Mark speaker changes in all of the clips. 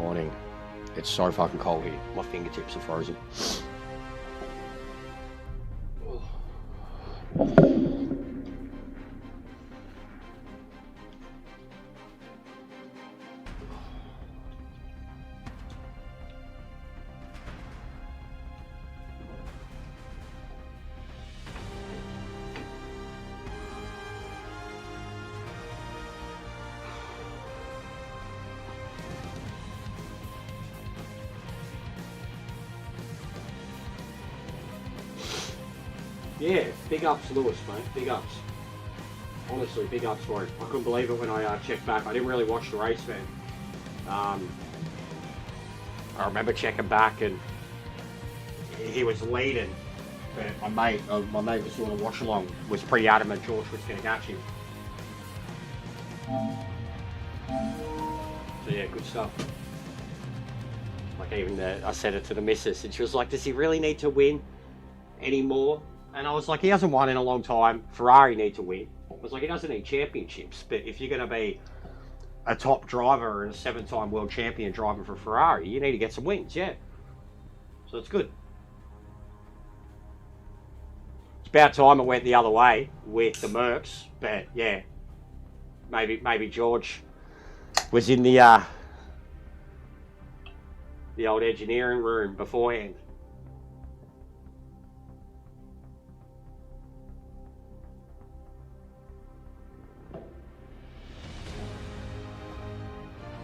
Speaker 1: morning. It's so fucking cold here. My fingertips are frozen. Yeah, big ups Lewis, mate, big ups. Honestly, big ups for it. I couldn't believe it when I checked back. I didn't really watch the race, man. I remember checking back and he was leading, but my mate was sort of watch along, was pretty adamant George was going to catch him. So yeah, good stuff. Like even I said it to the missus and she was like, does he really need to win anymore? And I was like, he hasn't won in a long time. Ferrari need to win. I was like, he doesn't need championships. But if you're going to be a top driver and a 7-time world champion driving for Ferrari, you need to get some wins, yeah. So it's good. It's about time it went the other way with the Mercs. But yeah, maybe George was in the old engineering room beforehand.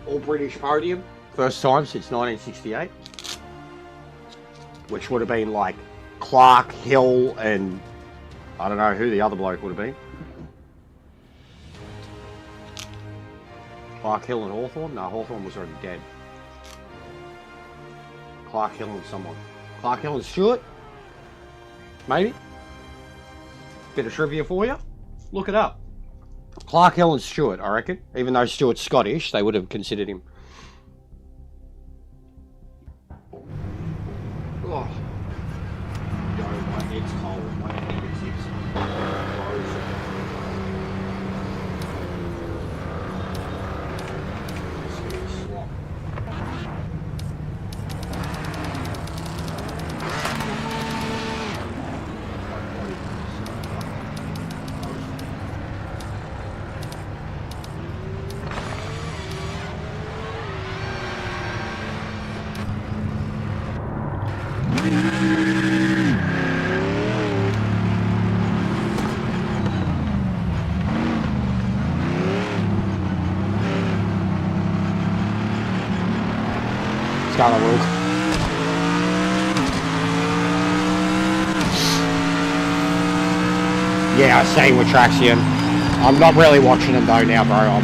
Speaker 1: All British podium, first time since 1968, which would have been like Clark, Hill, and I don't know who the other bloke would have been. Clark, Hill, and Hawthorne? No, Hawthorne was already dead. Clark, Hill, and someone. Clark, Hill, and Stewart? Maybe? Bit of trivia for you? Look it up. Clark, Hill, and Stewart, I reckon. Even though Stewart's Scottish, they would have considered him. Oh. Yo, my head's cold. My fingertips frozen. It's gonna be slop. Yeah, same with Traxion. I'm not really watching them though now, bro. I'm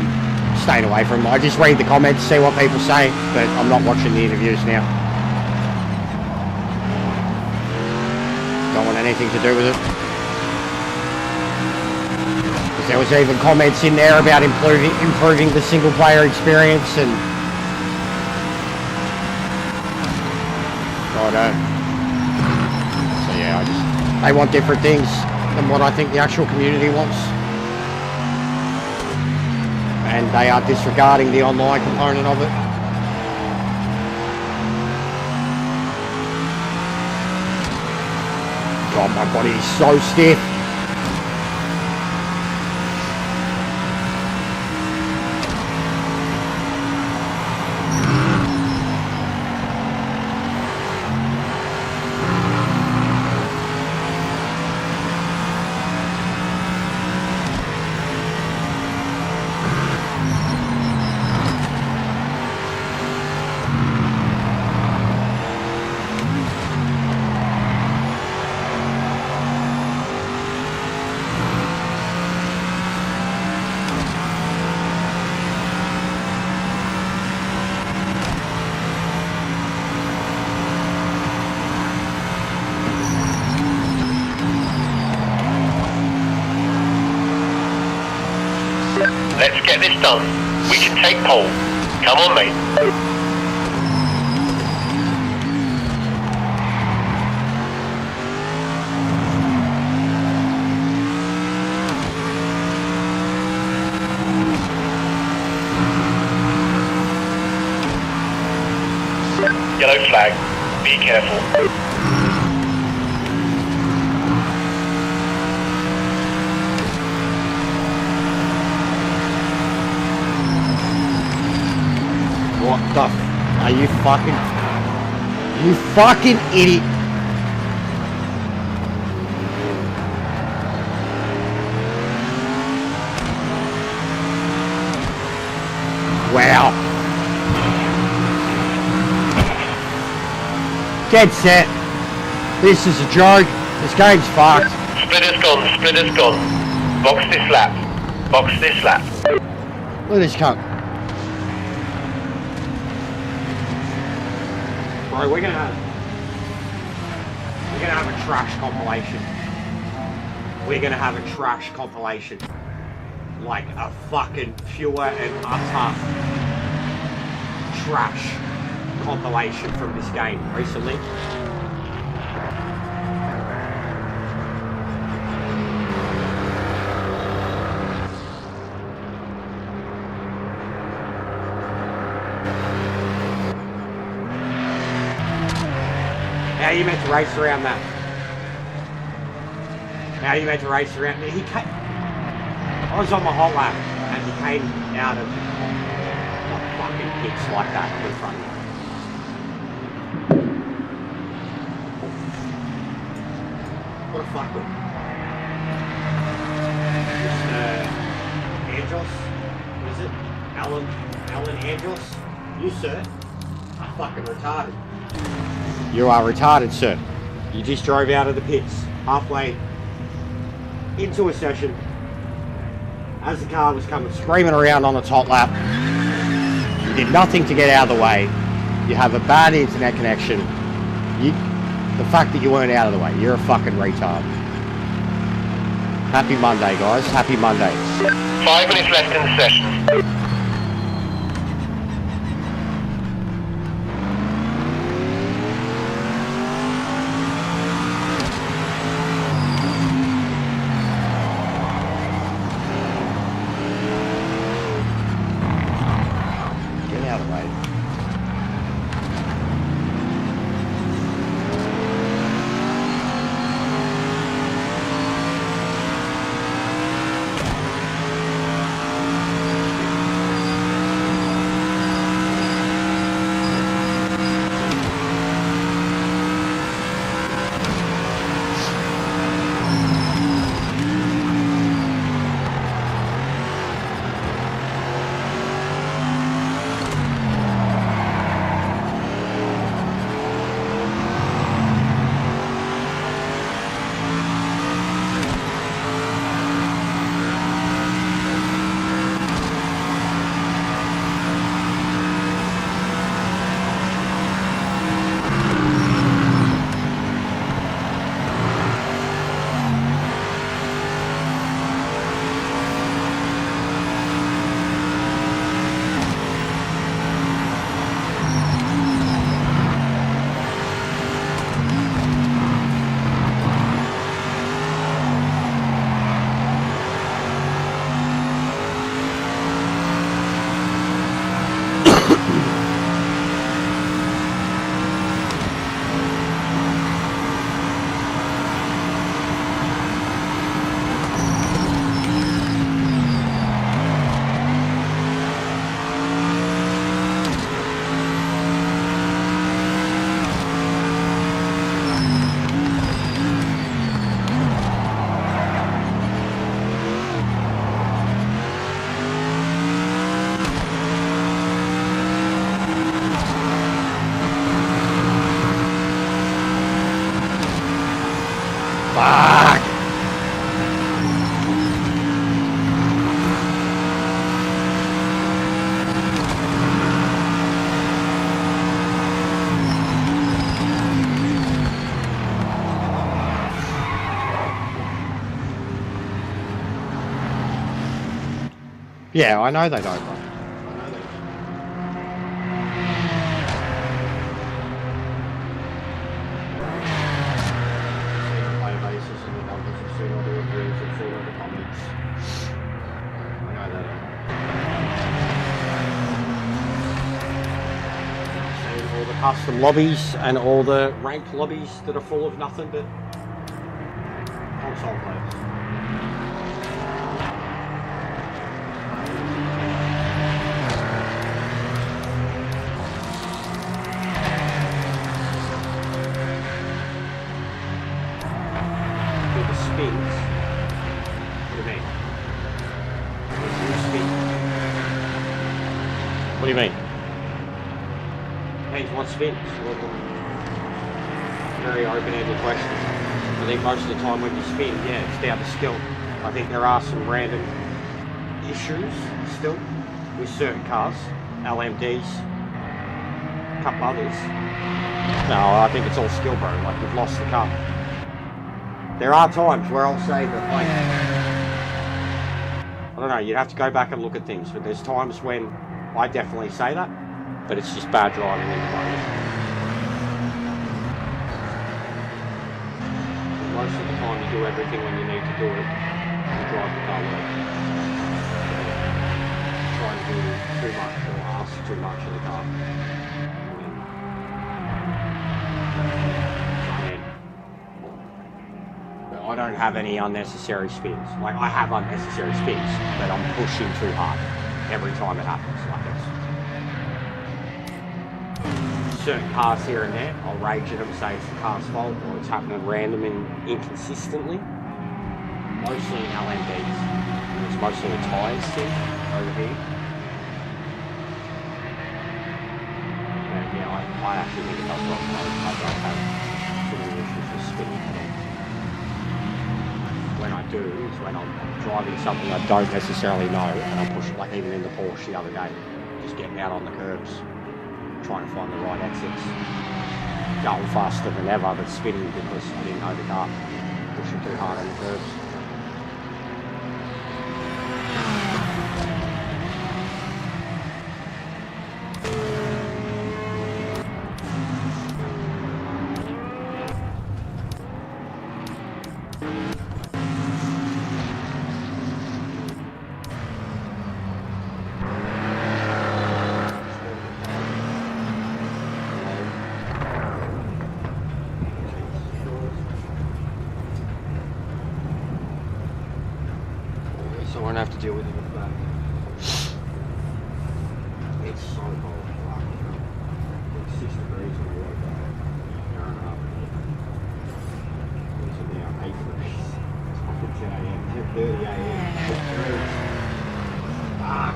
Speaker 1: staying away from them. I just read the comments, see what people say, but I'm not watching the interviews now. Don't want anything to do with it. Because there was even comments in there about improving the single player experience and righto. So yeah, they want different things than what I think the actual community wants. And they are disregarding the online component of it. God, my body is so stiff.
Speaker 2: Let's get this done. We can take pole. Come on, mate. Yellow flag. Be careful.
Speaker 1: What the are you fucking... You fucking idiot! Wow. Dead set. This is a joke. This game's fucked.
Speaker 2: Splitter's gone. Splitter's gone. Box this lap. Box this lap.
Speaker 1: Look at this cunt. Bro, we're gonna have a trash compilation. We're gonna have a trash compilation. Like a fucking pure and utter trash compilation from this game recently. How are you meant to race around that? How are you meant to race around? He came, I was on my hot lap and he came out of like fucking pits like that in front of me. What a fucker. Angelos? What is it? Alan Angelos? You, sir, are fucking retarded. You are retarded, sir. You just drove out of the pits halfway into a session as the car was coming screaming around on the top lap. You did nothing to get out of the way. You have a bad internet connection. The fact that you weren't out of the way, you're a fucking retard. Happy Monday, guys. Happy Monday.
Speaker 2: 5 minutes left in the session.
Speaker 1: Fuck! Yeah, I know they don't, bro. custom lobbies and all the ranked lobbies that are full of nothing but console players. Do the spins. What do you mean? What do you mean? Depends what spins. Very open-ended question. I think most of the time when you spin, yeah, it's down to skill. I think there are some random issues still with certain cars, LMDs, a couple others. No, I think it's all skill, bro. Like, you've lost the car. There are times where I'll say that, like, I don't know, you'd have to go back and look at things, but there's times when I definitely say that, but it's just bad driving in the moment. Most of the time you do everything when you need to do it, you drive the car well. Try and do too much or ask too much of the car. I don't have any unnecessary spins. Like, I have unnecessary spins, but I'm pushing too hard every time it happens. Like, it's certain cars here and there, I'll rage at them, say it's the car's fault, or it's happening random and inconsistently. Mostly in LMDs. It's mostly a tyres thing over here. But yeah, I actually think it does well. I don't have too many issues with spinning at all. When I do is when I'm driving something I don't necessarily know, and I'm pushing, like even in the Porsche the other day, just getting out on the curbs, trying to find the right exits, going faster than ever, but spinning because I didn't know the car, pushing too hard on the curbs. So I won't have to deal with it with that. It's so cold. It's 6 degrees when I woke up. Hour and a half. It's now 8 degrees. It's fucking 10 a.m. 10:30 a.m. 6 degrees. Ah!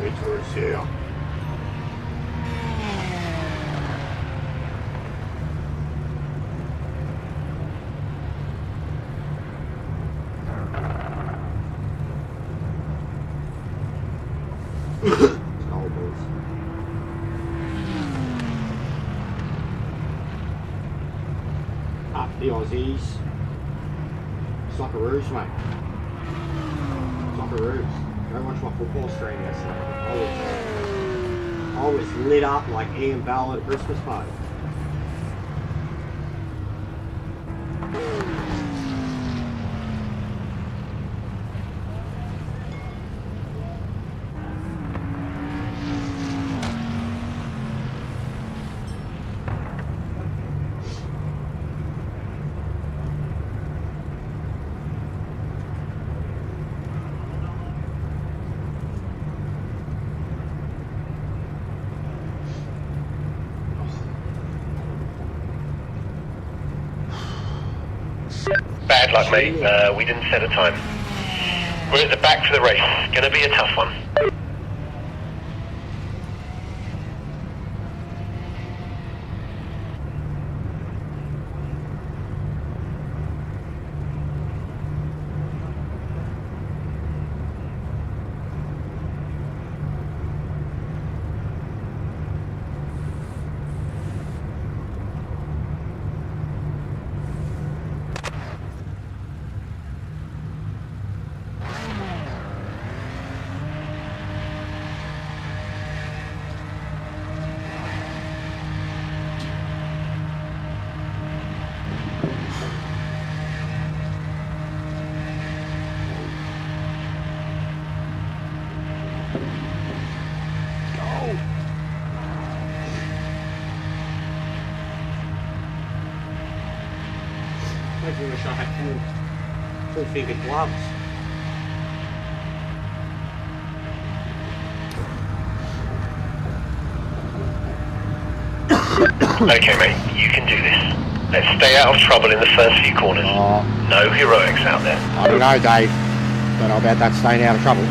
Speaker 1: Winter is here. Up the Aussies. Socceroos, mate. Socceroos. Go watch my football stream yesterday. I was lit up like Ian Bell at a Christmas party.
Speaker 2: Bad luck, mate. We didn't set a time. We're at the back for the race. Gonna be a tough one.
Speaker 1: Makes me wish I had full fingered gloves.
Speaker 2: Okay, mate, you can do this. Let's stay out of trouble in the first few corners. No heroics out there.
Speaker 1: I don't know, Dave. Don't know about that staying out of trouble.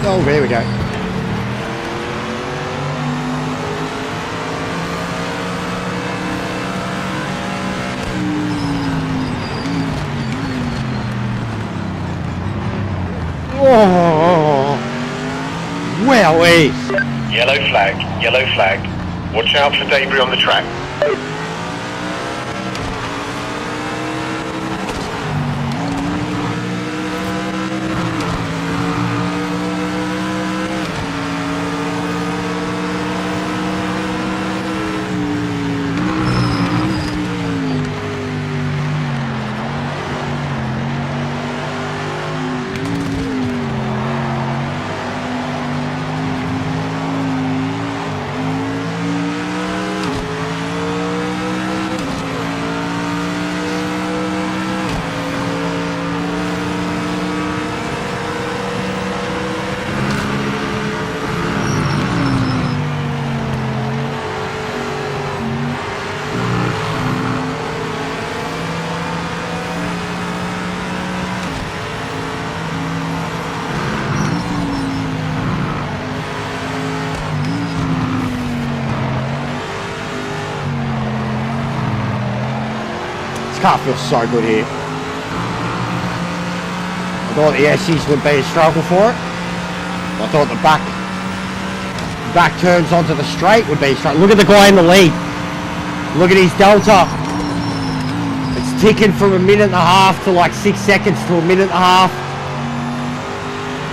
Speaker 1: Oh, there we go. Oh, wowee.
Speaker 2: Yellow flag, yellow flag. Watch out for debris on the track.
Speaker 1: Car feels so good here. I thought the Essies would be a struggle for it. I thought the back turns onto the straight would be a struggle. Look at the guy in the lead. Look at his delta. It's ticking from 1.5 minutes to like 6 seconds to 1.5 minutes.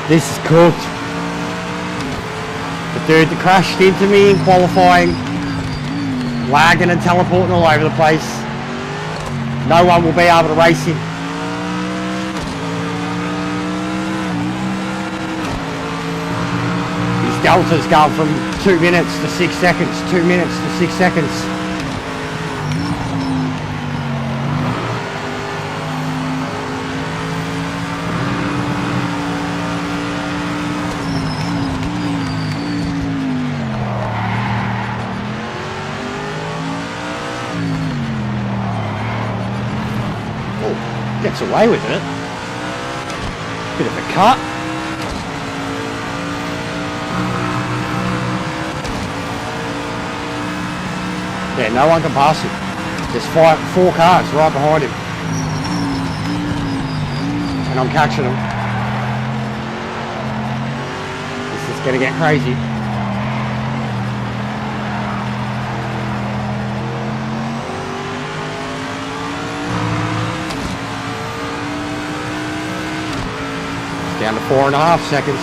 Speaker 1: This is cooked. The dude that crashed into me in qualifying, lagging and teleporting all over the place. No one will be able to race him. His delta's gone from 2 minutes to 6 seconds, 2 minutes to 6 seconds. Gets away with it. Bit of a cut. Yeah, no one can pass him. There's 4 cars right behind him. And I'm catching them. This is gonna get crazy. Down to 4.5 seconds.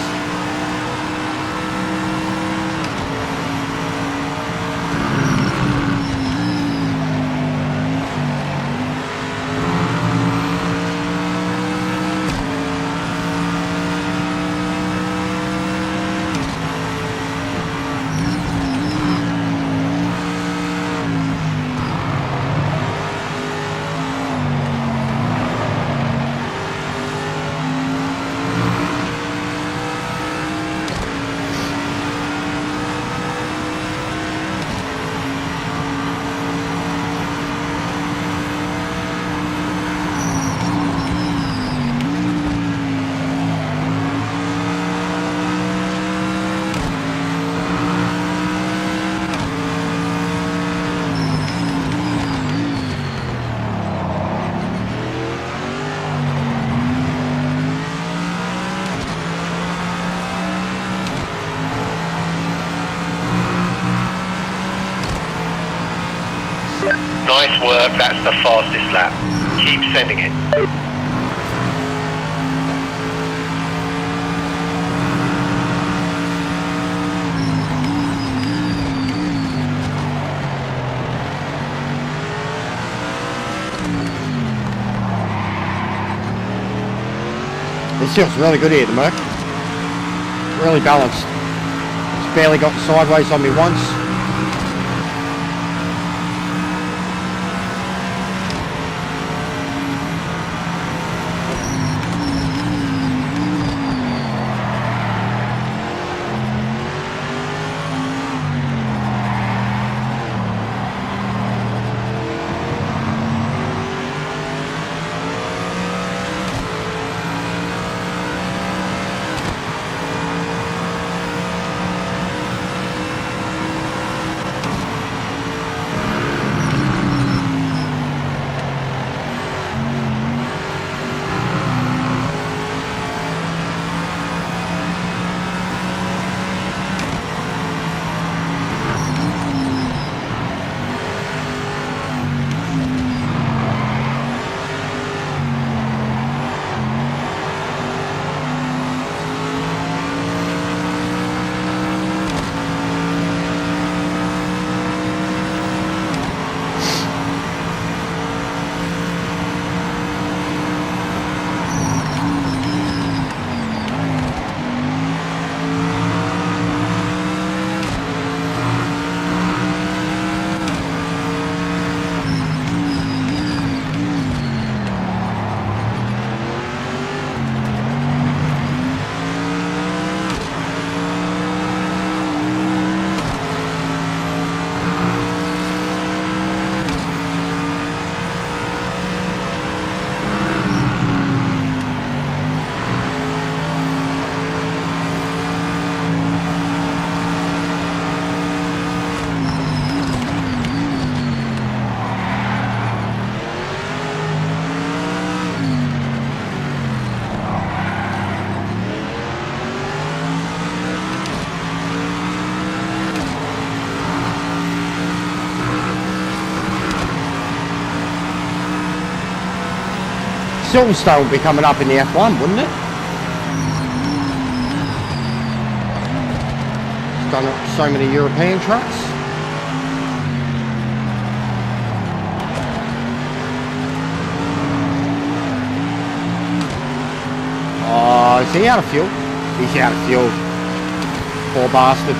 Speaker 2: Nice work, that's the fastest lap. Keep sending it.
Speaker 1: This feels really good here, the Merc. Really balanced. It's barely got sideways on me once. Silverstone would be coming up in the F1, wouldn't it? It's done it on so many European tracks. Oh, is he out of fuel? He's out of fuel. Poor bastard.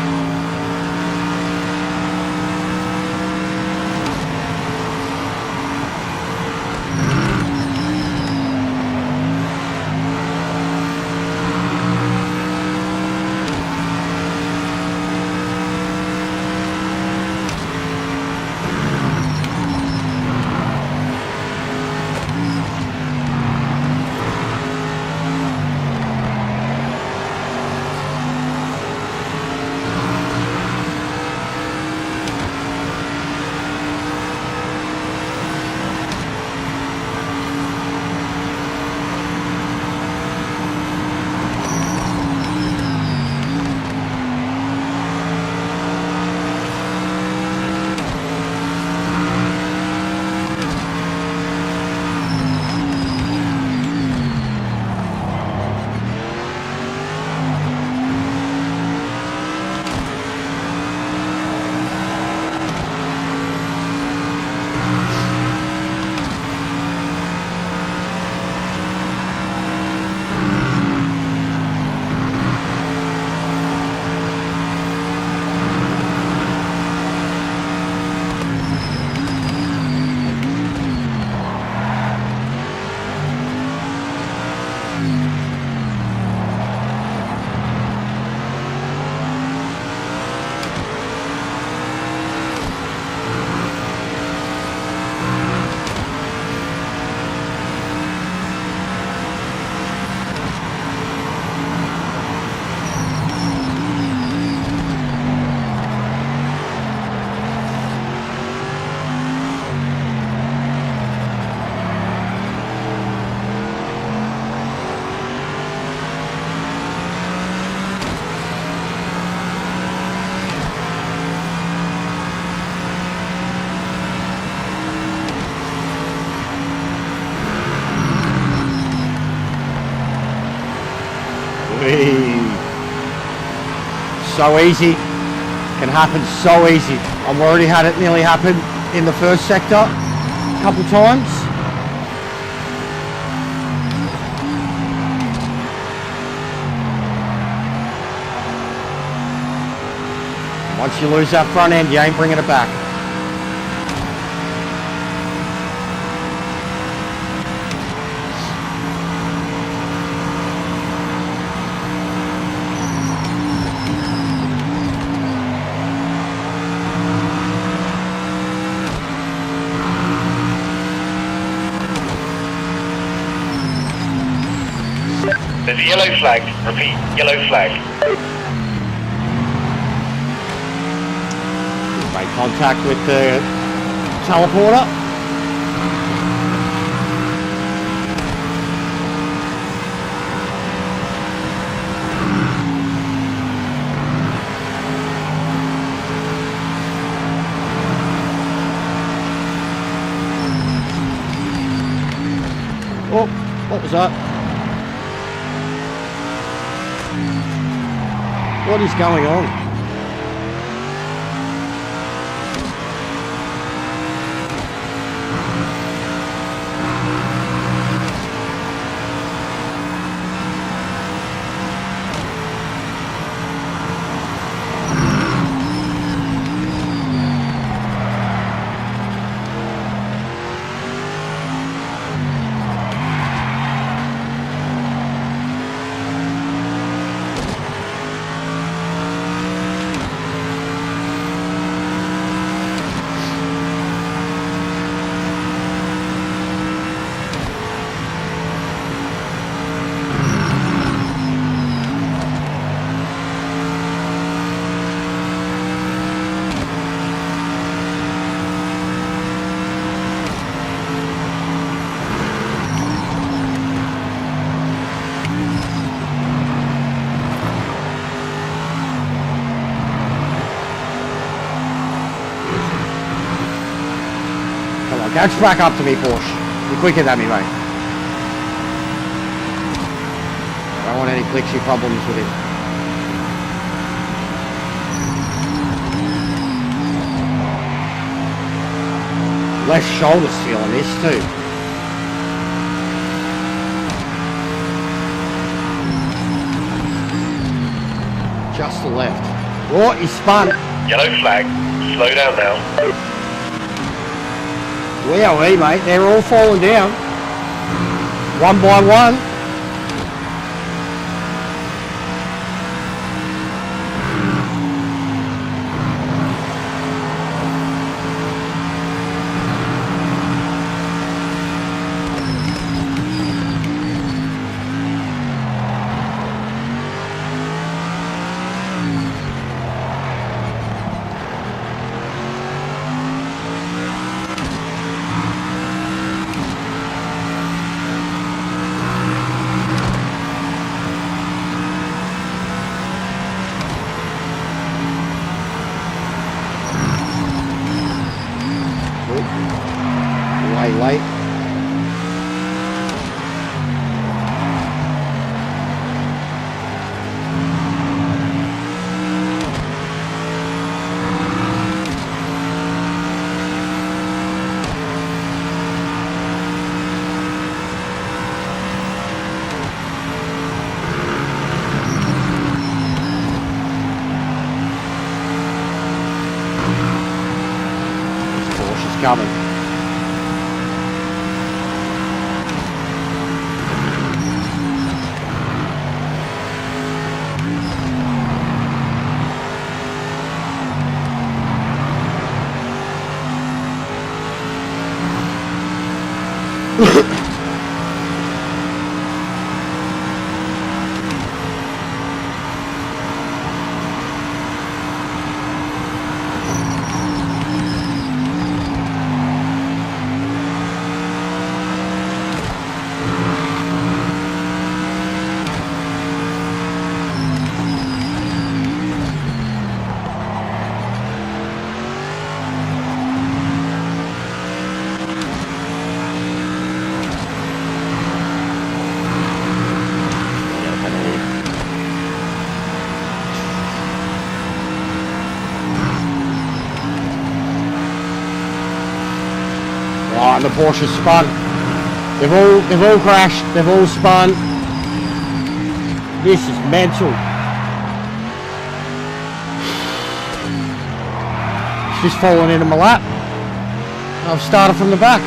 Speaker 1: So easy, can happen so easy. I've already had it nearly happen in the first sector a couple times. Once you lose that front end, you ain't bringing it back.
Speaker 2: There's a yellow flag. Repeat, yellow flag.
Speaker 1: Make contact with the teleporter. Oh, what was that? What is going on? Catch back up to me, Porsche. You're quicker than me, mate. I don't want any glitchy problems with it. Less shoulder seal on this too. Just the left. Oh, he spun.
Speaker 2: Yellow flag. Slow down now.
Speaker 1: Wowee, mate, they're all falling down. One by one. Late. Porsche's coming. And the Porsche spun. They've all crashed. They've all spun. This is mental. She's fallen into my lap. I've started from the back.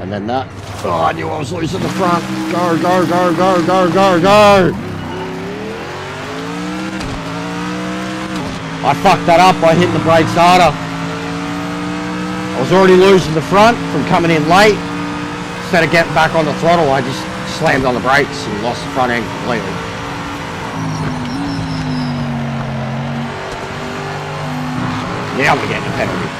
Speaker 1: And then that. Oh, I knew I was losing the front. Go, go, go, go, go, go, go. I fucked that up by hitting the brakes harder. I was already losing the front from coming in late. Instead of getting back on the throttle, I just slammed on the brakes and lost the front end completely. Now we're getting a penalty.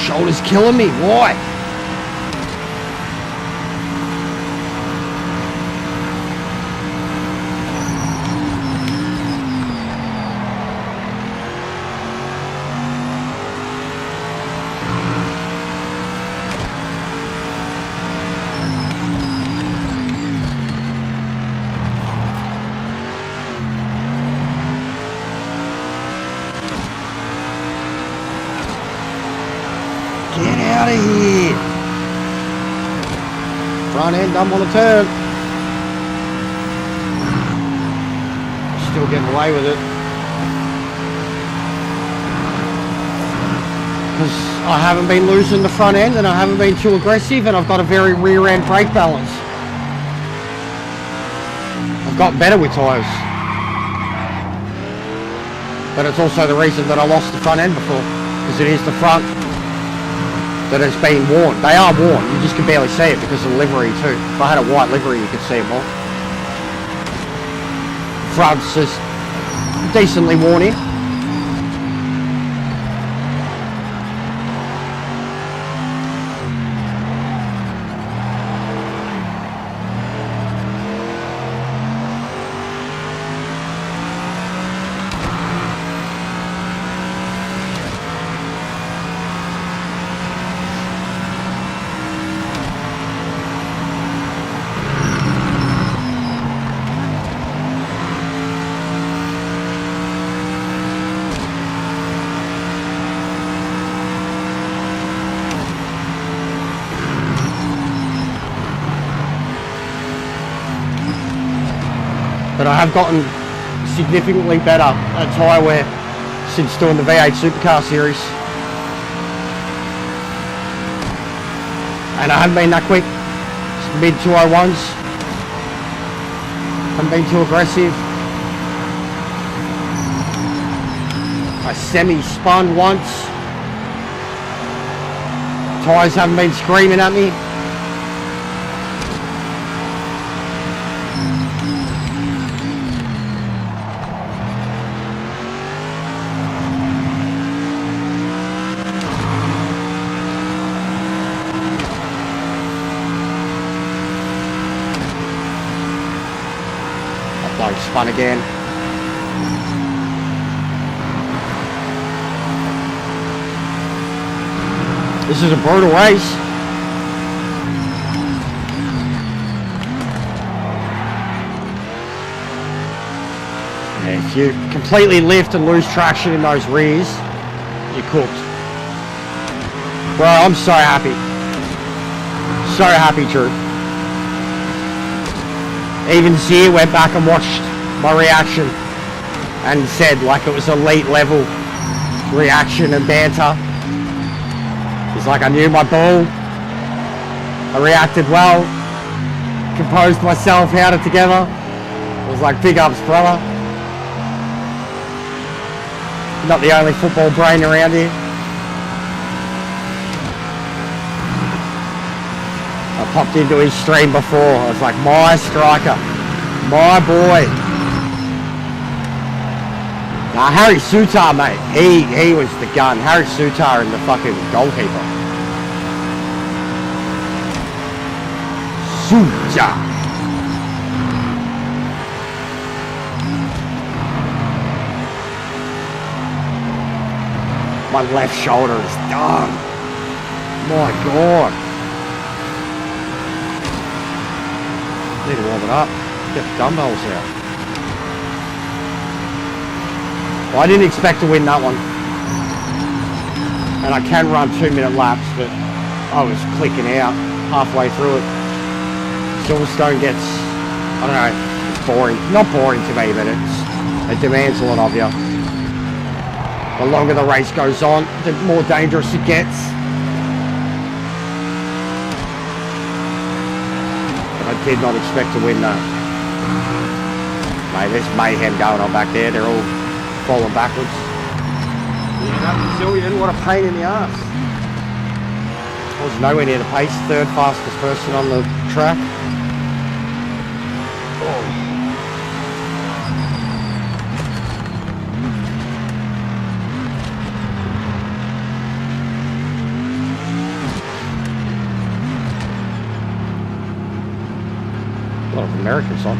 Speaker 1: Shoulder's killing me. Why? Get out of here! Front end, I'm on a turn. Still getting away with it. Because I haven't been losing the front end and I haven't been too aggressive and I've got a very rear end brake balance. I've gotten better with tyres. But it's also the reason that I lost the front end before. Because it is the front that has been worn. They are worn, you just can barely see it because of the livery too. If I had a white livery you could see it more. Front's just decently worn in. But I have gotten significantly better at tyre wear since doing the V8 Supercar series. And I haven't been that quick. It's mid 201s. Haven't been too aggressive. I semi-spun once. Tyres haven't been screaming at me. Spun again. This is a brutal race. Yeah, if you completely lift and lose traction in those rears, you're cooked. Bro, I'm so happy. So happy, Drew. Even Zier went back and watched my reaction and said like it was elite level reaction and banter. He's like, I knew my ball, I reacted well, composed myself, held it together. It was like, big ups, brother. Not the only football brain around here. I popped into his stream before. I was like, my striker, my boy. Nah, Harry Sutar, mate. He was the gun. Harry Sutar and the fucking goalkeeper. Suja. My left shoulder is done. My God. Need to warm it up. Get the dumbbells out. Well, I didn't expect to win that one. And I can run 2-minute laps, but I was clicking out halfway through it. Silverstone gets, I don't know, it's boring. Not boring to me, but it demands a lot of you. The longer the race goes on, the more dangerous it gets. But I did not expect to win that. Mate, there's mayhem going on back there. They're all falling backwards. Yeah, that Brazilian, what a pain in the ass. I was nowhere near the pace, third fastest person on the track. A lot of Americans on.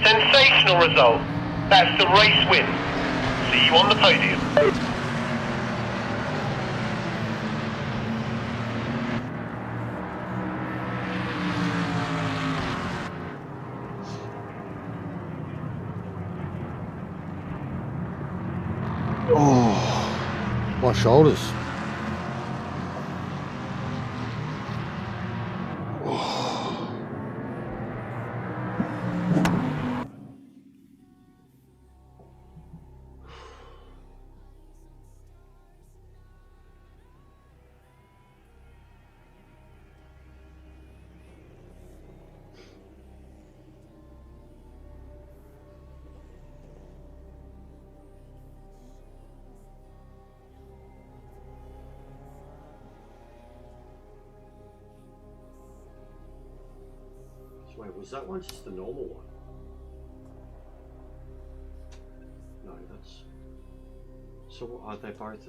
Speaker 2: Sensational result. That's the race win. See you on the podium.
Speaker 1: Oh, my shoulders. Wait, was that one just the normal one? No, that's... So are they both...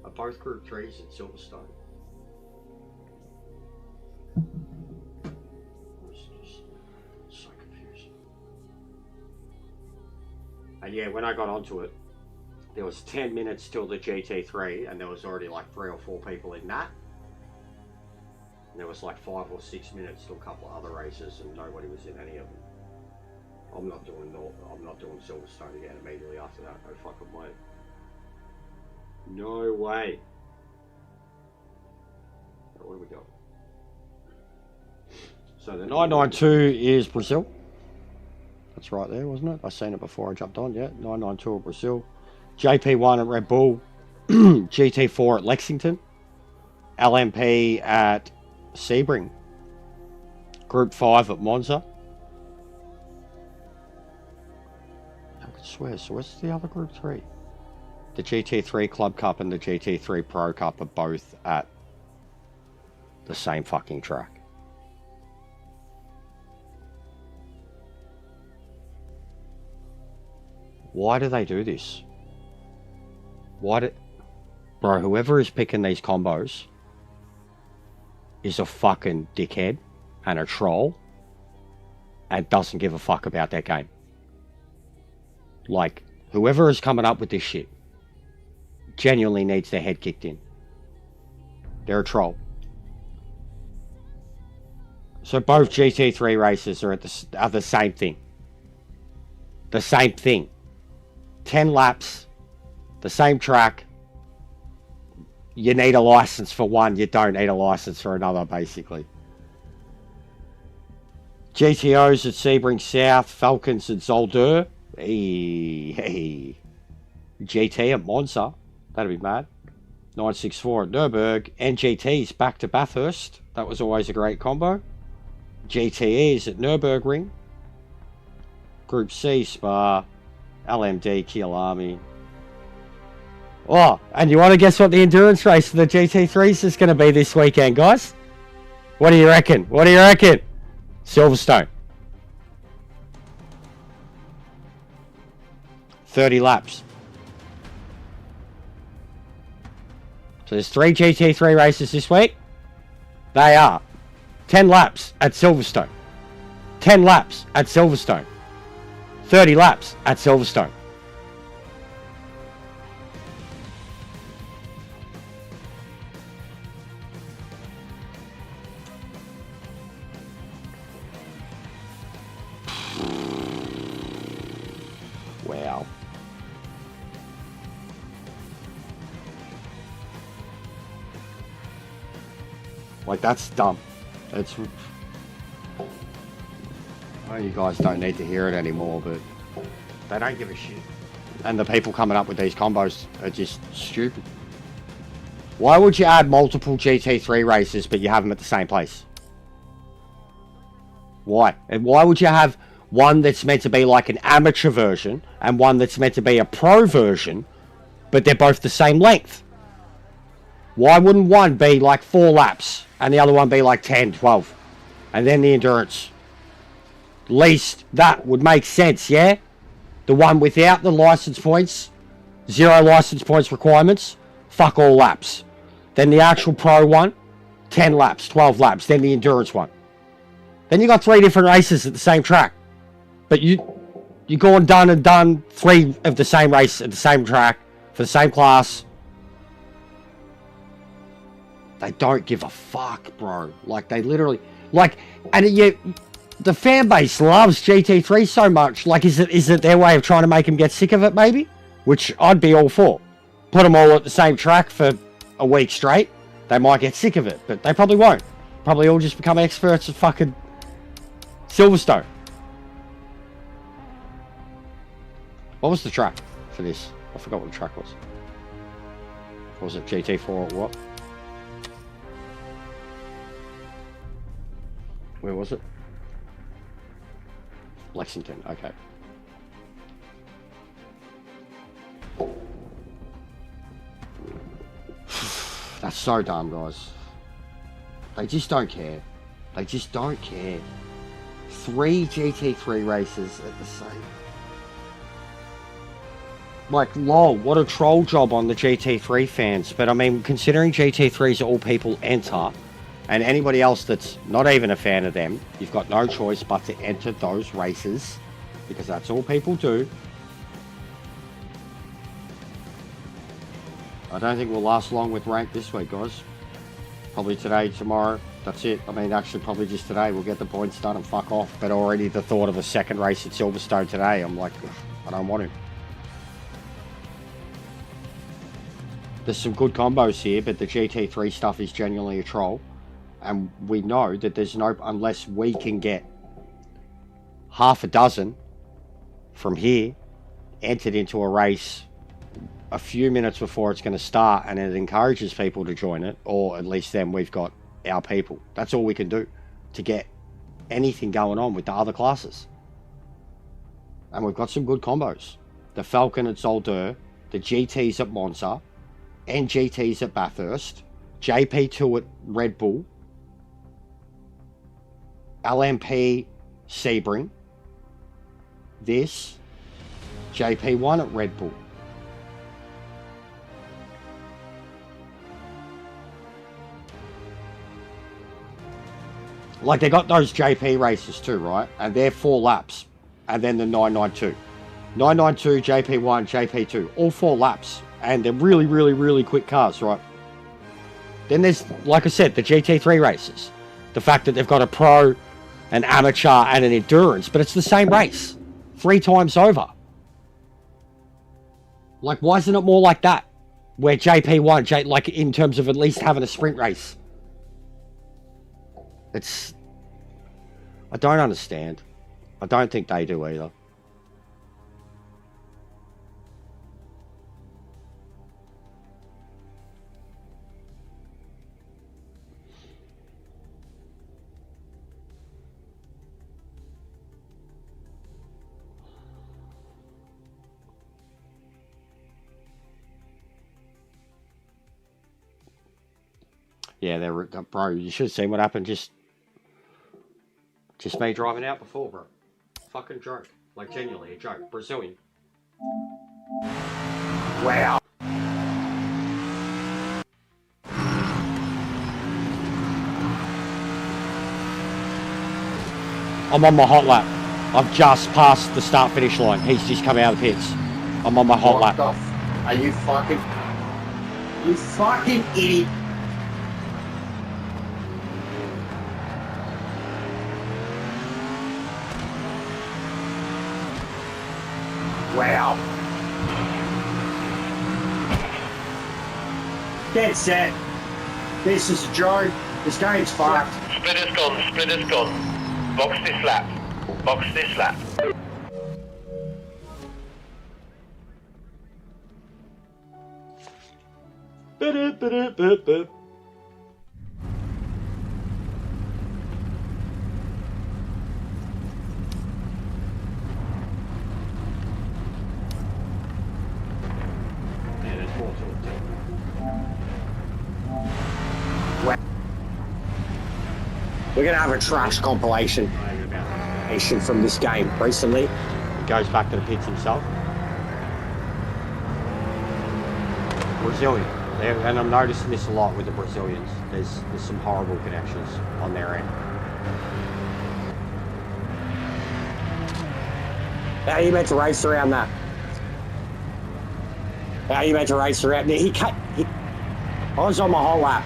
Speaker 1: Are both Group 3s in Silverstone? It's just so confusing. And yeah, when I got onto it, there was 10 minutes till the GT3, and there was already like 3 or 4 people in that. And there was like 5 or 6 minutes to a couple of other races, and nobody was in any of them. I'm not doing Silverstone again immediately after that. No fucking way. No way. So what do we got? So the 992 is Brazil. That's right there, wasn't it? I seen it before I jumped on. Yeah, 992 at Brazil. JP1 at Red Bull. GT4 at Lexington. LMP at Sebring. Group 5 at Monza. I could swear, so what's the other Group 3? The GT3 Club Cup and the GT3 Pro Cup are both at the same fucking track. Why do they do this? Bro, whoever is picking these combos is a fucking dickhead and a troll and doesn't give a fuck about that game. Like, whoever is coming up with this shit genuinely needs their head kicked in. They're a troll. So both GT3 races are the same thing. The same thing. 10 laps, the same track. You need a license for one, you don't need a license for another, basically. GTOs at Sebring South, Falcons at Zolder. Hey. GT at Monza. That'd be mad. 964 at Nürburg. NGTs back to Bathurst. That was always a great combo. GTEs at Nürburgring. Group C, Spa. LMD, Kyalami. Oh, and you want to guess what the endurance race for the GT3s is going to be this weekend, guys? What do you reckon? What do you reckon? Silverstone. 30 laps. So there's 3 GT3 races this week. They are 10 laps at Silverstone. 10 laps at Silverstone. 30 laps at Silverstone. Wow. Like, that's dumb. It's... I know you guys don't need to hear it anymore, but they don't give a shit. And the people coming up with these combos are just stupid. Why would you add multiple GT3 races, but you have them at the same place? Why? And why would you have one that's meant to be like an amateur version and one that's meant to be a pro version, but they're both the same length? Why wouldn't one be like 4 laps and the other one be like 10, 12? And then the endurance. At least that would make sense, yeah? The one without the license points, 0 license points requirements, fuck all laps. Then the actual pro one, 10 laps, 12 laps. Then the endurance one. Then you got 3 different races at the same track. But you go and done 3 of the same race at the same track for the same class. They don't give a fuck, bro. Like, they literally... Like, and the fan base loves GT3 so much. Like, is it their way of trying to make them get sick of it, maybe? Which I'd be all for. Put them all at the same track for a week straight. They might get sick of it, but they probably won't. Probably all just become experts at fucking Silverstone. What was the track for this? I forgot what the track was. Was it GT4 or what? Where was it? Lexington, okay. That's so dumb, guys. They just don't care. They just don't care. 3 GT3 races at the same... Like, lol, what a troll job on the GT3 fans. But I mean, considering GT3s are all people enter, and anybody else that's not even a fan of them, you've got no choice but to enter those races, because that's all people do. I don't think we'll last long with rank this week, guys. Probably today, tomorrow, that's it. I mean, actually, probably just today. We'll get the points done and fuck off. But already the thought of a second race at Silverstone today, I'm like, I don't want to. There's some good combos here, but the GT3 stuff is genuinely a troll. And we know that there's no... Unless we can get half a dozen from here entered into a race a few minutes before it's going to start, and it encourages people to join it, or at least then we've got our people. That's all we can do to get anything going on with the other classes. And we've got some good combos. The Falcon at Zolder, the GTs at Monza, NGTs at Bathurst, JP2 at Red Bull, LMP Sebring, this, JP1 at Red Bull. Like, they got those JP races too, right? And they're 4 laps. And then the 992. 992, JP1, JP2. All 4 laps. And they're really, really, really quick cars, right? Then there's, like I said, the GT3 races. The fact that they've got a pro, an amateur, and an endurance. But it's the same race. 3 times over. Like, why isn't it more like that? Where JP1, like, in terms of at least having a sprint race. It's... I don't understand. I don't think they do either. Yeah, they're bro. You should have seen what happened. Just me driving out before, bro. Fucking joke. Like genuinely a joke. Brazilian.
Speaker 3: Wow.
Speaker 1: I'm on my hot lap. I've just passed the start finish line. He's just come out of the pits. I'm on my hot lap.
Speaker 3: Are you fucking... You fucking idiot. Wow. Dead set. This is a joke. This game's fucked.
Speaker 2: Splitter's gone, splitter's gone. Box this lap. Box this lap.
Speaker 1: Yeah, there's more to it too.
Speaker 3: We're gonna have a trash compilation from this game recently.
Speaker 1: He goes back to the pits himself. Brazilian. And I'm noticing this a lot with the Brazilians. There's some horrible connections on their end.
Speaker 3: How are you meant to race around that? How are you meant to race around? I was on my whole lap.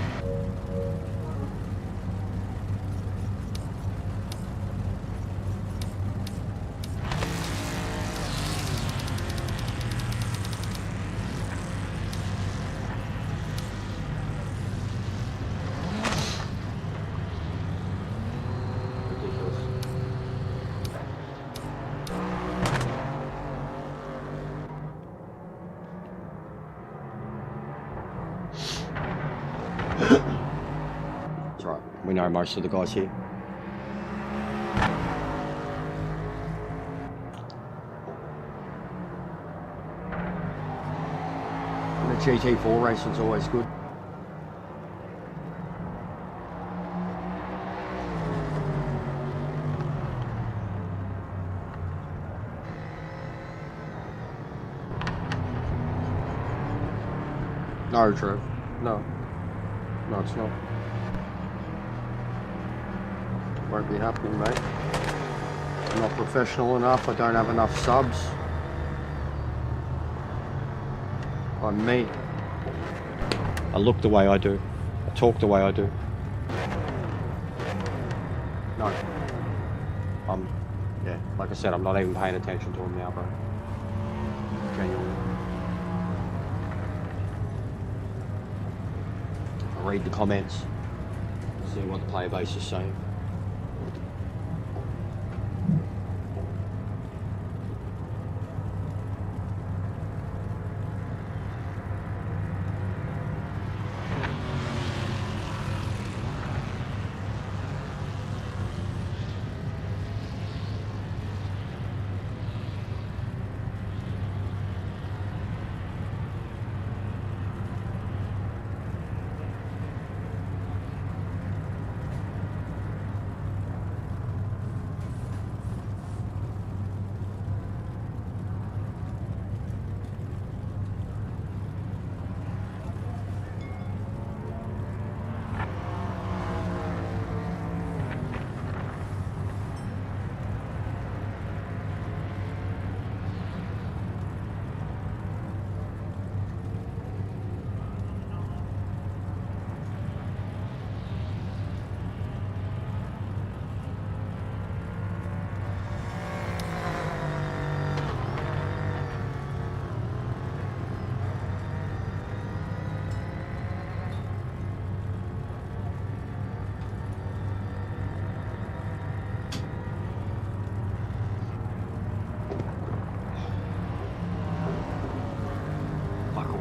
Speaker 1: That's right. We know most of the guys here. And the GT4 racing's always good. No, Trev. No. No, it's not. Won't be happening, mate. I'm not professional enough. I don't have enough subs. I'm me. I look the way I do. I talk the way I do. No. Yeah, like I said, I'm not even paying attention to him now, bro. Genuinely. Read the comments, see what the player base is saying.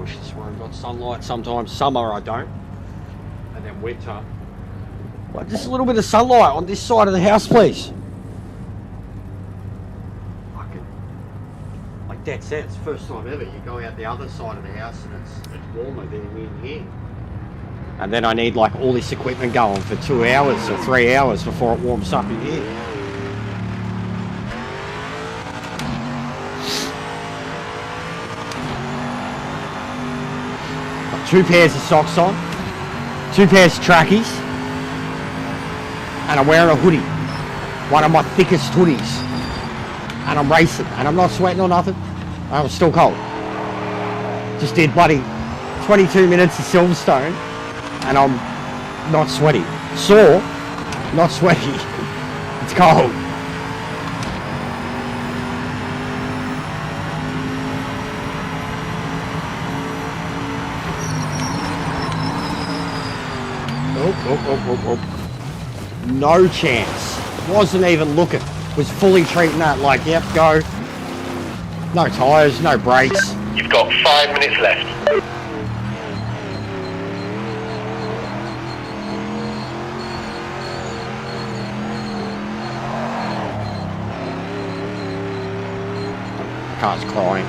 Speaker 1: Wish this room got sunlight sometimes. Summer I don't, and then winter. Like just a little bit of sunlight on this side of the house, please. Fucking, like Dad said, it's the first time ever you go out the other side of the house and it's warmer than in here. And then I need like all this equipment going for 2 hours or 3 hours before it warms up in here. Got 2 pairs of socks on, 2 pairs of trackies, and I'm wearing a hoodie. One of my thickest hoodies. And I'm racing, and I'm not sweating or nothing. I'm still cold. Just did bloody 22 minutes of Silverstone, and I'm not sweaty. Sore, not sweaty. It's cold. Oh. No chance. Wasn't even looking. Was fully treating that like, yep, go. No tyres, no brakes.
Speaker 2: You've got 5 minutes left.
Speaker 1: The car's crying.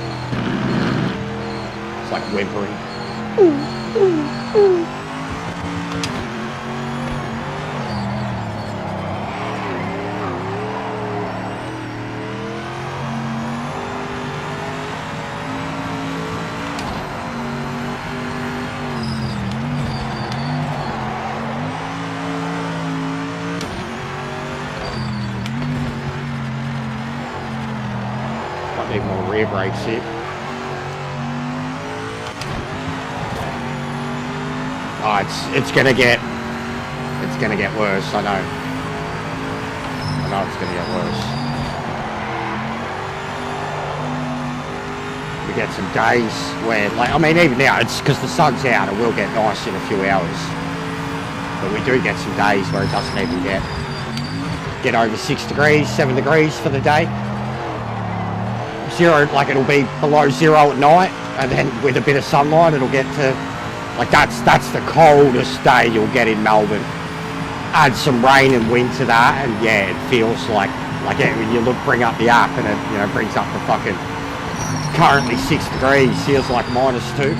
Speaker 1: It's like whimpering. Might need more rear brakes here. Oh, it's gonna get worse. I know it's gonna get worse. We get some days where, like, I mean, even now it's because the sun's out. It will get nice in a few hours, but we do get some days where it doesn't even get over 6 degrees, 7 degrees for the day. 0, like it'll be below 0 at night, and then with a bit of sunlight it'll get to, like, that's the coldest day you'll get in Melbourne. Add some rain and wind to that, and yeah, it feels like when you bring up the app and it, you know, brings up the fucking currently 6 degrees, feels like -2.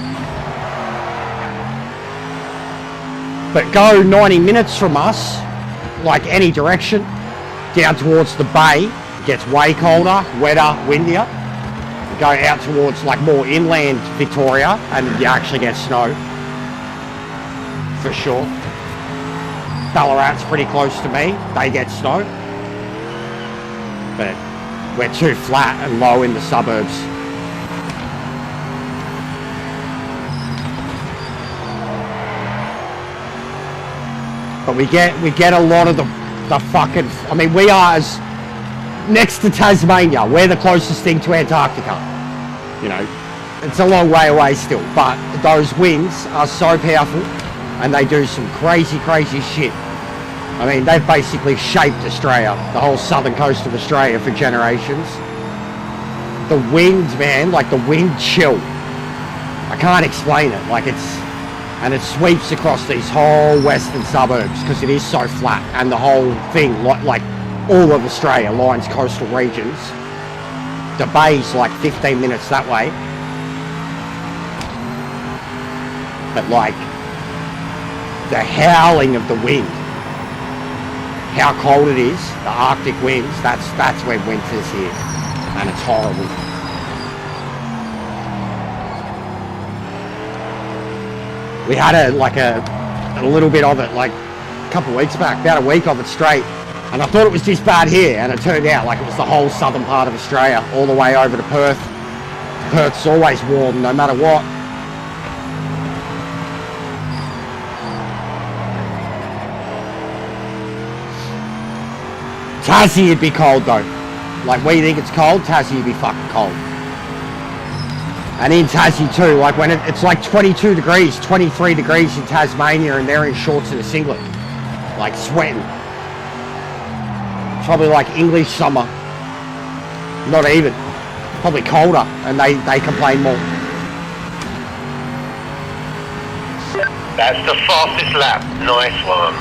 Speaker 1: But go 90 minutes from us, like any direction, down towards the bay, it gets way colder, wetter, windier. Go out towards like more inland Victoria and you actually get snow. For sure. Ballarat's pretty close to me, they get snow. But we're too flat and low in the suburbs. But we get a lot of the fucking, I mean, we are as next to Tasmania, we're the closest thing to Antarctica. You know, it's a long way away still, but those winds are so powerful and they do some crazy shit. I mean, they've basically shaped Australia, the whole southern coast of Australia, for generations. The wind, man, like the wind chill. I can't explain it. Like and it sweeps across these whole western suburbs because it is so flat, and the whole thing, like all of Australia lines coastal regions. The bay's like 15 minutes that way. But like the howling of the wind, how cold it is, the Arctic winds, that's when winter's here, and it's horrible. We had a little bit of it like a couple of weeks back, about a week of it straight, and I thought it was just bad here, and it turned out like it was the whole southern part of Australia, all the way over to Perth. Perth's always warm, no matter what. Tassie would be cold though. Like we think it's cold, Tassie would be fucking cold. And in Tassie too, like when it's like 22 degrees, 23 degrees in Tasmania, and they're in shorts and a singlet, like sweating. Probably like English summer, not even, probably colder, and they complain more.
Speaker 2: That's the fastest lap. Nice one.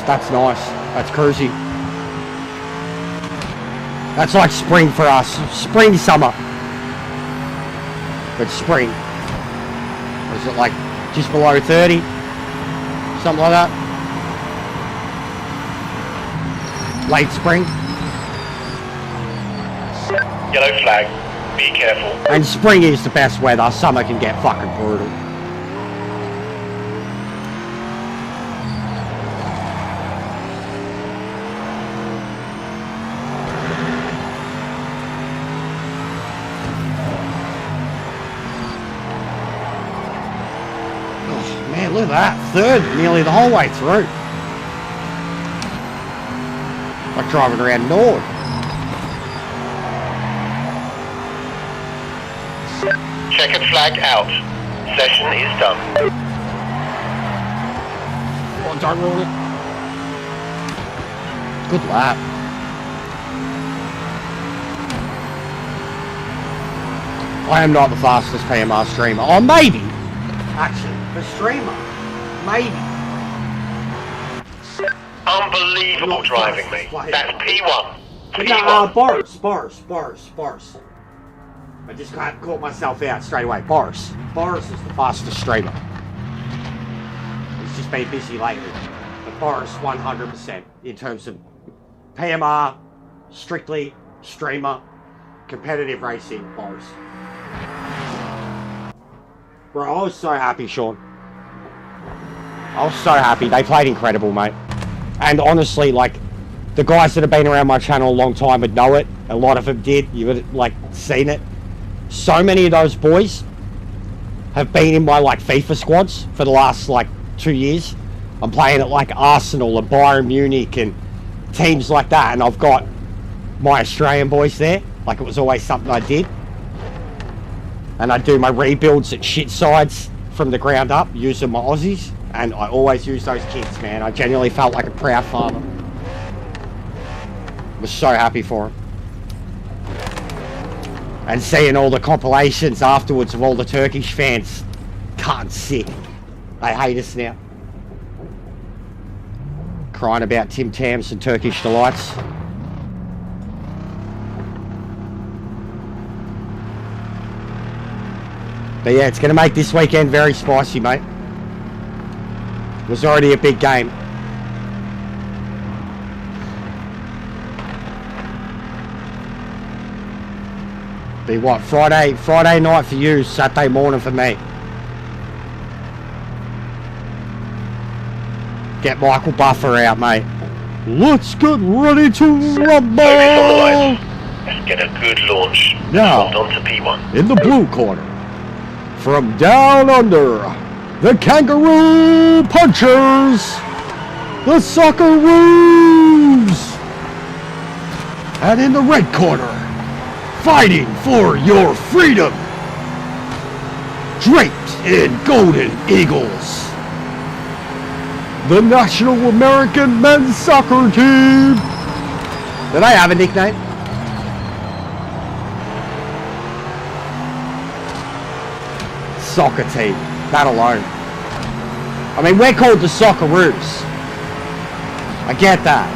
Speaker 1: That's nice. That's cruisy. That's like spring for us. Spring, summer. But spring. Or is it like just below 30? Something like that. Late spring.
Speaker 2: Yellow flag. Be careful.
Speaker 1: And spring is the best weather. Summer can get fucking brutal. Oh, man, look at that. Third nearly the whole way through. Like driving around Nord.
Speaker 2: Checkered flag out. Session is done.
Speaker 1: Oh, don't roll it. Good lap. I am not the fastest PMR streamer. Oh, maybe. Actually, the streamer. Maybe.
Speaker 2: Unbelievable driving, mate. That's P1.
Speaker 1: No,
Speaker 2: P1.
Speaker 1: Boris. I just caught myself out straight away. Boris is the fastest streamer. He's just been busy lately. But Boris, 100% in terms of PMR, strictly streamer, competitive racing, Boris. Bro, I was so happy, Sean. I was so happy. They played incredible, mate. And honestly, like, the guys that have been around my channel a long time would know it. A lot of them did. You would, like, seen it. So many of those boys have been in my, like, FIFA squads for the last, like, 2 years. I'm playing at, like, Arsenal and Bayern Munich and teams like that. And I've got my Australian boys there. Like, it was always something I did. And I do my rebuilds at shit sides from the ground up using my Aussies. And I always use those kids, man. I genuinely felt like a proud father. Was so happy for him. And seeing all the compilations afterwards of all the Turkish fans. Can't sick. They hate us now. Crying about Tim Tams and Turkish delights. But yeah, it's going to make this weekend very spicy, mate. It was already a big game. Be what, Friday night for you, Saturday morning for me. Get Michael Buffer out, mate. Let's get ready to rumble!
Speaker 2: Focus on the lights. Let's get a good launch.
Speaker 1: Now,
Speaker 2: Hold on to P1.
Speaker 1: in the blue corner, from down under, the Kangaroo Punchers, the Socceroos, and in the red corner, fighting for your freedom, draped in golden eagles, the National American Men's Soccer Team. Do they have a nickname? Soccer team, that alone. I mean, we're called the Socceroos. I get that.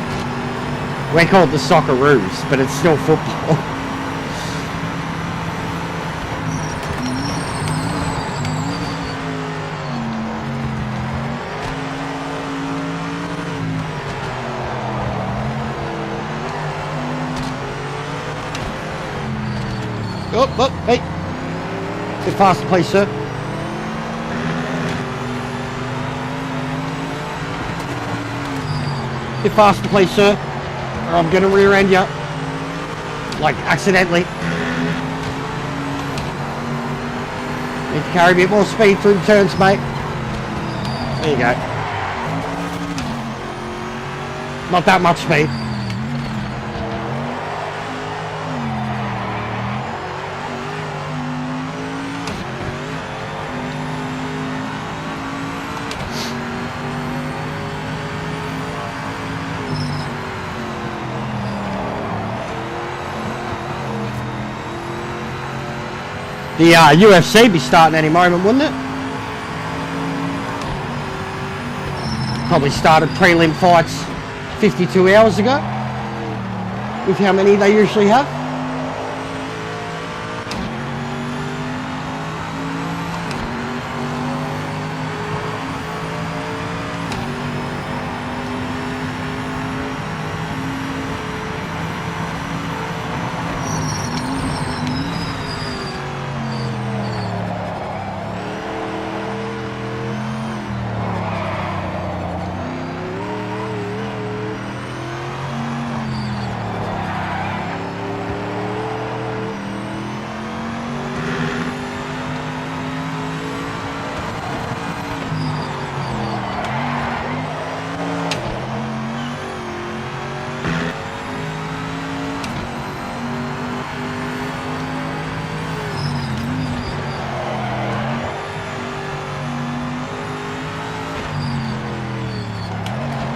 Speaker 1: We're called the Socceroos, but it's still football. Oh, hey. Bit faster, please, sir. Bit faster, please, sir. Or I'm gonna rear end you. Like, accidentally. Need to carry a bit more speed through the turns, mate. There you go. Not that much speed. The UFC be starting any moment, wouldn't it? Probably started prelim fights 52 hours ago, with how many they usually have.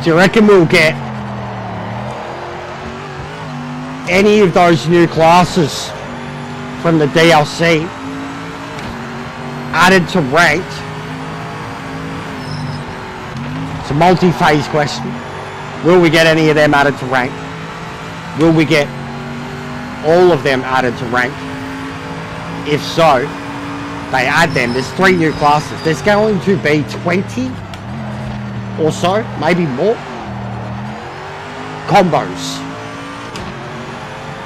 Speaker 1: Do you reckon we'll get any of those new classes from the DLC added to ranked? It's a multi-phase question. Will we get any of them added to ranked? Will we get all of them added to ranked? If so, they add them. There's 3 new classes. There's going to be 20 or so, maybe more, combos,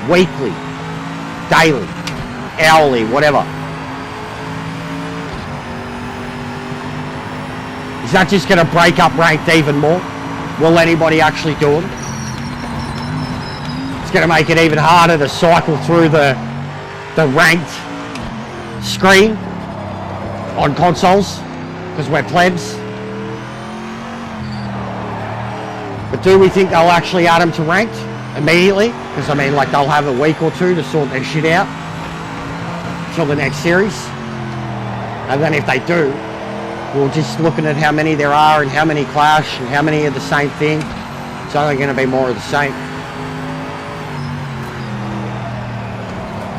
Speaker 1: weekly, daily, hourly, whatever. Is that just going to break up ranked even more? Will anybody actually do them? It's going to make it even harder to cycle through the ranked screen on consoles because we're plebs. But do we think they'll actually add them to ranked immediately? Because I mean, like, they'll have a week or two to sort their shit out till the next series. And then if they do, we're just looking at how many there are and how many clash and how many are the same thing. It's only going to be more of the same.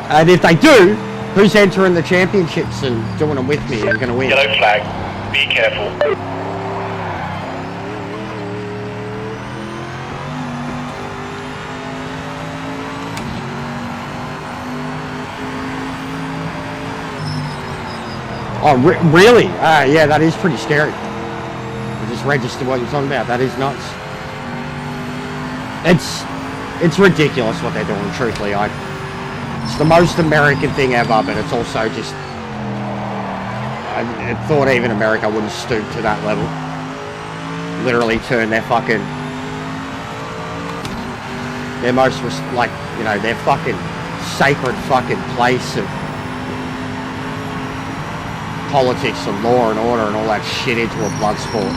Speaker 1: And if they do, who's entering the championships and doing them with me and going to win?
Speaker 2: Yellow flag. Be careful.
Speaker 1: Oh, really? Yeah, that is pretty scary. I just registered what you're talking about. That is nuts. It's ridiculous what they're doing, truthfully. It's the most American thing ever, but it's also just... I thought even America wouldn't stoop to that level. Literally turn their fucking... their most, like, you know, their fucking sacred fucking place of politics and law and order and all that shit into a blood sport.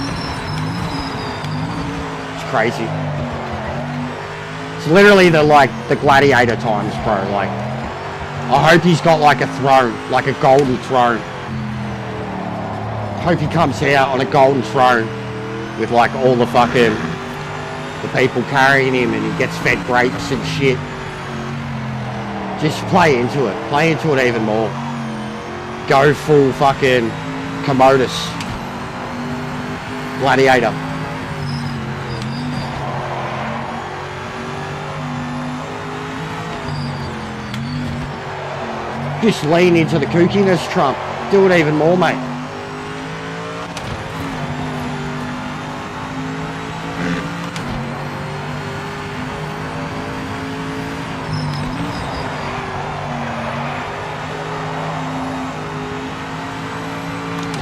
Speaker 1: It's crazy. It's literally the gladiator times, bro. Like, I hope he's got like a throne, like a golden throne. I hope he comes out on a golden throne with like all the fucking the people carrying him and he gets fed grapes and shit. Just play into it even more. Go full fucking Commodus. Gladiator. Just lean into the kookiness, Trump. Do it even more, mate.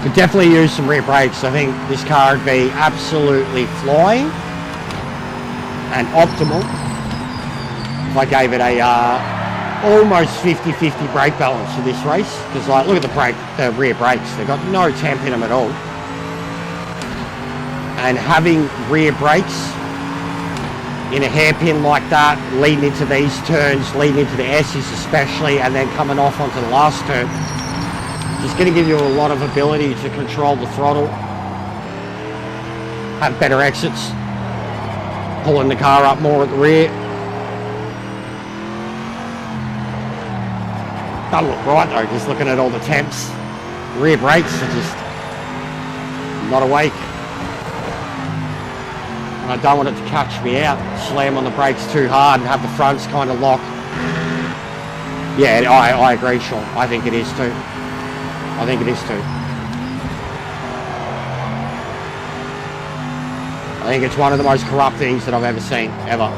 Speaker 1: Could definitely use some rear brakes. I think this car would be absolutely flying and optimal if I gave it a almost 50-50 brake balance for this race. Because like, look at the rear brakes. They've got no temp in them at all. And having rear brakes in a hairpin like that, leading into these turns, leading into the S's especially, and then coming off onto the last turn, it's going to give you a lot of ability to control the throttle, have better exits, pulling the car up more at the rear. Doesn't look right though, just looking at all the temps. Rear brakes are just not awake. And I don't want it to catch me out, slam on the brakes too hard and have the fronts kind of lock. Yeah, I agree, Sean. I think it is too. I think it is too. I think it's one of the most corrupt things that I've ever seen, ever.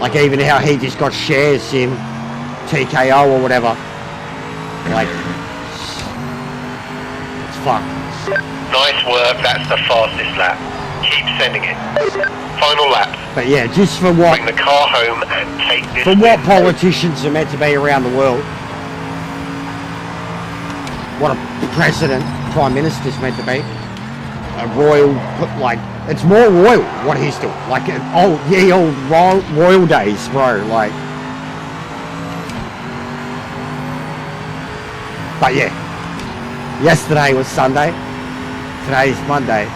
Speaker 1: Like even how he just got shares in TKO or whatever. Like, it's fucked.
Speaker 2: Nice work, that's the fastest lap. Keep sending it. Final lap.
Speaker 1: But yeah, just for what...
Speaker 2: Bring the car home and take this...
Speaker 1: For what politicians are meant to be around the world. What a president, prime minister's meant to be. A royal, like, it's more royal what he's doing. Like, old royal days, bro. Like, but yeah, yesterday was Sunday. Today's Monday.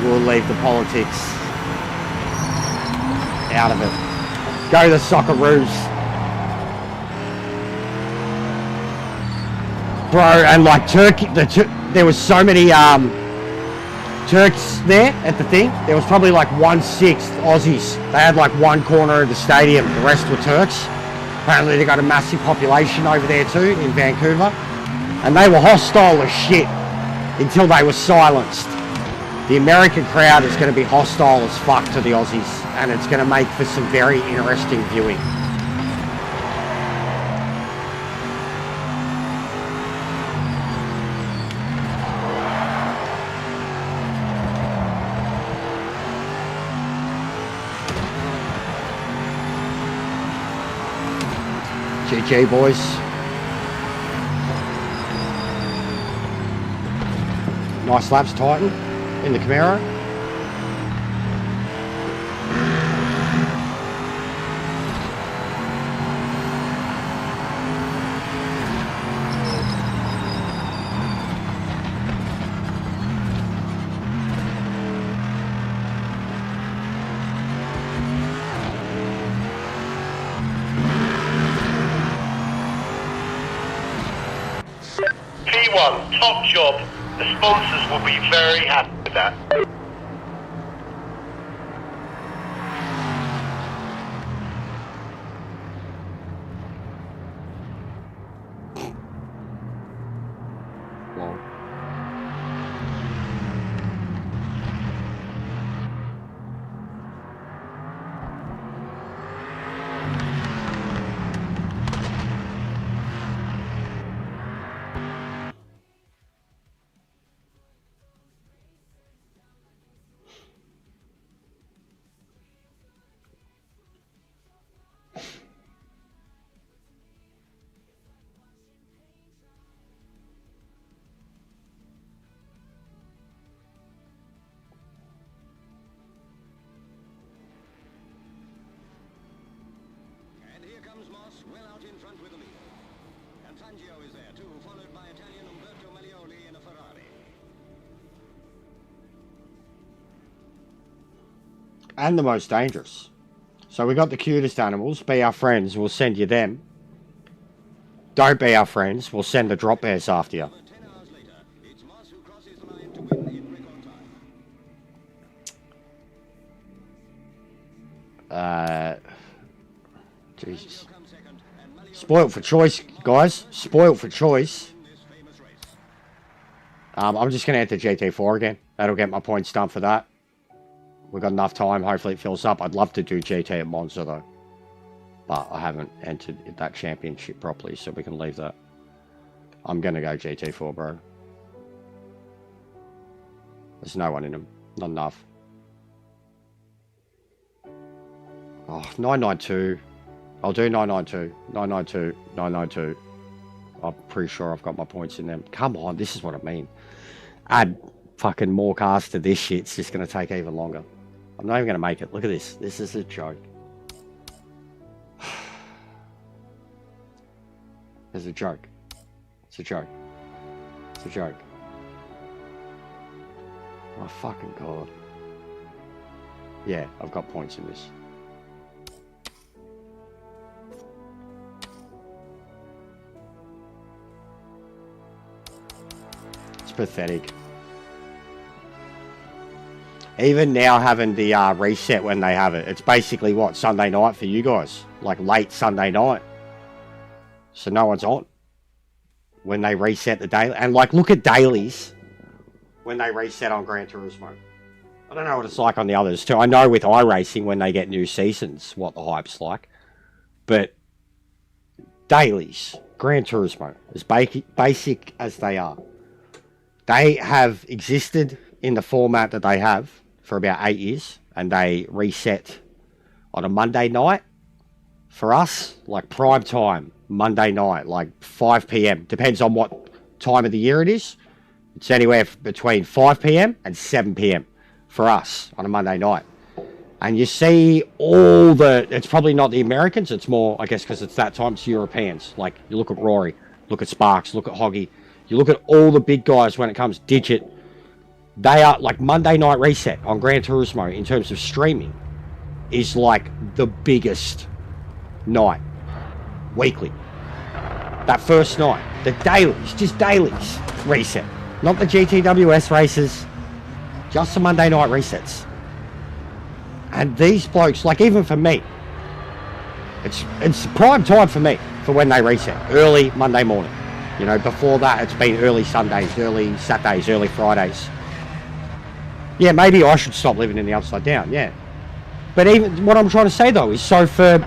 Speaker 1: We'll leave the politics out of it. Go the Socceroos, bro. And like Turkey, there was so many Turks there at the thing. There was probably like 1/6 Aussies. They had like one corner of the stadium, the rest were Turks. Apparently they got a massive population over there too, in Vancouver. And they were hostile as shit until they were silenced. The American crowd is going to be hostile as fuck to the Aussies, and it's going to make for some very interesting viewing. GG, boys. Nice laps, Titan, in the Camaro.
Speaker 2: P1, top job. The sponsors will be very happy with that.
Speaker 1: Whoa.
Speaker 4: Well out in front with the lead. And Fangio is there too, followed by Italian Umberto Maglioli in a Ferrari.
Speaker 1: And the most dangerous. So we got the cutest animals. Be our friends, we'll send you them. Don't be our friends, we'll send the drop bears after you.
Speaker 4: 10 hours later, it's Moss who crosses the line to win in record time.
Speaker 1: Jesus. Spoiled for choice, guys. Spoiled for choice. I'm just going to enter GT4 again. That'll get my points done for that. We've got enough time. Hopefully it fills up. I'd love to do GT at Monza, though. But I haven't entered that championship properly, so we can leave that. I'm going to go GT4, bro. There's no one in them. Not enough. Oh, 992. I'll do 992, 992, 992. I'm pretty sure I've got my points in them. Come on, this is what I mean. Add fucking more cars to this shit. It's just going to take even longer. I'm not even going to make it. Look at this. This is a joke. It's a joke. It's a joke. It's a joke. Oh, fucking God. Yeah, I've got points in this. It's pathetic. Even now having the reset when they have it, it's basically what, Sunday night for you guys, like late Sunday night. So no one's on when they reset the daily. And like, look at dailies when they reset on Gran Turismo. I don't know what it's like on the others too. I know with iRacing when they get new seasons what the hype's like, but dailies, Gran Turismo, as basic as they are, they have existed in the format that they have for about 8 years, and they reset on a Monday night for us, like prime time, Monday night, like 5 p.m. Depends on what time of the year it is. It's anywhere between 5 p.m. and 7 p.m. for us on a Monday night. And you see all the, it's probably not the Americans, it's more, I guess, because it's that time, it's Europeans. Like, you look at Rory, look at Sparks, look at Hoggy, you look at all the big guys when it comes Digit. They are like Monday night reset on Gran Turismo in terms of streaming is like the biggest night weekly. That first night, the dailies, just dailies reset, not the GTWS races, just the Monday night resets. And these blokes, like even for me, it's prime time for me for when they reset, early Monday morning. You know, before that it's been early Sundays, early Saturdays, early Fridays. Yeah, maybe I should stop living in the upside down, yeah. But even what I'm trying to say though is, so for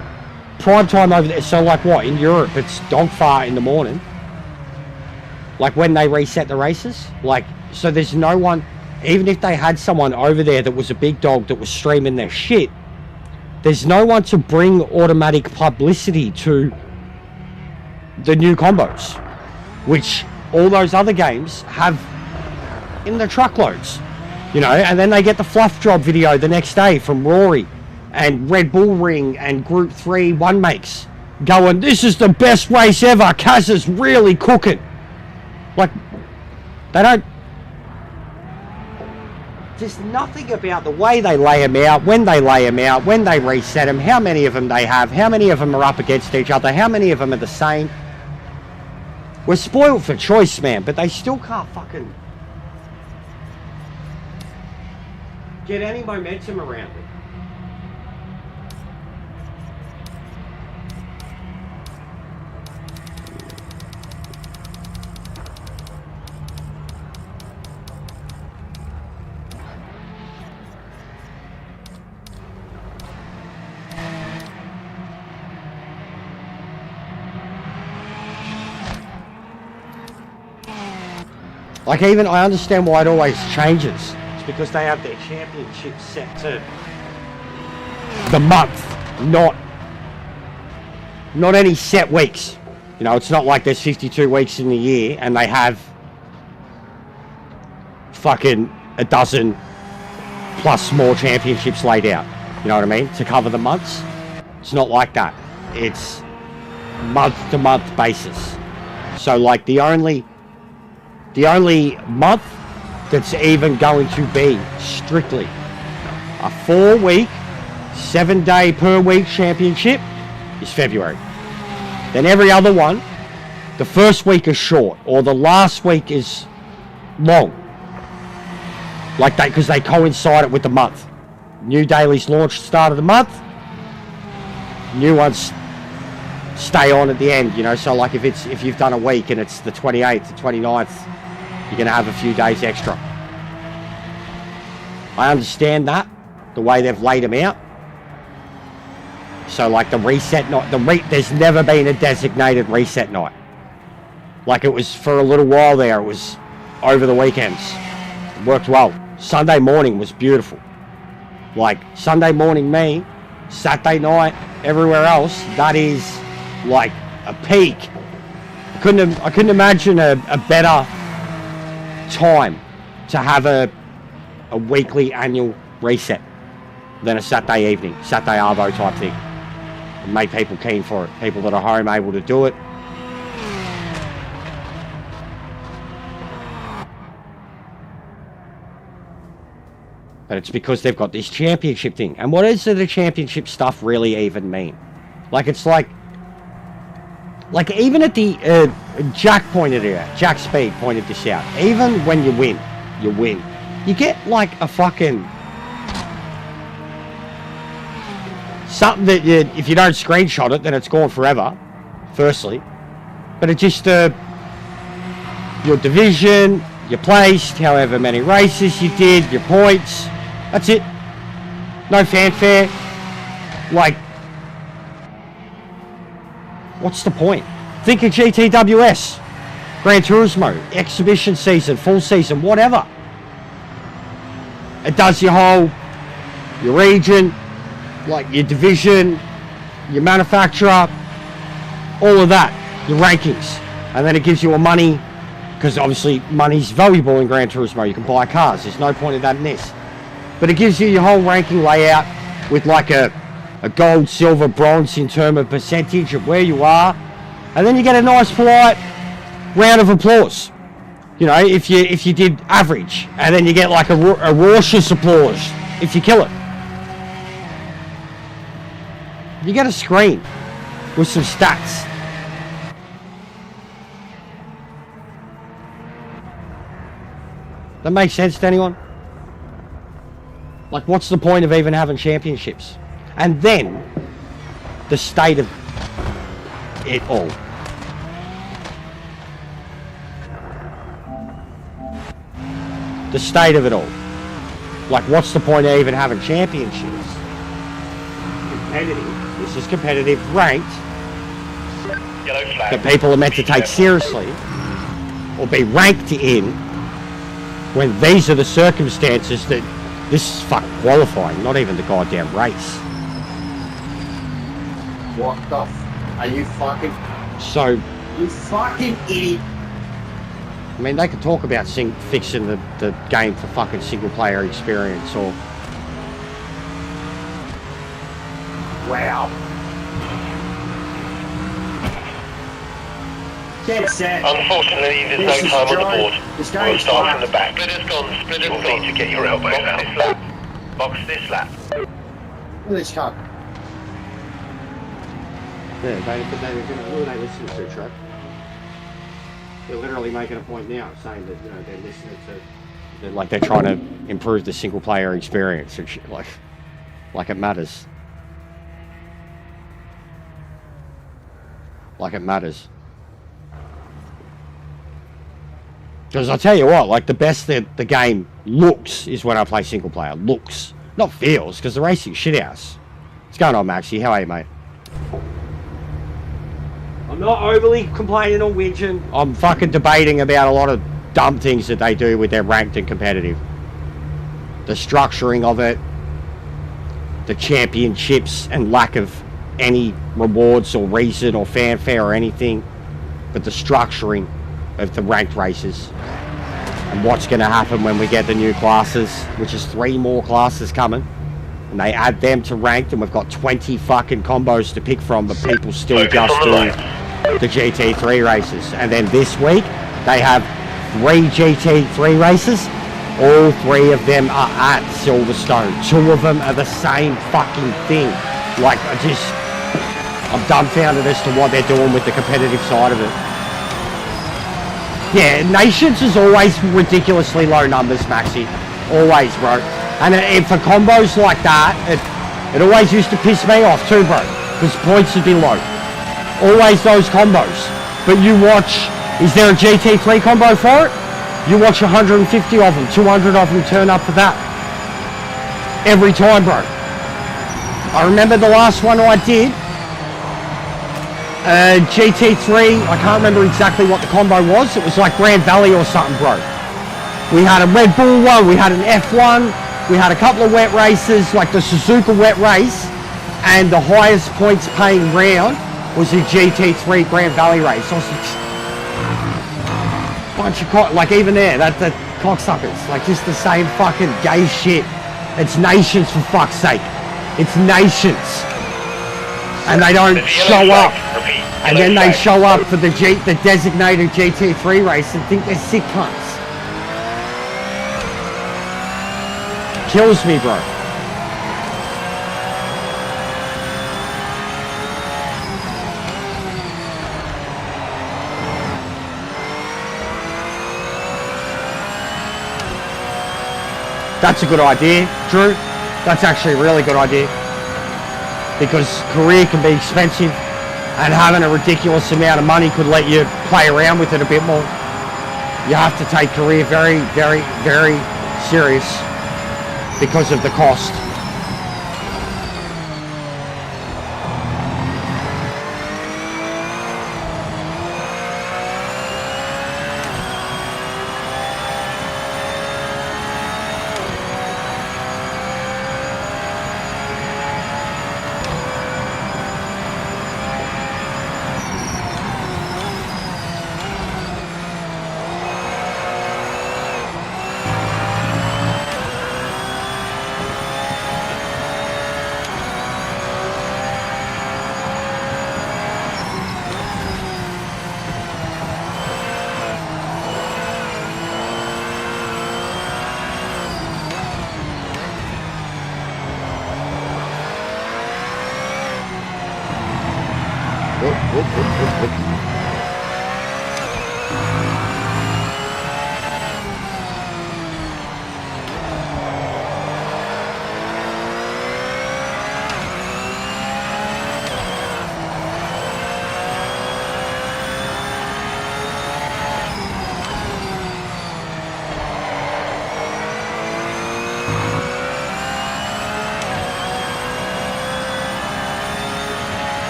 Speaker 1: prime time over there, so like what, in Europe it's dogfart in the morning, like when they reset the races, like, so there's no one, even if they had someone over there that was a big dog that was streaming their shit, there's no one to bring automatic publicity to the new combos, which all those other games have in the truckloads. You know, and then they get the fluff job video the next day from Rory and Red Bull Ring and Group 3 one makes going, this is the best race ever, Kaz is really cooking. Like, they don't, there's nothing about the way they lay them out, when they lay them out, when they reset them, how many of them they have, how many of them are up against each other, how many of them are the same. We're spoiled for choice, man, but they still can't fucking get any momentum around it. Like, even I understand why it always changes. Because they have their championship set to the month, not any set weeks. You know, it's not like there's 52 weeks in the year and they have fucking a dozen plus more championships laid out. You know what I mean? To cover the months. It's not like that. It's month to month basis. So like the only month that's even going to be strictly a 4-week, 7-day per week championship is February. Then every other one, the first week is short or the last week is long. Like that, because they coincide it with the month. New dailies launch start of the month, new ones stay on at the end, you know. So like if you've done a week and it's the 28th to 29th, you're going to have a few days extra. I understand that, the way they've laid them out. So like the reset night, there's never been a designated reset night. Like it was for a little while there, it was over the weekends. It worked well. Sunday morning was beautiful. Like Sunday morning me, Saturday night everywhere else, that is like a peak. I couldn't imagine a better time to have a weekly annual reset than a Saturday evening, Saturday Arvo type thing. It made people keen for it, people that are home able to do it. But it's because they've got this championship thing. And what does the championship stuff really even mean? Like it's like even at the Jack pointed it out, Jack Speed pointed this out, even when you win, you get like a fucking something that if you don't screenshot it, then it's gone forever, firstly. But it just, your division, your placed, however many races you did, your points, that's it. No fanfare. Like, what's the point? Think of GTWS, Gran Turismo, exhibition season, full season, whatever. It does your whole, your region, like your division, your manufacturer, all of that, your rankings. And then it gives you a money, because obviously money's valuable in Gran Turismo. You can buy cars, there's no point in that in this. But it gives you your whole ranking layout with like a gold, silver, bronze in terms of percentage of where you are. And then you get a nice polite round of applause. You know, if you did average, and then you get like a raucous applause if you kill it. You get a screen with some stats. That makes sense to anyone? Like, what's the point of even having championships? And then the state of it all. The state of it all. Like, what's the point of even having championships? Competitive. This is competitive, ranked.
Speaker 2: Yellow flag.
Speaker 1: That people are meant to take seriously or be ranked in, when these are the circumstances that this is fucking qualifying, not even the goddamn race.
Speaker 3: What the are you fucking...
Speaker 1: So,
Speaker 3: You fucking idiot.
Speaker 1: I mean, they could talk about fixing the game for fucking single player experience or...
Speaker 3: Wow. Get set.
Speaker 2: Unfortunately, there's
Speaker 3: This
Speaker 2: no
Speaker 3: is
Speaker 2: time on the
Speaker 3: Joe.
Speaker 2: board.
Speaker 3: This
Speaker 2: We'll
Speaker 3: game's
Speaker 2: start
Speaker 3: fucked.
Speaker 2: from the back. Splitter's gone. Splitter's gone. You'll need to get your elbows out. Box this lap.
Speaker 3: Look at this cunt.
Speaker 1: Yeah, what are they listening to, Trev? They're literally making a point now, saying that, you know, they're listening to... They're trying to improve the single player experience and shit, like it matters. Like it matters. Because I'll tell you what, like, the best that the game looks is when I play single player. Looks. Not feels, because the racing's shit house. What's going on, Maxie? How are you, mate? I'm not overly complaining or whinging. I'm fucking debating about a lot of dumb things that they do with their ranked and competitive. The structuring of it, the championships and lack of any rewards or reason or fanfare or anything, but the structuring of the ranked races and what's going to happen when we get the new classes, which is 3 more classes coming, and they add them to ranked, and we've got 20 fucking combos to pick from, but people still just do the GT3 races. And then this week they have 3 GT3 races. All 3 of them are at Silverstone. 2 of them are the same fucking thing. Like, I'm dumbfounded as to what they're doing with the competitive side of it. Yeah, Nations is always ridiculously low numbers, Maxi. Always, bro. And for combos like that, it always used to piss me off too, bro. Because points would be low. Always those combos. But you watch, is there a GT3 combo for it? You watch 150 of them, 200 of them turn up for that. Every time, bro. I remember the last one I did, GT3, I can't remember exactly what the combo was. It was like Grand Valley or something, bro. We had a Red Bull one, we had an F1, we had a couple of wet races, like the Suzuka wet race, and the highest points paying round was the GT3 Grand Valley race. I was like, bunch of like even there, the cocksuckers, like just the same fucking gay shit. It's Nations, for fuck's sake. It's Nations. And they don't show up. And then they show up for the designated GT3 race and think they're sick cunts. Kills me, bro. That's a good idea, Drew. That's actually a really good idea. because career can be expensive, and having a ridiculous amount of money could let you play around with it a bit more. You have to take career very, very, very serious because of the cost.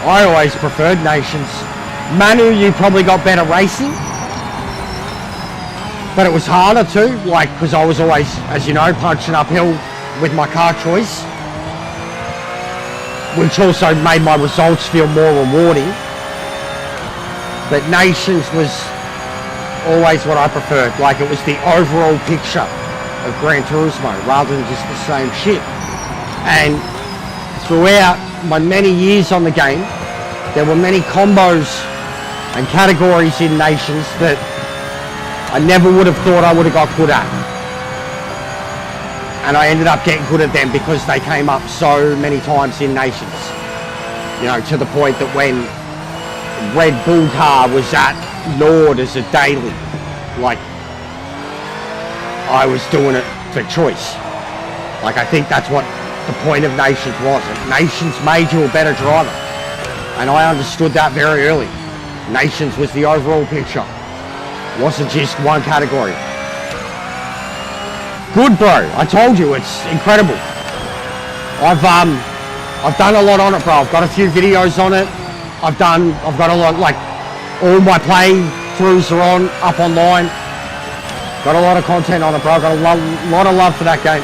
Speaker 1: I always preferred Nations. Manu, you probably got better racing, but it was harder too, like, because I was always, as you know, punching uphill with my car choice, which also made my results feel more rewarding. But Nations was always what I preferred. Like, it was the overall picture of Gran Turismo rather than just the same shit. And throughout my many years on the game, there were many combos and categories in Nations that I never would have thought I would have got good at. And I ended up getting good at them because they came up so many times in Nations. You know, to the point that when Red Bull car was at Nord as a daily, like, I was doing it for choice. Like, I think that's what the point of Nations was. Nations made you a better driver. And I understood that very early. Nations was the overall picture. It wasn't just one category. Good, bro. I told you, it's incredible. I've done a lot on it, bro. I've got a few videos on it. I've got a lot, like, all my playthroughs are up online. Got a lot of content on it, bro. Got a lot of love for that game.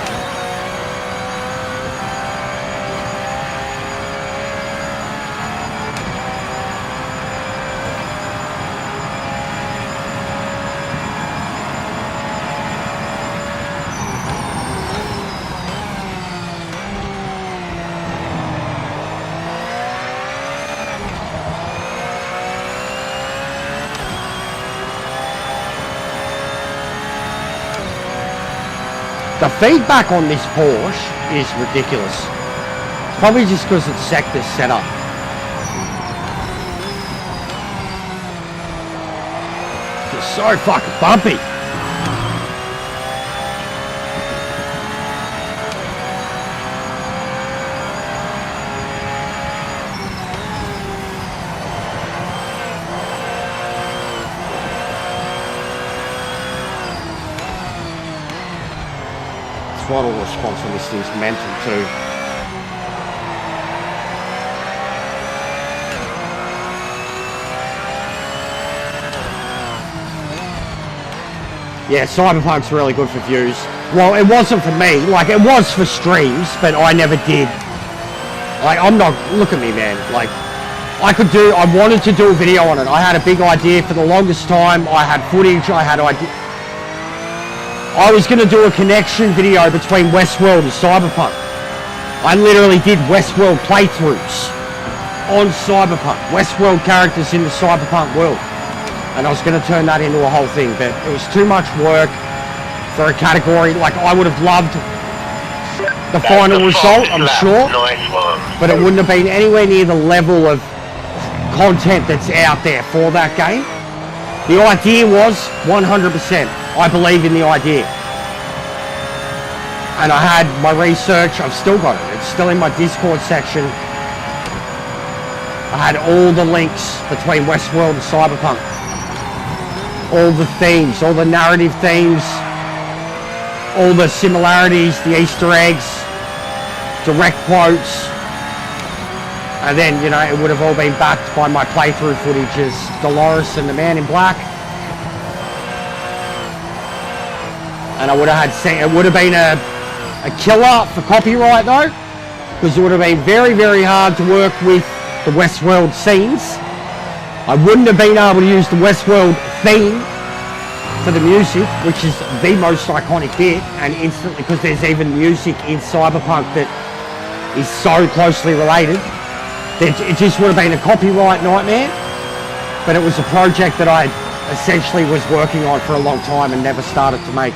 Speaker 1: The feedback on this Porsche is ridiculous. It's probably just because its sector's set up. It's so fucking bumpy. Throttle response on this thing's mental too. Yeah, Cyberpunk's really good for views. Well, it wasn't for me. Like, it was for streams, but I never did. Like, look at me, man. Like, I wanted to do a video on it. I had a big idea for the longest time. I had footage, I was going to do a connection video between Westworld and Cyberpunk. I literally did Westworld playthroughs on Cyberpunk. Westworld characters in the Cyberpunk world. And I was going to turn that into a whole thing, but it was too much work for a category. Like, I would have loved the final result, I'm sure.
Speaker 2: Nice one.
Speaker 1: But it wouldn't have been anywhere near the level of content that's out there for that game. The idea was 100%. I believe in the idea. And I had my research, I've still got it. It's still in my Discord section. I had all the links between Westworld and Cyberpunk. All the themes, all the narrative themes, all the similarities, the Easter eggs, direct quotes. And then, you know, it would have all been backed by my playthrough footage as Dolores and the Man in Black. And I would have had, it would have been a killer for copyright though, because it would have been very, very hard to work with the Westworld scenes. I wouldn't have been able to use the Westworld theme for the music, which is the most iconic bit, and instantly, because there's even music in Cyberpunk that is so closely related. It just would have been a copyright nightmare, but it was a project that I essentially was working on for a long time and never started to make.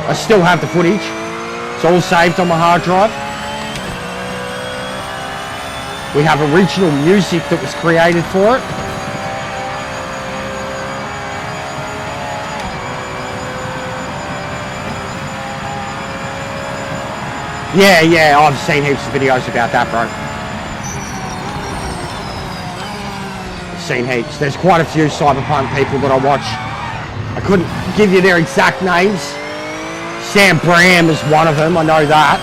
Speaker 1: I still have the footage. It's all saved on my hard drive. We have original music that was created for it. Yeah, I've seen heaps of videos about that, bro. Seen heaps. There's quite a few Cyberpunk people that I watch. I couldn't give you their exact names. Sam Bram is one of them, I know that.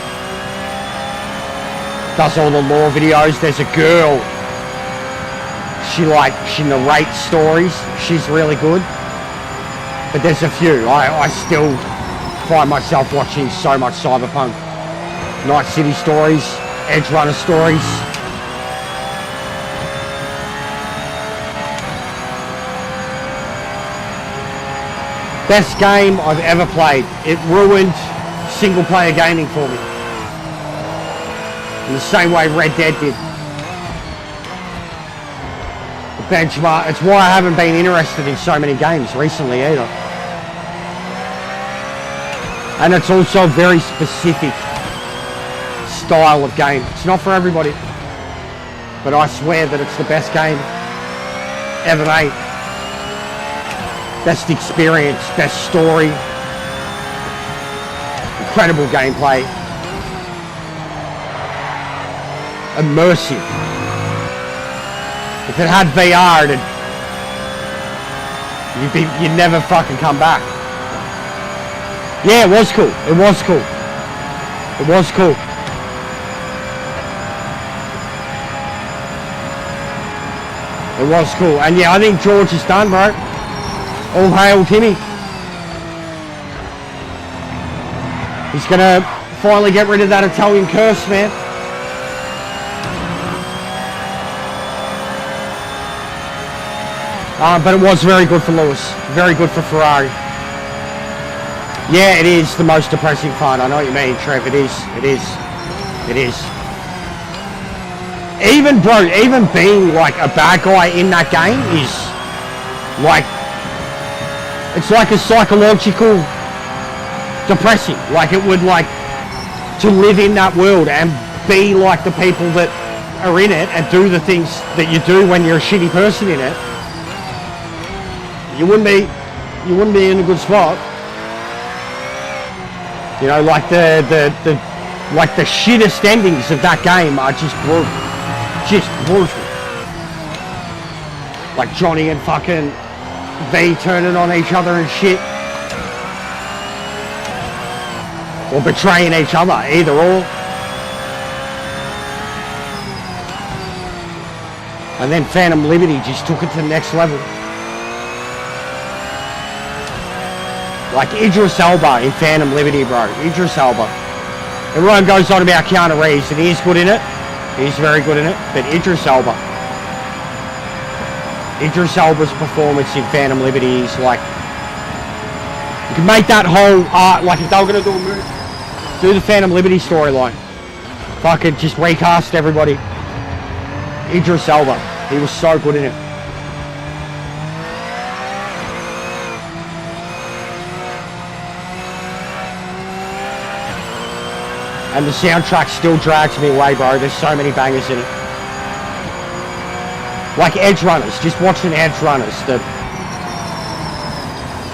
Speaker 1: Does all the lore videos. There's a girl. She narrates stories. She's really good. But there's a few. I still find myself watching so much Cyberpunk. Night City stories, Edge Runner stories. Best game I've ever played. It ruined single player gaming for me. In the same way Red Dead did. The benchmark, it's why I haven't been interested in so many games recently either. And it's also very specific style of game. It's not for everybody. But I swear that it's the best game ever made. Best experience, best story, incredible gameplay, immersive. If it had VR, you'd never fucking come back. Yeah, it was cool. It was cool. It was cool. It was cool. And yeah, I think George is done, bro. All hail Timmy. He's gonna finally get rid of that Italian curse, man. But it was very good for Lewis. Very good for Ferrari. Yeah, it is the most depressing fight. I know what you mean, Trev. It is. It is. It is. Even, bro, even being like a bad guy in that game is like, it's like a psychological depressing. Like it would like to live in that world and be like the people that are in it and do the things that you do when you're a shitty person in it. You wouldn't be in a good spot. You know, like the shittest endings of that game are just brutal. Just brutal. Like Johnny and fucking V turning on each other and shit. Or betraying each other, either or. And then Phantom Liberty just took it to the next level. Like Idris Elba in Phantom Liberty, bro. Idris Elba. Everyone goes on about Keanu Reeves, and he's good in it. He's very good in it. But Idris Elba. Idris Elba's performance in Phantom Liberty is like... You can make that whole art, like if they were going to do a movie, do the Phantom Liberty storyline. Fucking just recast everybody. Idris Elba. He was so good in it. And the soundtrack still drags me away, bro. There's so many bangers in it. Like Edge Runners. Just watching Edge Runners.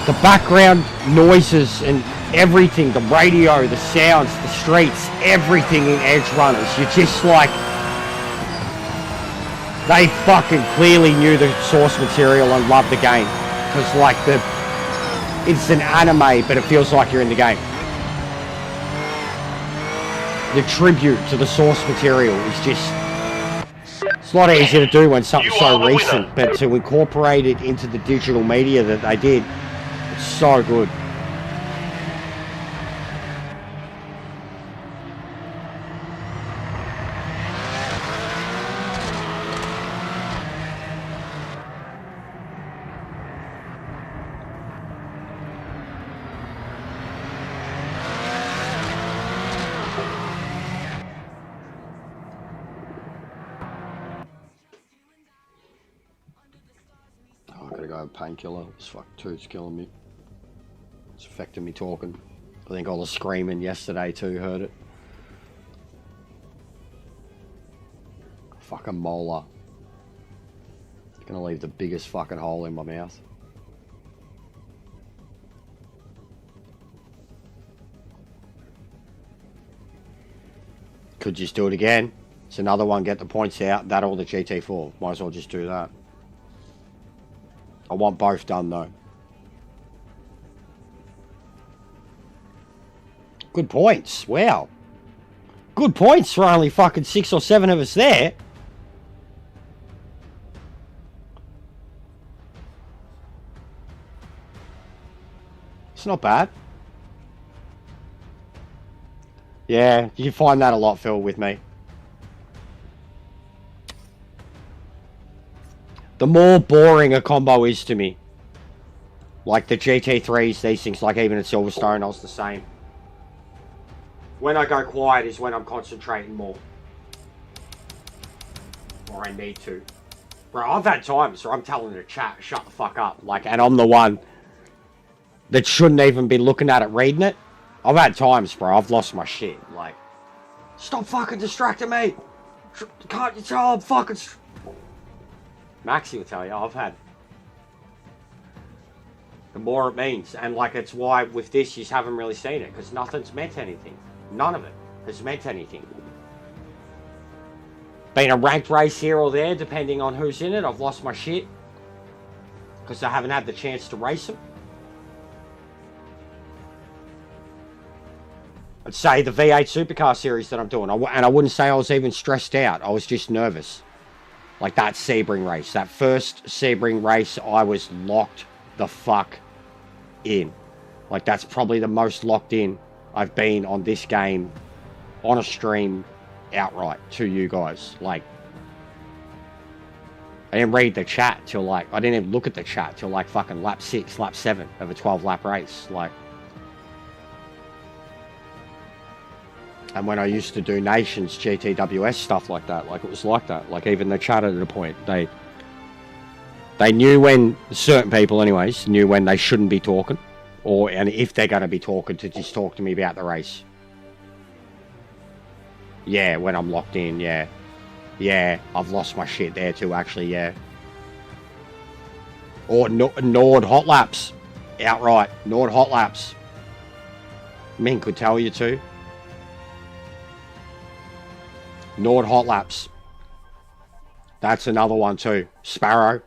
Speaker 1: The background noises and everything, the radio, the sounds, the streets, everything in Edge Runners. You're just like, they fucking clearly knew the source material and loved the game. Because like it's an anime, but it feels like you're in the game. The tribute to the source material is just, it's a lot easier to do when something's so recent, but to incorporate it into the digital media that they did, it's so good. Painkiller. This fuck tooth's killing me. It's affecting me talking. I think all the screaming yesterday too hurt it. Fucking molar. It's gonna leave the biggest fucking hole in my mouth. Could just do it again. It's another one, get the points out. That or the GT4. Might as well just do that. I want both done though. Good points. Wow. Good points for only fucking 6 or 7 of us there. It's not bad. Yeah, you find that a lot, Phil, with me. The more boring a combo is to me. Like the GT3s, these things, like even at Silverstone, I was the same. When I go quiet is when I'm concentrating more. Or I need to. Bro, I've had times where I'm telling the chat, shut the fuck up. Like, and I'm the one that shouldn't even be looking at it, reading it. I've had times, bro, I've lost my shit. Like, stop fucking distracting me. Can't you tell I'm fucking... Maxie will tell you, I've had. The more it means. And like, it's why with this, you haven't really seen it. Because nothing's meant anything. None of it has meant anything. Been a ranked race here or there, depending on who's in it. I've lost my shit. Because I haven't had the chance to race them. I'd say the V8 Supercar series that I'm doing. And I wouldn't say I was even stressed out. I was just nervous. Like that Sebring race. That first Sebring race, I was locked the fuck in. Like that's probably the most locked in I've been on this game on a stream outright to you guys. Like, I didn't read the chat till like, I didn't even look at the chat till like fucking lap 6, lap 7 of a 12 lap race. Like, and when I used to do Nations, GTWS, stuff like that, like it was like that. Like even the chat at a point, they knew when, certain people anyways, knew when they shouldn't be talking. And if they're going to be talking, to just talk to me about the race. Yeah, when I'm locked in, yeah. Yeah, I've lost my shit there too, actually, yeah. Or Nord hot laps. Outright, Nord hot laps. Ming could tell you too. Nord hot laps. That's another one too. Sparrow.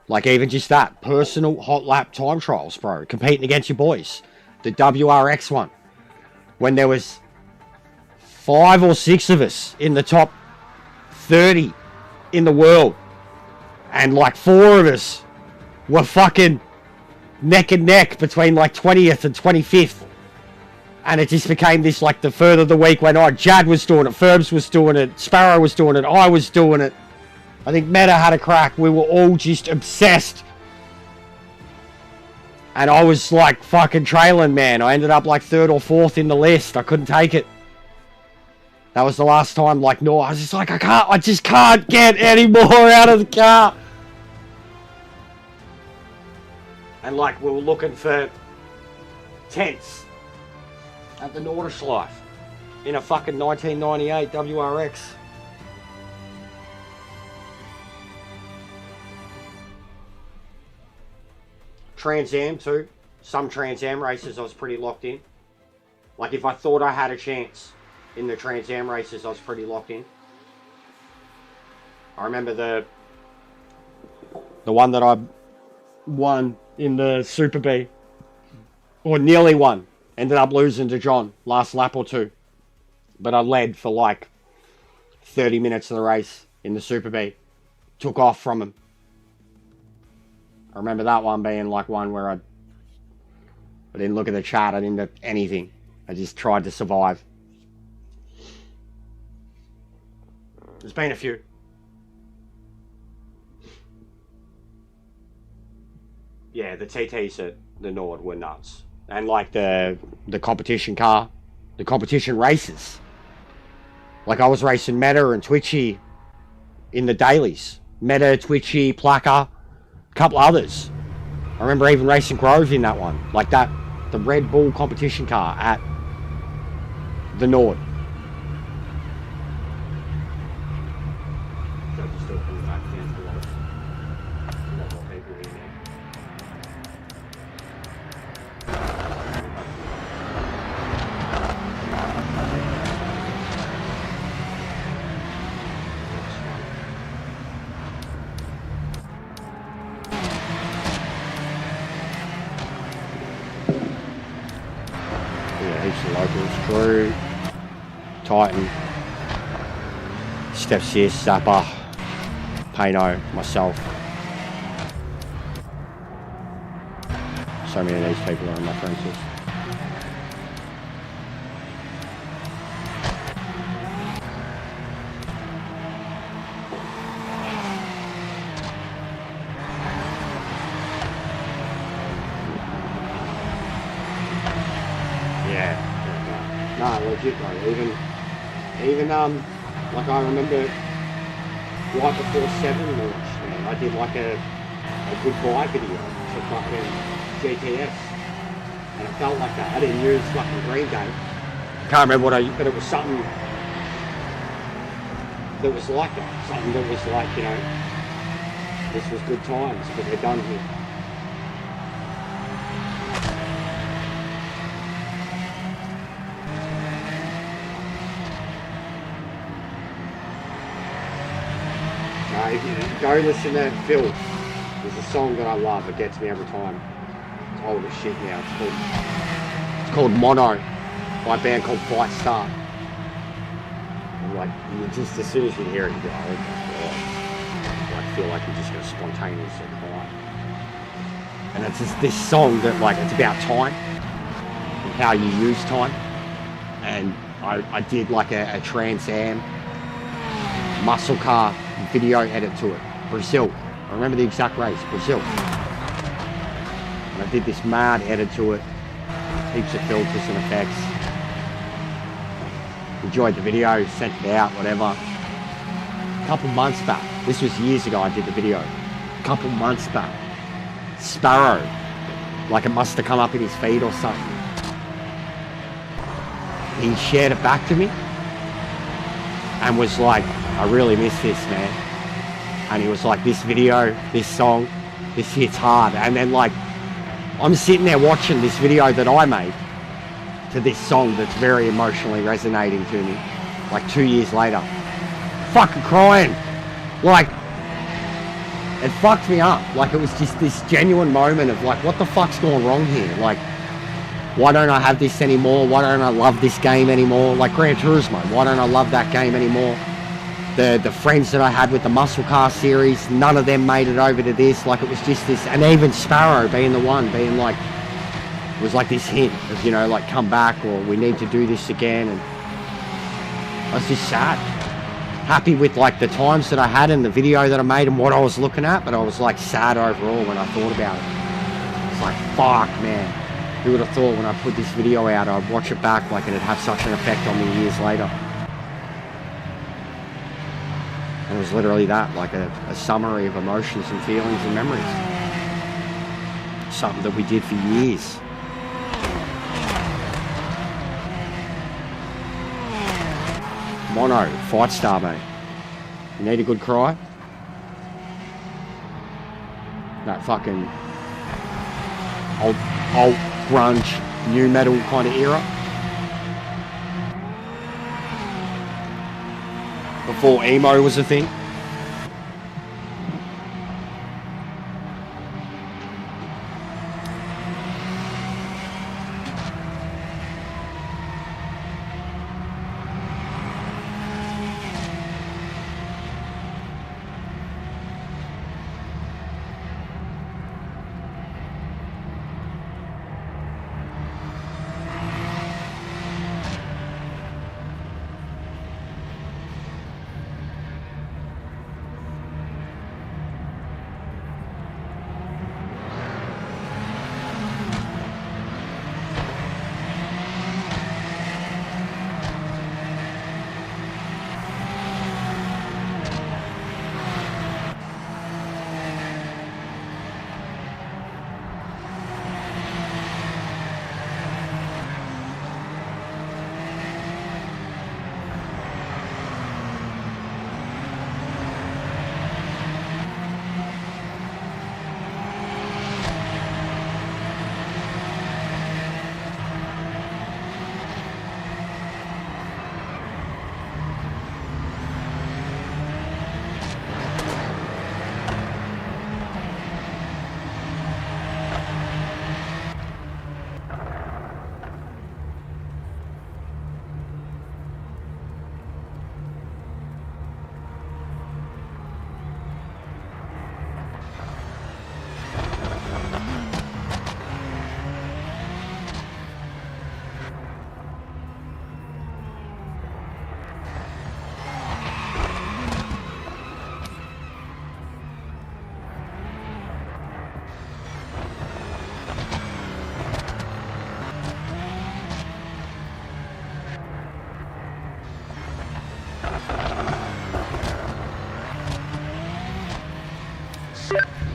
Speaker 1: Like even just that. Personal hot lap time trials, bro. Competing against your boys. The WRX one. When there was 5 or 6 of us in the top 30 in the world. And like 4 of us were fucking neck and neck between like 20th and 25th. And it just became this, like, the further the week went on. Jad was doing it, Ferbs was doing it, Sparrow was doing it, I was doing it. I think Meta had a crack. We were all just obsessed. And I was, like, fucking trailing, man. I ended up, like, 3rd or 4th in the list. I couldn't take it. That was the last time, like, no, I was just like, I just can't get any more out of the car. And, like, we were looking for tents at the Norderschleife in a fucking 1998 WRX. Trans Am too. some Trans Am races I was pretty locked in. Like if I thought I had a chance in the Trans Am races, I was pretty locked in. I remember the one that I won in the Super B, or nearly won. Ended up losing to John last lap or two, but I led for like 30 minutes of the race in the Super B. Took off from him. I remember that one being like one where I didn't look at the chat. I didn't do anything. I just tried to survive. There's been a few. Yeah, the TTs at the Nord were nuts. And like the competition car, the competition races. Like I was racing Meta and Twitchy in the dailies. Meta, Twitchy, Plaka, a couple others. I remember even racing Grove in that one. Like that, the Red Bull competition car at the Nord. Crew, Titan, Step Sis, Zappa, Pano, myself. So many of these people are on my friends list. No, legit though. Even like I remember right before 7 launch, man, I did like a goodbye video to fucking GTS, and it felt like that. I didn't use fucking Green Day. I can't remember but it was something that was like that. Something that was like, you know, this was good times, but they're done here. If you go listen to Phil, there's a song that I love, it gets me every time. It's old as shit now, it's called Mono, by a band called Fight Star. And like, just as soon as you hear it, you go, oh my God. I feel like you're just going to spontaneously cry. And it's just this song that like, it's about time, and how you use time. And I did like a Trans Am muscle car video edit to it. Brazil. I remember the exact race. Brazil. And I did this mad edit to it. Heaps of filters and effects. Enjoyed the video, sent it out, whatever. A couple months back. This was years ago I did the video. A couple months back. Sparrow. Like it must have come up in his feed or something. He shared it back to me. And was like, I really miss this, man. And he was like, this video, this song, this hits hard. And then like, I'm sitting there watching this video that I made to this song that's very emotionally resonating to me. Like 2 years later. Fucking crying. Like, it fucked me up. Like it was just this genuine moment of like, what the fuck's going wrong here? Like, why don't I have this anymore? Why don't I love this game anymore? Like Gran Turismo, why don't I love that game anymore? The friends that I had with the muscle car series, none of them made it over to this. Like it was just this, and even Sparrow being the one, being like, it was like this hint of, you know, like come back or we need to do this again. And I was just sad. Happy with like the times that I had in the video that I made and what I was looking at, but I was like sad overall when I thought about it. It's like, fuck, man. Who would have thought when I put this video out, I'd watch it back like it'd have such an effect on me years later. And it was literally that, like a summary of emotions and feelings and memories. Something that we did for years. Mono, Fight Star, mate. You need a good cry? That fucking old old grunge, new metal kind of era. Before emo was a thing.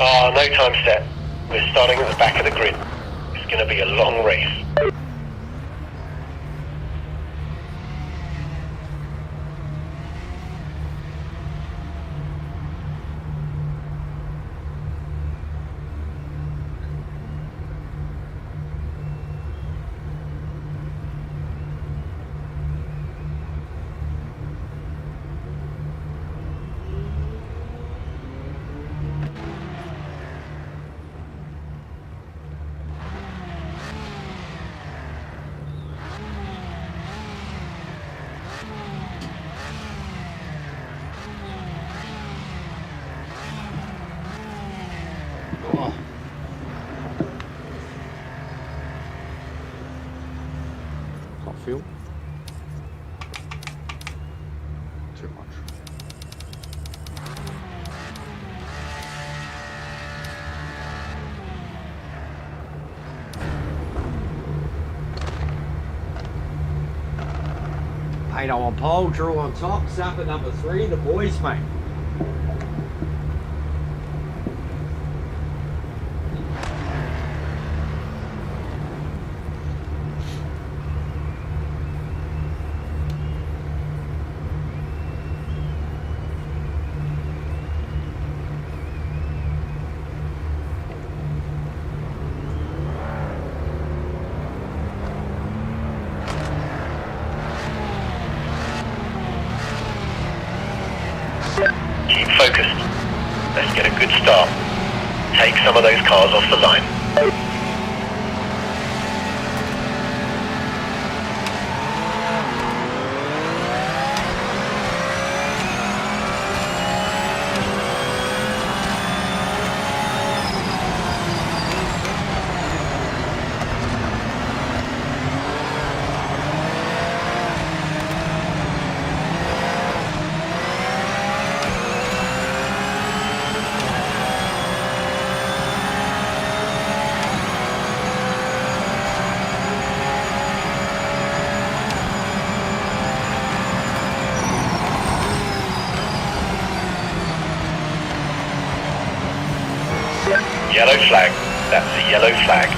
Speaker 2: Oh, no time set. We're starting at the back of the grid. It's going to be a long race.
Speaker 1: Oh. Hot fuel. Too much. Pato on pole, Drew on top, Zappa number 3, the boys, mate.
Speaker 2: Keep focused. Let's get a good start. Take some of those cars off the line. Yellow flag. That's the yellow flag.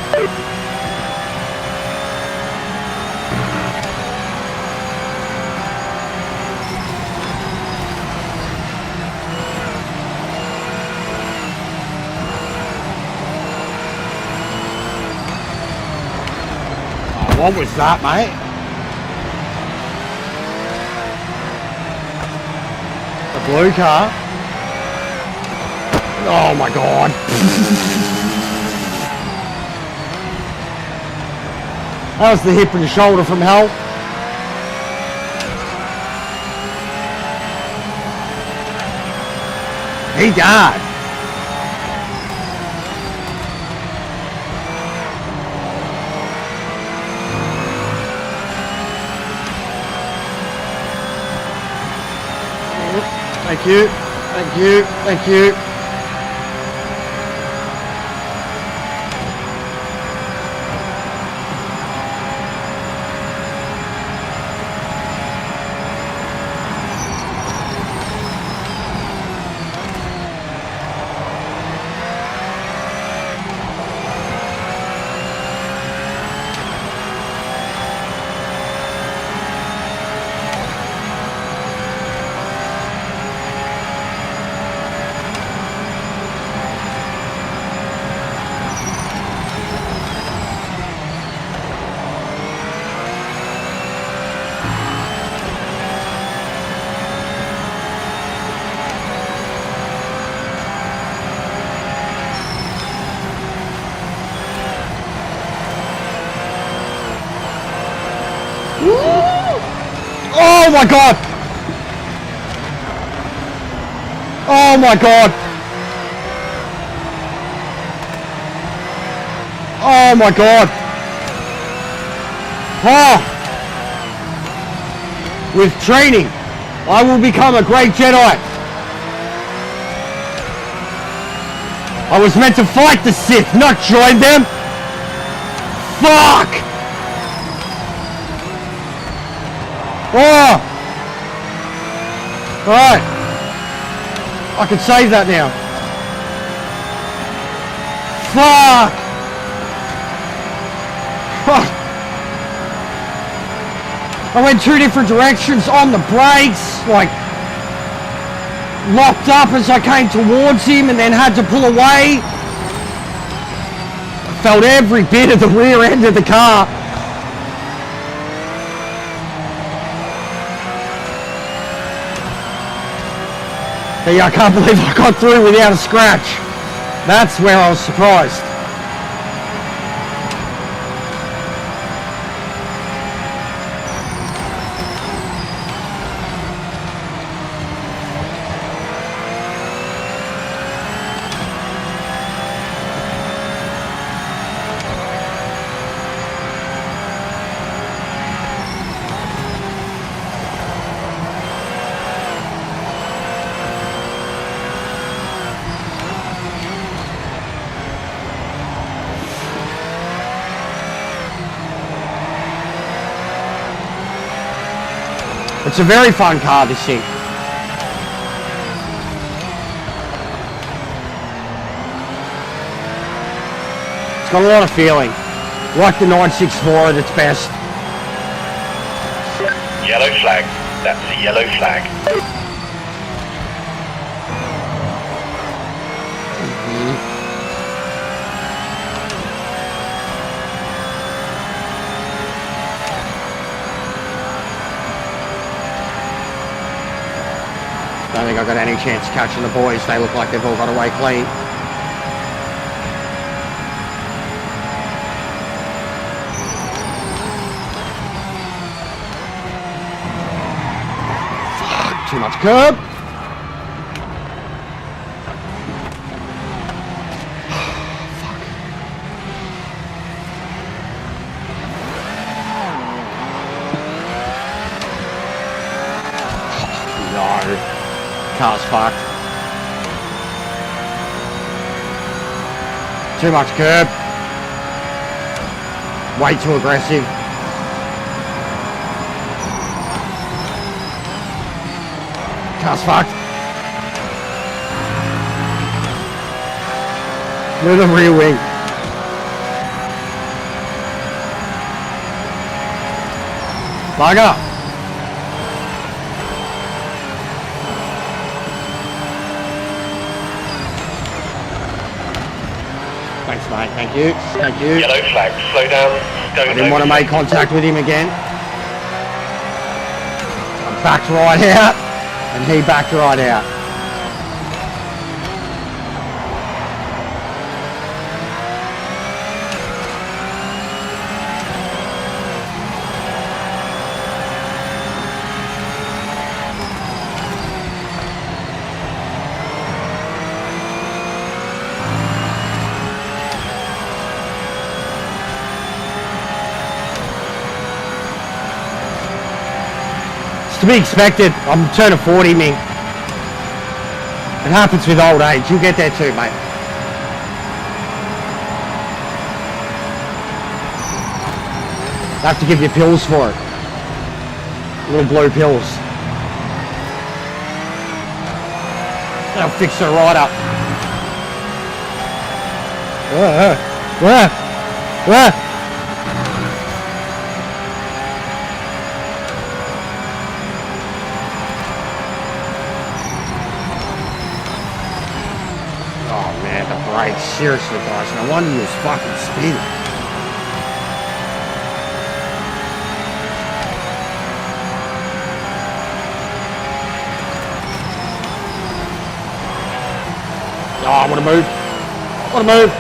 Speaker 1: What was that, mate? The blue car. Oh my god. That was the hip and shoulder from hell. He died. Thank you, thank you, thank you. Oh my god! Oh my god! Oh my god! Oh! With training, I will become a great Jedi. I was meant to fight the Sith, not join them. Fuck! Oh! Alright. I can save that now. Fuck! I went two different directions on the brakes, like locked up as I came towards him and then had to pull away. I felt every bit of the rear end of the car. But yeah, I can't believe I got through without a scratch. That's where I was surprised. It's a very fun car, this thing. It's got a lot of feeling. Like the 964 at its best.
Speaker 2: Yellow flag. That's the yellow flag.
Speaker 1: Don't think I've got any chance of catching the boys. They look like they've all got away clean. Fuck, too much curb. Car's fucked. Too much curb. Way too aggressive. Car's fucked. With a rear wing. Bugger. Thanks, mate. Thank you. Thank you.
Speaker 2: Yellow flag. Slow down. Don't
Speaker 1: I didn't want to make contact with him again. I backed right out, and he backed right out. To be expected. I'm turning 40, me. It happens with old age. You'll get there too, mate. I have to give you pills for it. Little blue pills. They'll fix her right up. Oh man, the brakes. Seriously, guys. No wonder you was fucking spinning. Oh, I want to move. I want to move.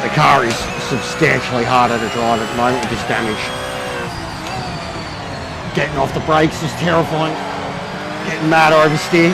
Speaker 1: The car is substantially harder to drive at the moment with this damage. Getting off the brakes is terrifying. Getting mad oversteer.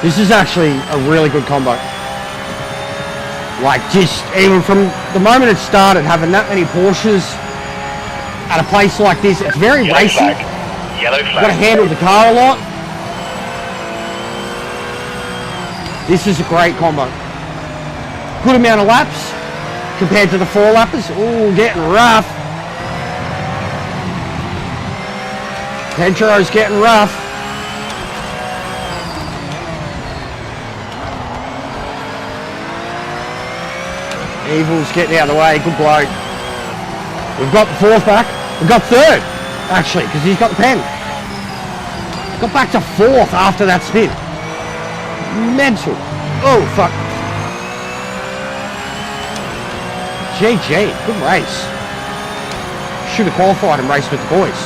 Speaker 1: This is actually a really good combo. Like, just even from the moment it started, having that many Porsches at a place like this, it's very
Speaker 2: Yellow
Speaker 1: racy.
Speaker 2: flag. Yellow flag.
Speaker 1: Got to handle the car a lot. This is a great combo. Good amount of laps compared to the 4-lappers. Ooh, getting rough. Pedro's getting rough. Evil's getting out of the way, good bloke. We've got the 4th back. We've got 3rd, actually, because he's got the pen. Got back to 4th after that spin. Mental. Oh, fuck. GG. Good race. Should have qualified and raced with the boys.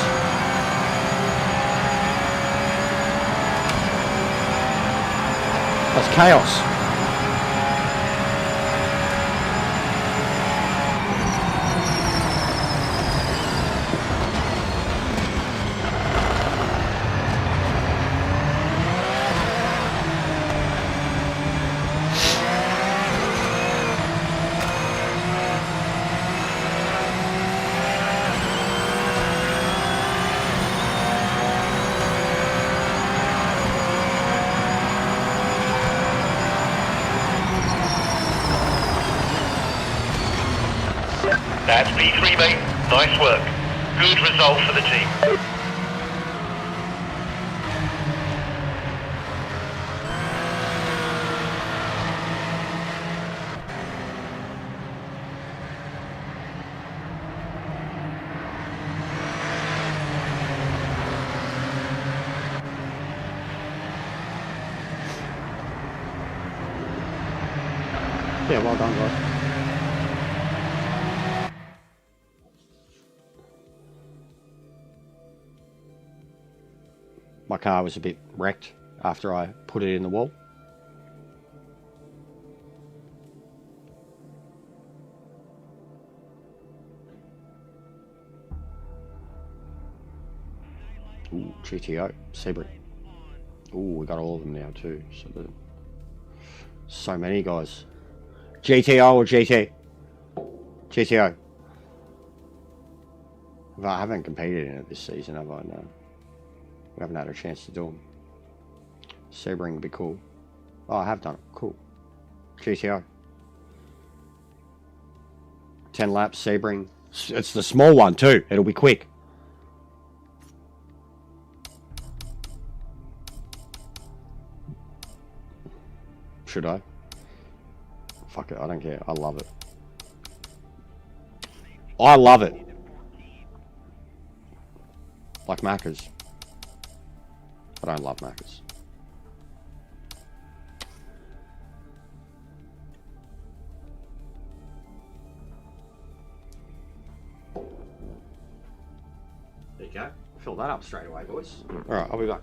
Speaker 1: That's chaos.
Speaker 2: That's P3, mate. Nice work. Good result for the team.
Speaker 1: Yeah, well done, guys. My car was a bit wrecked after I put it in the wall. Ooh, GTO, Sebring. Ooh, we got all of them now too. So many guys. GTO or GT? GTO. Well, I haven't competed in it this season, have I? No. We haven't had a chance to do them. Sebring would be cool. Oh, I have done it. Cool. GTO. 10 laps, Sebring. It's the small one too. It'll be quick. Should I? Fuck it, I don't care. I love it. I love it. Like Macca's. I don't love Macca's. There you go. Fill that up straight away, boys. Alright, I'll be back.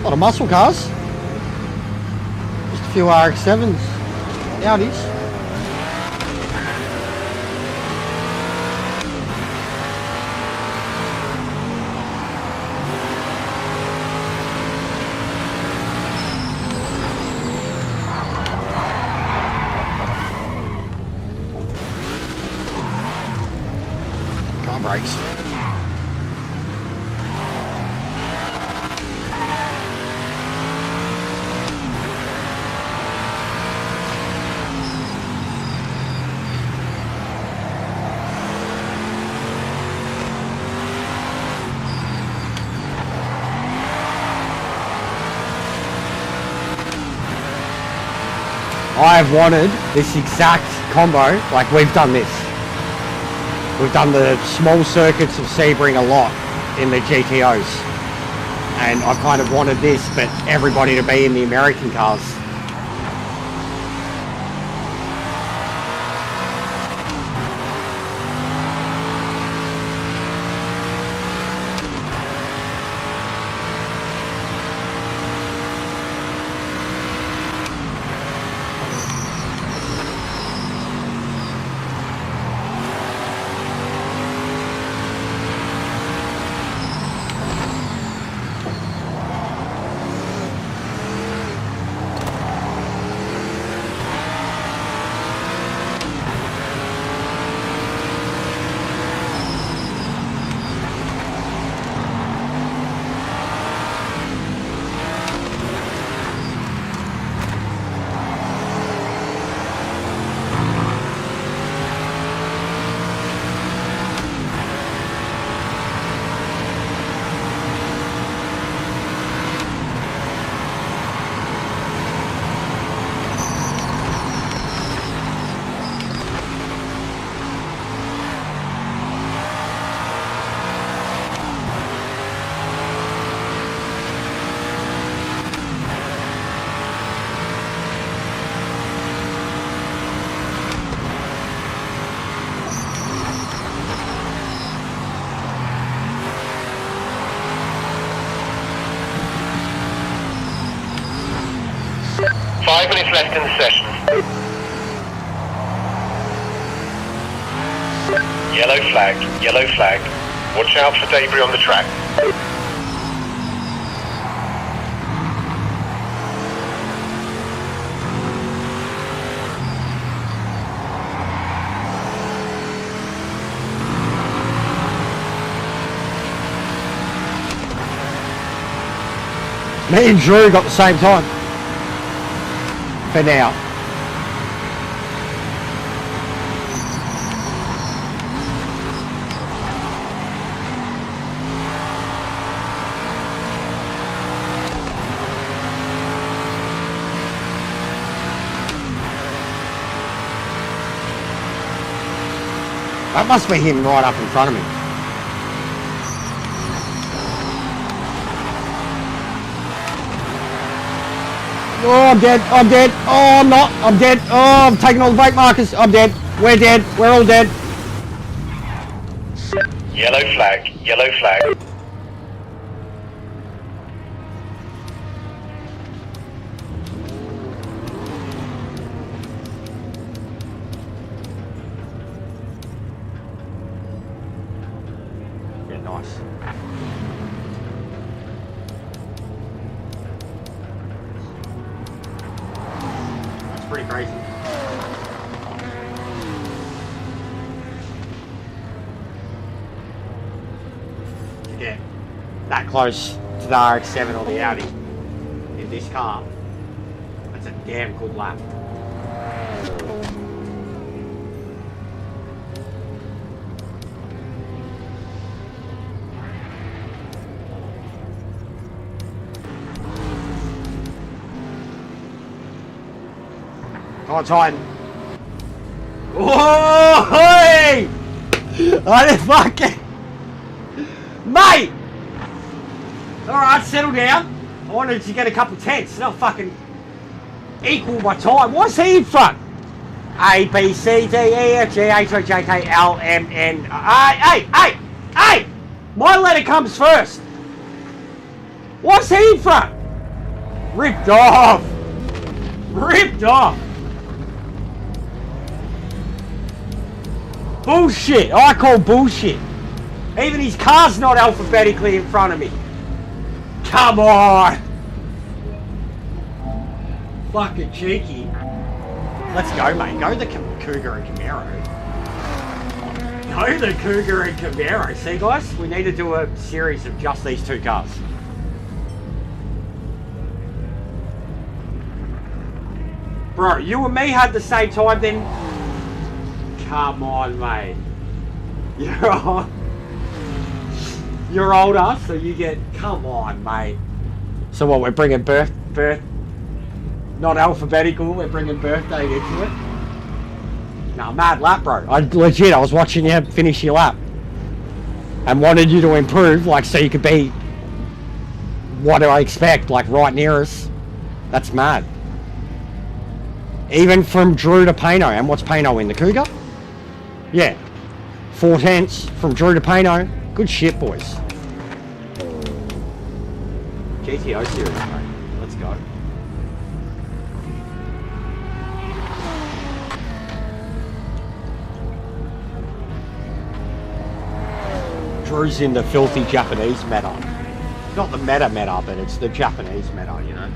Speaker 1: A lot of muscle cars. Just a few RX-7s. Audis. Car brakes. I've wanted this exact combo, like we've done this. We've done the small circuits of Sebring a lot in the GTOs. And I've kind of wanted this, but everybody to be in the American cars.
Speaker 2: Left in the session. Yellow flag, yellow flag. Watch out for debris on the track.
Speaker 1: Me and Drew got the same time. For now. That must be him right up in front of me. Oh, I'm dead. I'm dead. Oh, I'm not. I'm dead. Oh, I'm taking all the brake markers. I'm dead. We're dead. We're all dead.
Speaker 2: Yellow flag. Yellow flag.
Speaker 1: Yeah, nice. Pretty crazy. To get that close to the RX-7 or the Audi in this car, that's a damn good lap. Come on, Titan. Oh, hey! I didn't fucking... Mate! Alright, settle down. I wanted to get a couple tenths, not fucking equal my time. Why's he in front? A, B, C, D, E, F, G, H, I, J, K, L, M, N, hey! My letter comes first. Why's he in front? Ripped off! Ripped off! Bullshit! I call bullshit. Even his car's not alphabetically in front of me. Come on! Fucking cheeky. Let's go, mate. Go the Cougar and Camaro. Go the Cougar and Camaro. See, guys? We need to do a series of just these two cars. Bro, you and me had the same time then. Come on, mate. You're older, so you get... Come on, mate. So what, we're bringing birth... Not alphabetical, we're bringing birthday into it? Nah, mad lap, bro. I was watching you finish your lap. And wanted you to improve, like, so you could be... What do I expect? Like, right near us. That's mad. Even from Drew to Pano. And what's Pano in? The Cougar? Yeah. 4/10 from Drew to Pano. Good shit, boys. GTO series, mate. Let's go. Drew's in the filthy Japanese meta. Not the meta, but it's the Japanese meta, you know?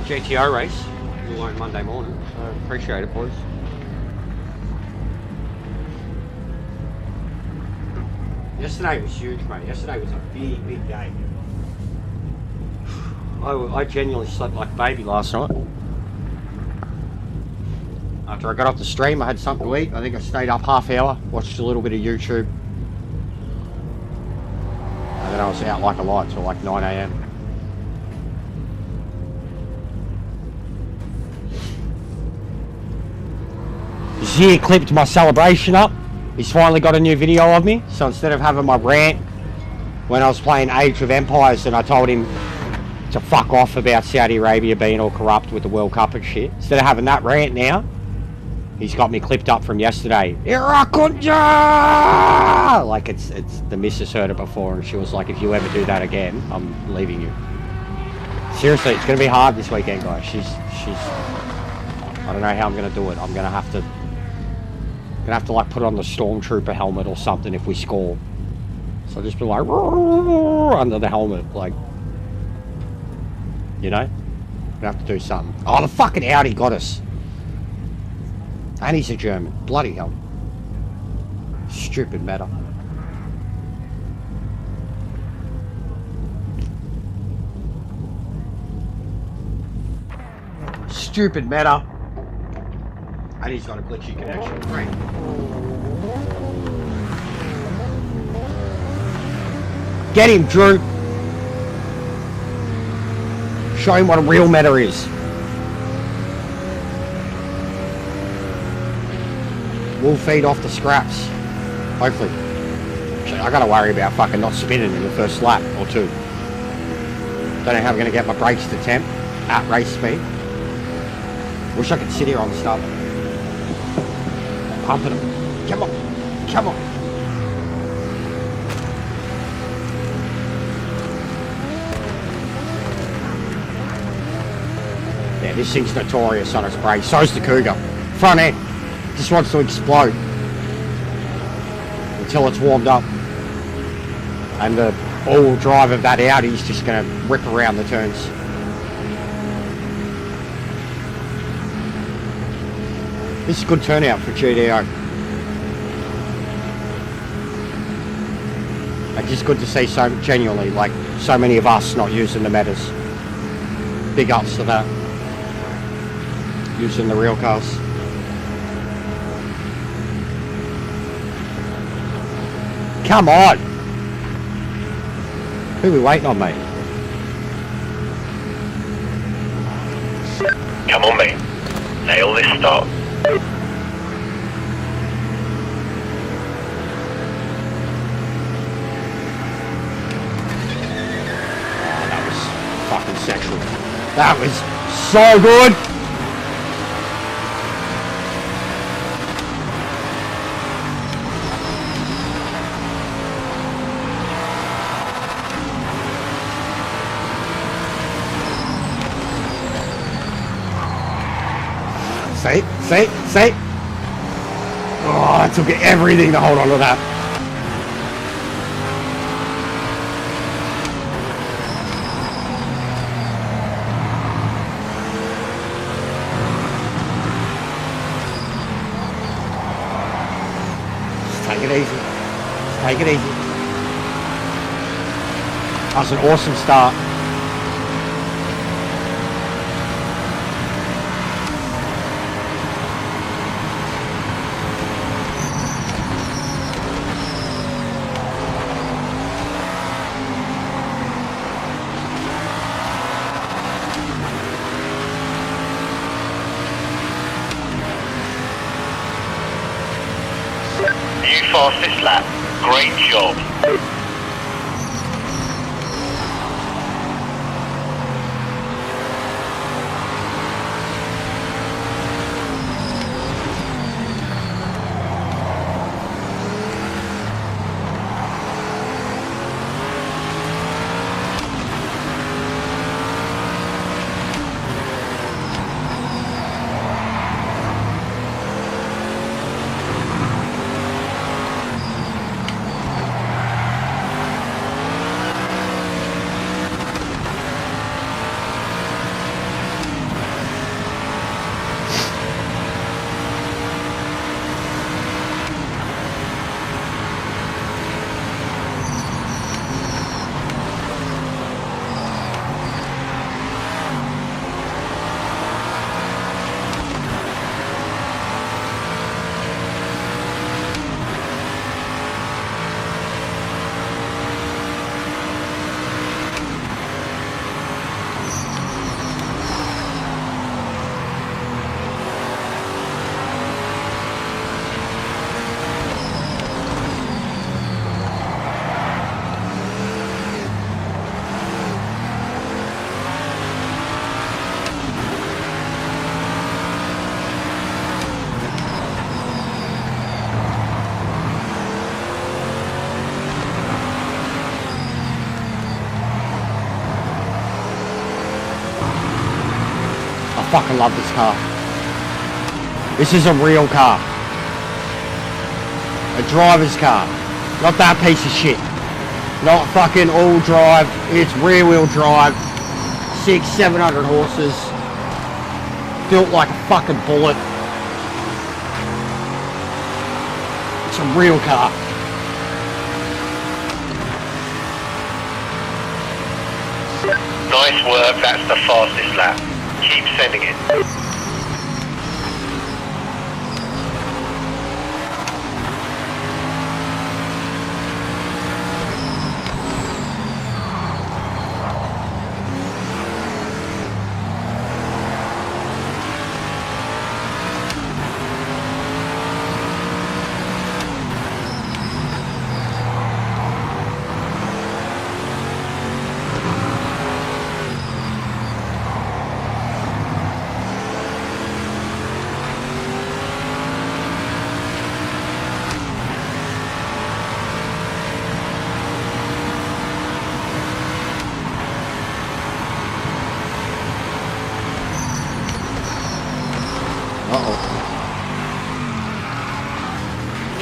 Speaker 1: GTO race. We'll learn Monday morning, so appreciate it, boys. Yesterday was huge, mate. Yesterday was a big day. I genuinely slept like a baby last night. After I got off the stream, I had something to eat. I think I stayed up half hour, watched a little bit of YouTube. And then I was out like a light till like 9 AM. Zier clipped my celebration up. He's finally got a new video of me. So instead of having my rant when I was playing Age of Empires and I told him to fuck off about Saudi Arabia being all corrupt with the World Cup and shit, instead of having that rant now, he's got me clipped up from yesterday. Irakunja! Like it's the missus heard it before and she was like, if you ever do that again, I'm leaving you. Seriously, it's gonna be hard this weekend, guys. She's I don't know how I'm gonna do it. I'm gonna have to like put on the stormtrooper helmet or something if we score. So I'll just be like under the helmet, like, you know? Gonna have to do something. Oh, the fucking Audi got us. And he's a German. Bloody hell. Stupid matter. Stupid matter. And he's got a glitchy connection. Great. Get him, Drew. Show him what a real meta is. We'll feed off the scraps. Hopefully. Actually, I gotta worry about fucking not spinning in the first lap or two. Don't know how I'm gonna get my brakes to temp at race speed. Wish I could sit here on the start. Pumping them. Come on. Come on. Yeah, this thing's notorious on its brakes. So's the Cougar. Front end. Just wants to explode. Until it's warmed up. And the all-wheel drive of that Audi is just going to rip around the turns. This is a good turnout for GDO. And just good to see so genuinely, like, so many of us not using the metas. Big ups to that. Using the real cars. Come on! Who are we waiting on, mate?
Speaker 2: Come on, mate. Nail this start.
Speaker 1: Fucking sexual. That was so good. See? Oh, it took everything to hold on to that. Take it easy. Take it easy. That was an awesome start.
Speaker 2: New fastest lap. Great job.
Speaker 1: I fucking love this car. This is a real car. A driver's car. Not that piece of shit. Not fucking all drive. It's rear wheel drive. 600-700 horses. Built like a fucking bullet. It's a real car.
Speaker 2: Nice work, that's the fastest lap. Keep sending it.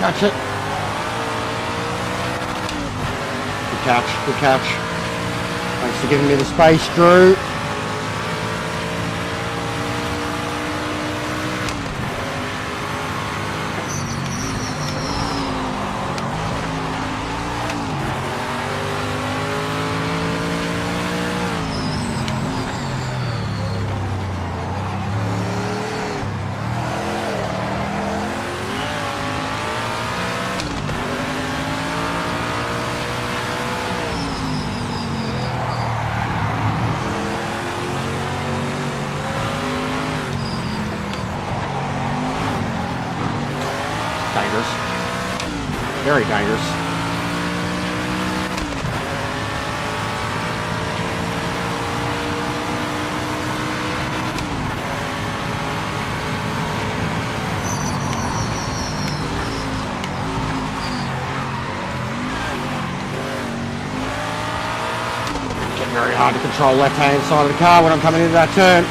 Speaker 1: Catch it. Good catch, good catch. Thanks for giving me the space, Drew. very dangerous. Getting very hard to control left-hand side of the car when I'm coming into that turn.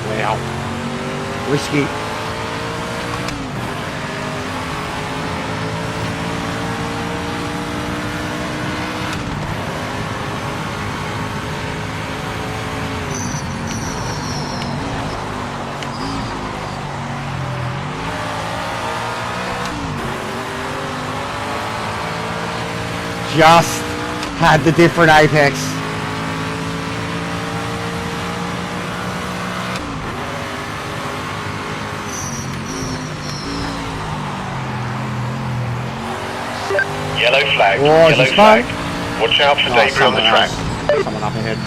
Speaker 1: Wow. Risky. Just had the different apex.
Speaker 2: Yellow flag.
Speaker 1: Oh,
Speaker 2: Yellow
Speaker 1: is this
Speaker 2: flag.
Speaker 1: fun?
Speaker 2: Watch out for debris on the track.
Speaker 1: Someone up ahead.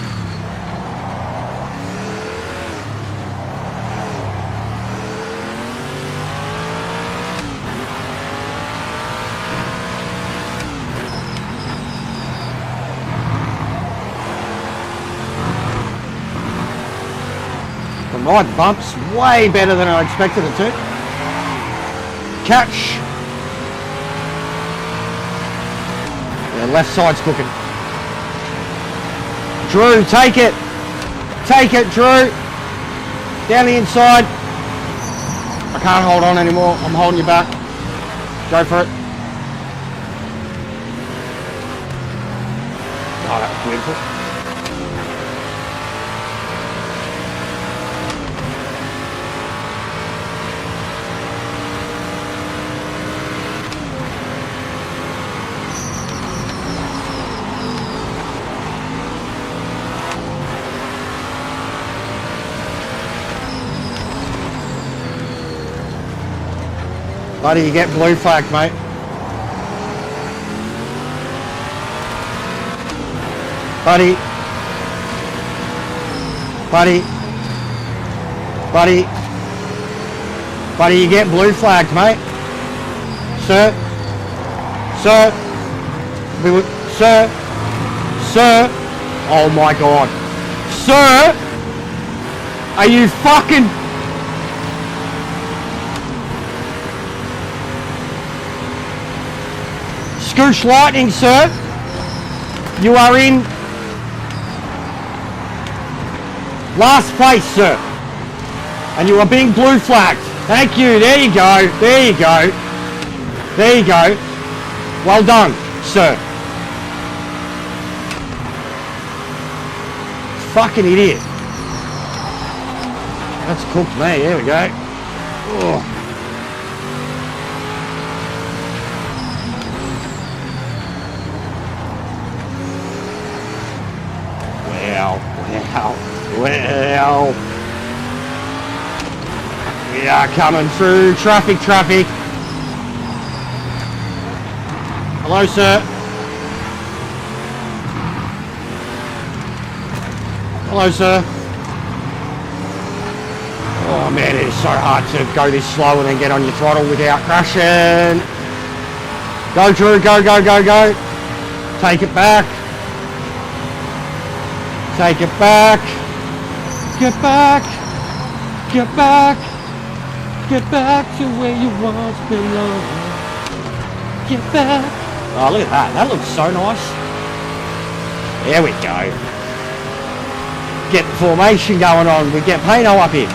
Speaker 1: The right bump's way better than I expected it to. Catch. Yeah, left side's cooking. Drew, take it. Take it, Drew. Down the inside. I can't hold on anymore. I'm holding you back. Go for it. Oh, that was beautiful. Buddy, you get blue flag, mate. Buddy. Buddy. Buddy. Buddy, you get blue flagged, mate. Sir. Sir. Sir. Sir. Oh my God. Sir. Are you fucking... Scoosh lightning, sir. You are in last place, sir. And you are being blue flagged. Thank you. There you go. There you go. There you go. Well done, sir. Fucking idiot. That's cooked me. There we go. Oh. Well, we are coming through traffic. Hello, sir. Hello, sir. Oh man, it is so hard to go this slow and then get on your throttle without crashing. Go, Drew, go. Take it back. Take it back. Get back. Get back. Get back to where you once belonged. Get back. Oh, look at that. That looks so nice. There we go. Get the formation going on. We get Pano up here.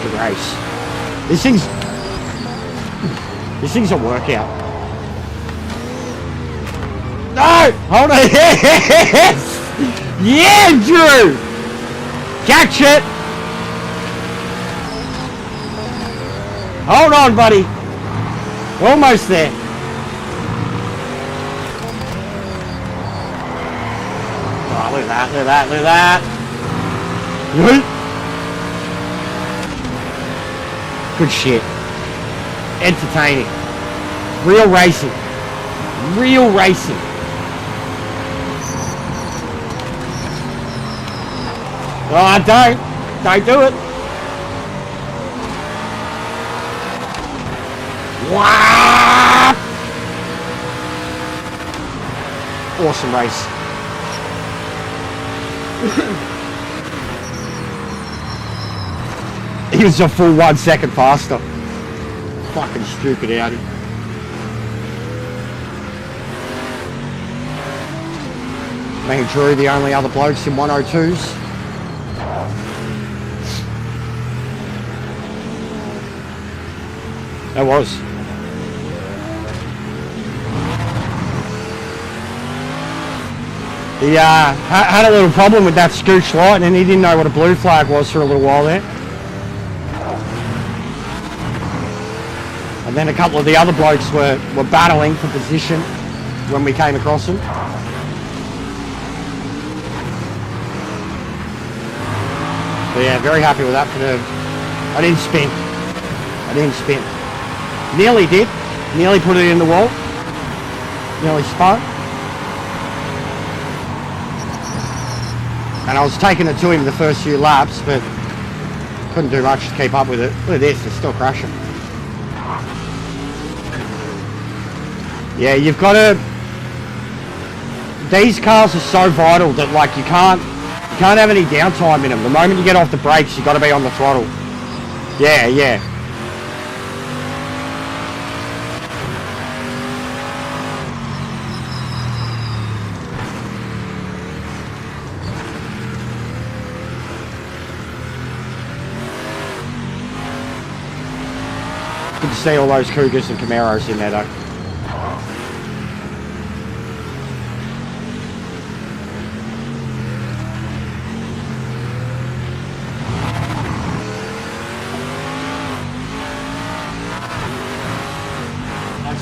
Speaker 1: Good race. This thing's This thing's a workout. No! Hold on! Yes! Yeah, Drew! Catch it! Hold on, buddy. Almost there. Oh, look at that, look at that, look at that. Good shit. Entertaining. Real racing. Real racing. Oh, don't do it. Wow! Awesome race. He was a full 1 second faster. Fucking stupid Audi. Me and Drew, the only other blokes in 102s. That was. He had a little problem with that scooch light, and he didn't know what a blue flag was for a little while there. And then a couple of the other blokes were battling for position when we came across them. But yeah, very happy with that for the... I didn't spin. Nearly did. Nearly put it in the wall. Nearly spun. And I was taking it to him the first few laps, but couldn't do much to keep up with it. Look at this, it's still crashing. Yeah, you've got to... These cars are so vital that, like, you can't have any downtime in them. The moment you get off the brakes, you've got to be on the throttle. Yeah. Good to see all those Cougars and Camaros in there, though.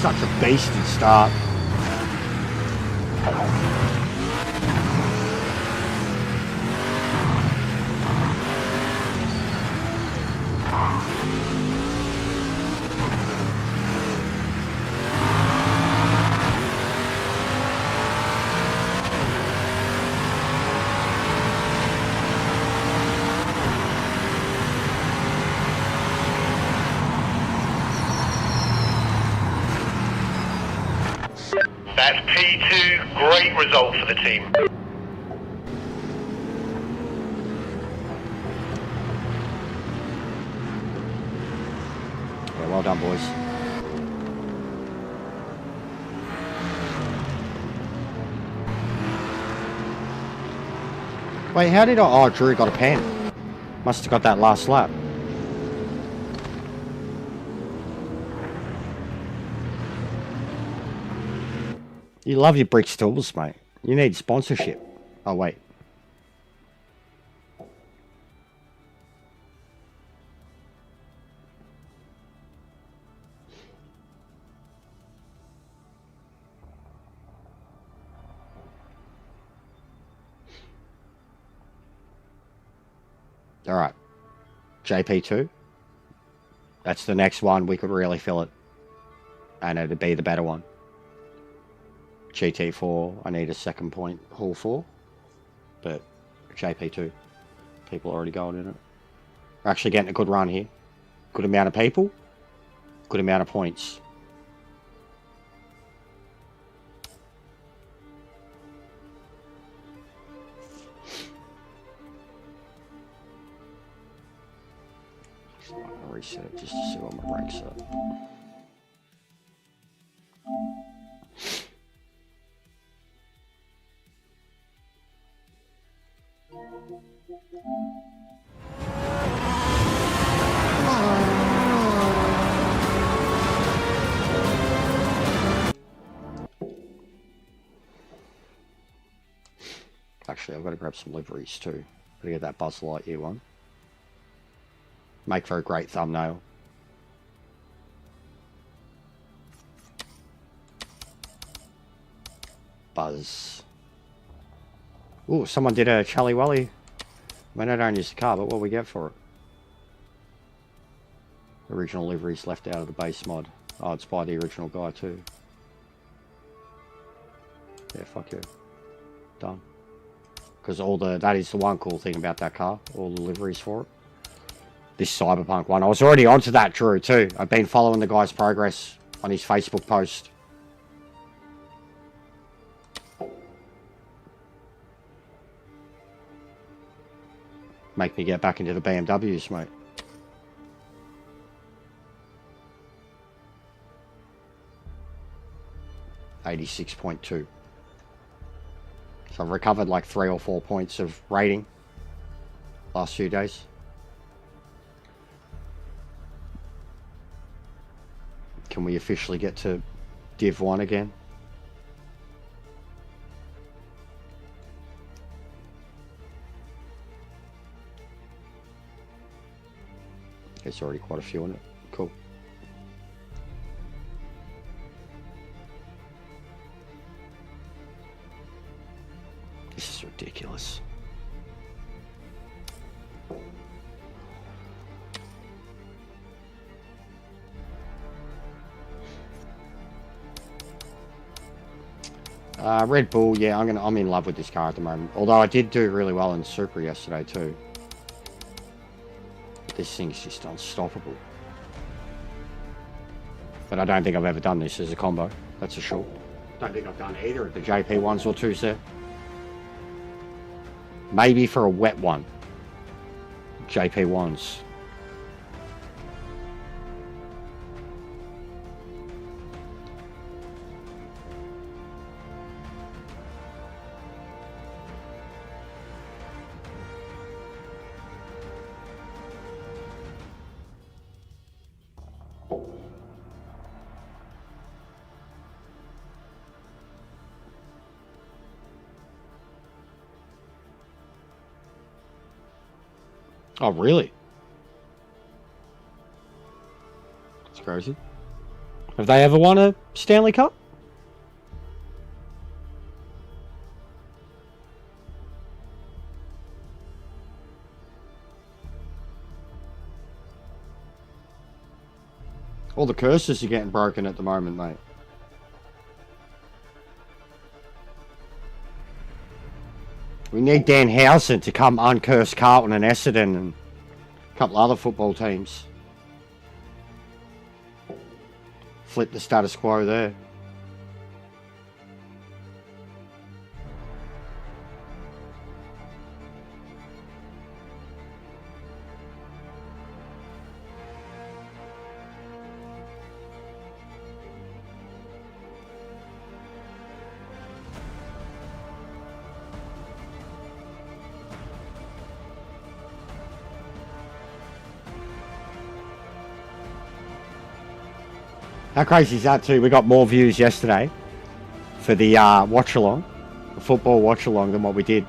Speaker 1: Such a beasted start.
Speaker 2: That's P2, great result for the team.
Speaker 1: Yeah, well done, boys. Wait, how did I... Oh, Drew got a pen. Must have got that last lap. You love your brick stalls, mate. You need sponsorship. Oh, wait. All right. JP2. That's the next one. We could really fill it. And it'd be the better one. GT4, I need a second point Hall 4, but JP2, people are already going in it. We're actually getting a good run here. Good amount of people, good amount of points. I'm going to reset just to see what my ranks are. Actually, I've got to grab some liveries too. Gotta get that Buzz Lightyear one. Make for a great thumbnail. Buzz. Ooh, someone did a Charlie Wally. I mean, I don't use the car, but what we get for it? Original liveries left out of the base mod. Oh, it's by the original guy too. Yeah, fuck you. Done. Because that is the one cool thing about that car. All the liveries for it. This Cyberpunk one. I was already onto that, Drew, too. I've been following the guy's progress on his Facebook post. Make me get back into the BMWs, mate. $86.2. So I've recovered like 3 or 4 points of rating last few days. Can we officially get to Div 1 again? There's already quite a few in it. Cool. This is ridiculous. Red Bull, yeah, I'm in love with this car at the moment. Although I did do really well in Super yesterday too. This thing's just unstoppable. But I don't think I've ever done this as a combo, that's for sure. Don't think I've done either of the JP ones or twos there. Maybe for a wet one. JP ones. Oh, really? That's crazy. Have they ever won a Stanley Cup? All the curses are getting broken at the moment, mate. We need Dan Howson to come uncurse Carlton and Essendon and a couple other football teams. Flip the status quo there. How crazy is that too? We got more views yesterday for the watch along, the football watch along, than what we did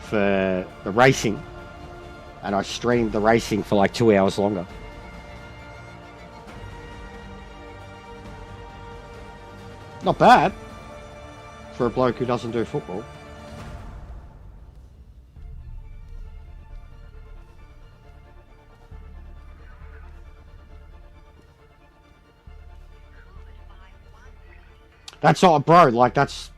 Speaker 1: for the racing. And I streamed the racing for like 2 hours longer. Not bad for a bloke who doesn't do football. That's not, bro, like that's...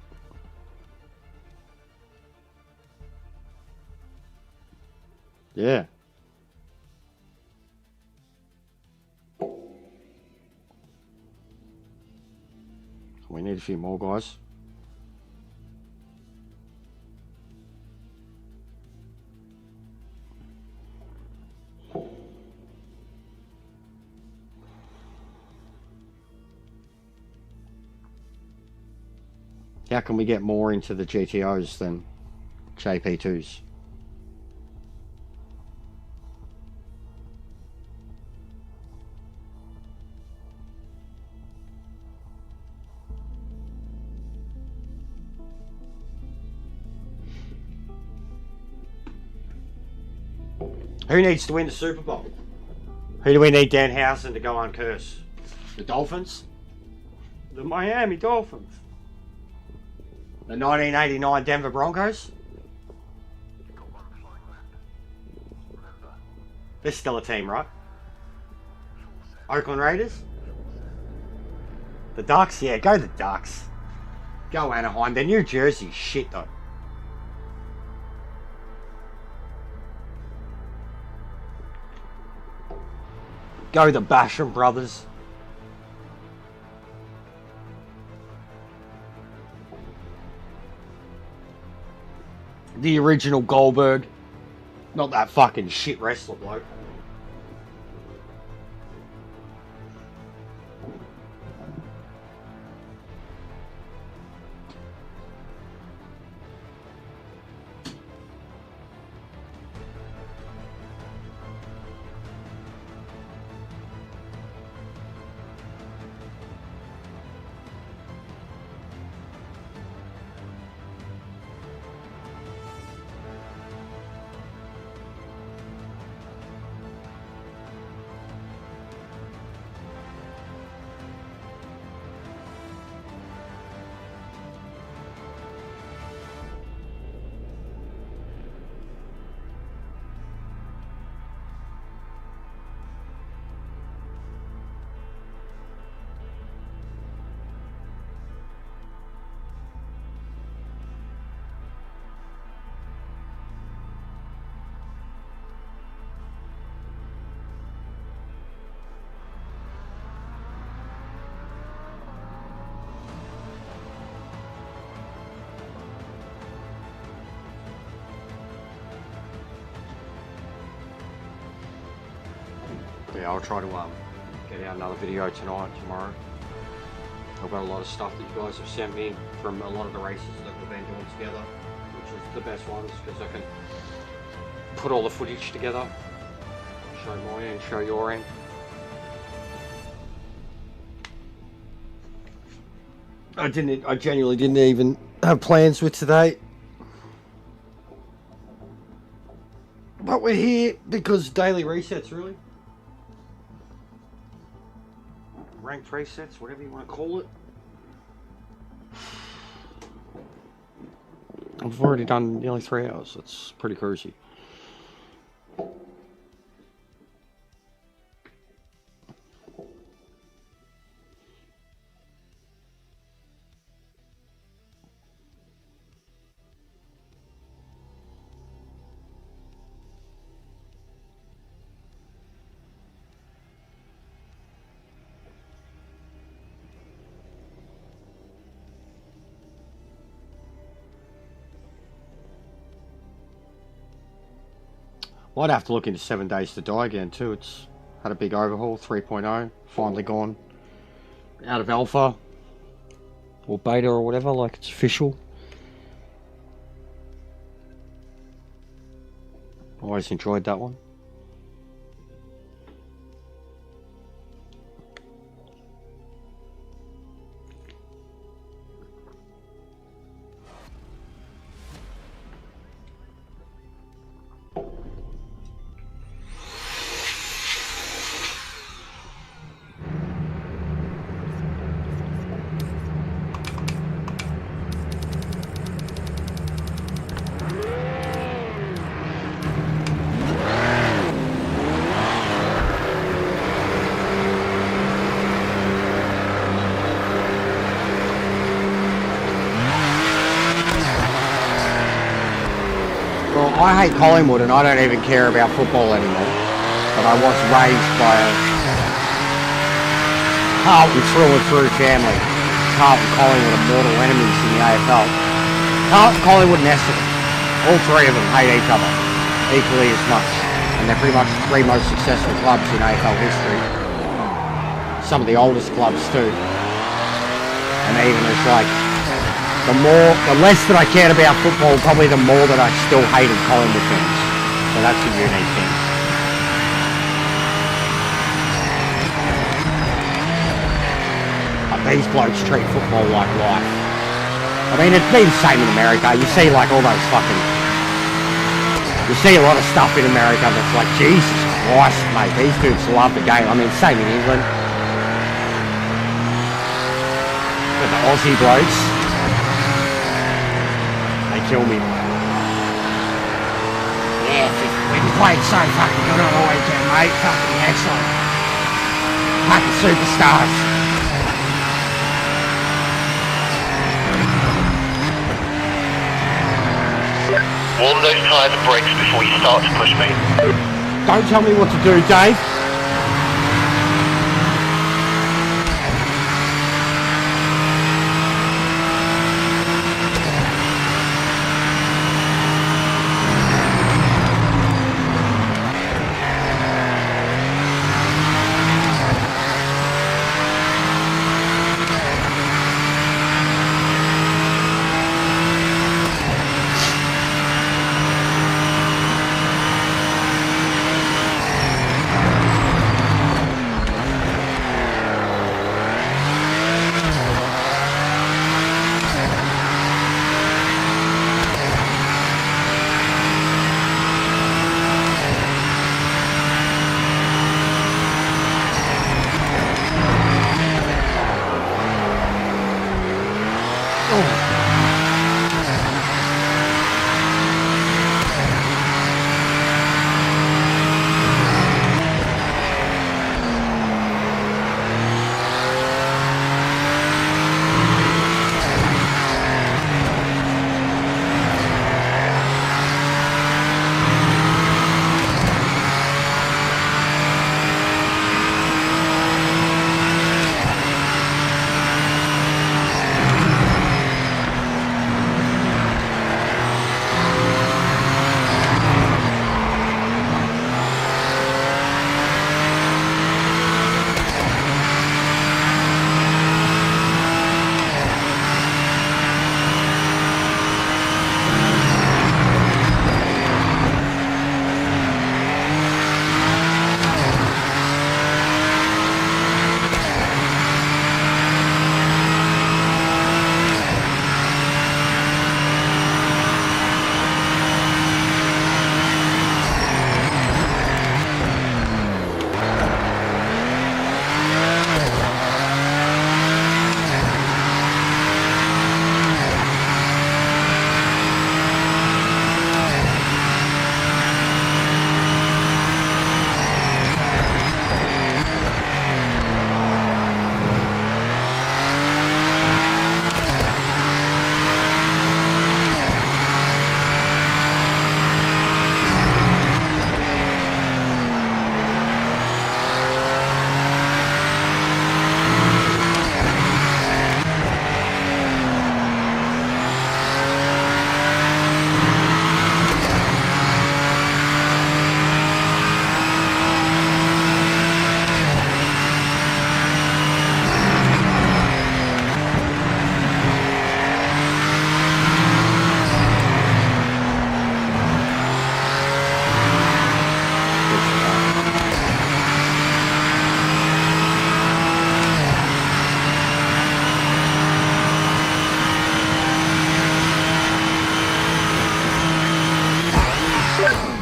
Speaker 1: Yeah. We need a few more guys. How can we get more into the GTOs than JP2s? Who needs to win the Super Bowl? Who do we need Danhausen to go uncursed? The Dolphins? The Miami Dolphins? The 1989 Denver Broncos? They're still a team, right? Oakland Raiders? The Ducks? Yeah, go the Ducks. Go Anaheim. They're New Jersey shit, though. Go the Basham brothers. The original Goldberg. Not that fucking shit wrestler bloke. Yeah, I'll try to get out another video tonight, tomorrow. I've got a lot of stuff that you guys have sent me from a lot of the races that we've been doing together, which is the best ones because I can put all the footage together, show my end, show your end. I genuinely didn't even have plans with today. But we're here because daily resets, really. Ranked resets, whatever you want to call it. I've already done nearly 3 hours. That's pretty crazy. Might have to look into 7 Days to Die again too. It's had a big overhaul, 3.0, finally gone out of alpha or beta or whatever, like it's official. Always enjoyed that one. I hate Collingwood and I don't even care about football anymore. But I was raised by a Carlton through and through family. Carlton, Collingwood are mortal enemies in the AFL. Carlton, Collingwood and Essendon, all three of them hate each other equally as much. And they're pretty much the three most successful clubs in AFL history. Some of the oldest clubs too. And even as like, the less that I cared about football, probably the more that I still hated Collingwood fans. So that's a unique thing. But these blokes treat football like life. I mean, it's been the same in America. You see like all those fucking, You see a lot of stuff in America that's like, Jesus Christ, mate, these dudes love the game. I mean, same in England. But the Aussie blokes, they kill me. Yeah, we played so fucking good on the weekend, mate. Fucking excellent. Fucking superstars.
Speaker 2: Warm those tyres and brakes before you start to push me.
Speaker 1: Don't tell me what to do, Dave.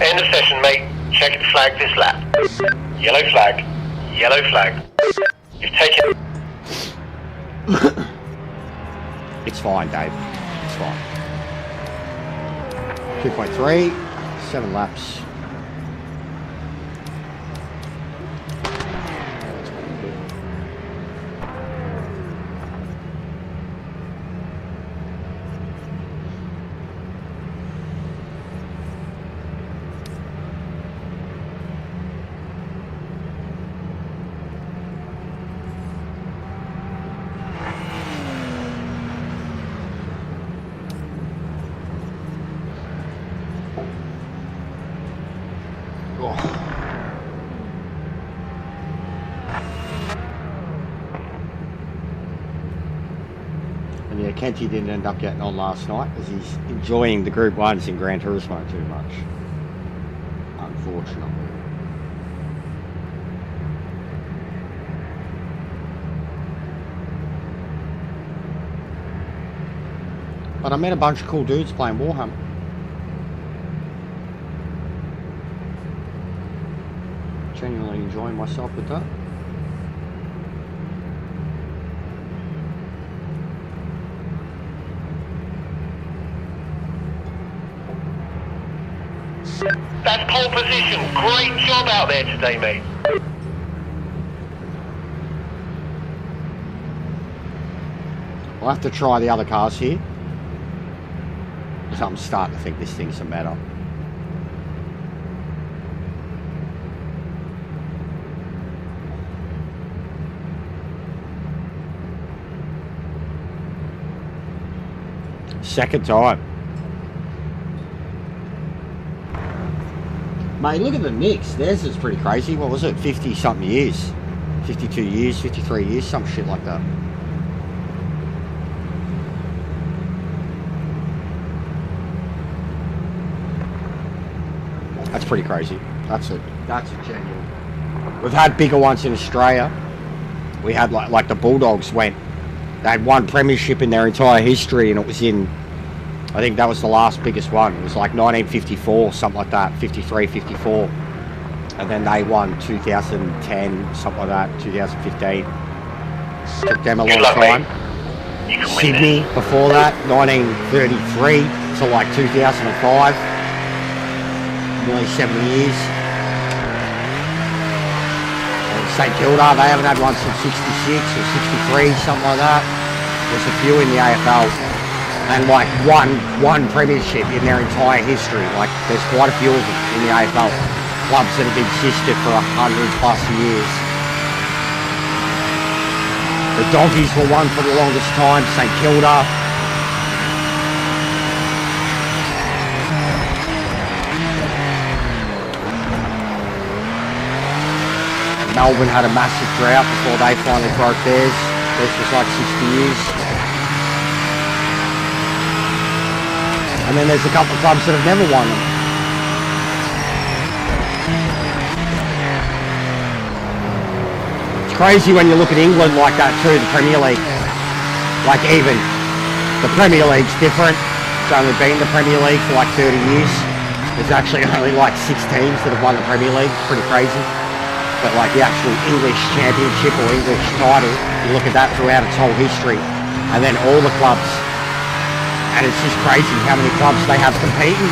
Speaker 2: End of session, mate. Check and flag this lap. Yellow flag. Yellow flag. You've taken...
Speaker 1: It's fine, Dave. It's fine. 2.3, 7 laps. And yeah, Kenty didn't end up getting on last night because he's enjoying the Group 1s in Gran Turismo too much. Unfortunately. But I met a bunch of cool dudes playing Warhammer. genuinely enjoying myself with that.
Speaker 2: That's pole position. Great job out there today, mate.
Speaker 1: I'll have to try the other cars here. Because I'm starting to think this thing's a matter. Second time. Mate, look at the mix. Theirs is pretty crazy. What was it? 50 something years. 52 years, 53 years, some shit like that. That's pretty crazy. That's a genuine. We've had bigger ones in Australia. We had like the Bulldogs went. They had one premiership in their entire history, and it was in, I think that was the last biggest one. It was like 1954, something like that, 53, 54. And then they won 2010, something like that, 2015. Took them a long time. Sydney, before that, 1933 to like 2005. Nearly 70 years. St Kilda, they haven't had one since 66 or 63, something like that. There's a few in the AFL. And like one premiership in their entire history. Like there's quite a few of them in the AFL. Clubs that have existed for 100+ years. The Doggies were one for the longest time, St Kilda. Melbourne had a massive drought before they finally broke theirs. Theirs was like 60 years. And then there's a couple of clubs that have never won them. It's crazy when you look at England like that too, the Premier League. Like even, the Premier League's different. It's only been the Premier League for like 30 years. There's actually only like 6 teams that have won the Premier League. It's pretty crazy. But like the actual English championship or English title, you look at that throughout its whole history, and then all the clubs, and it's just crazy how many clubs they have competing,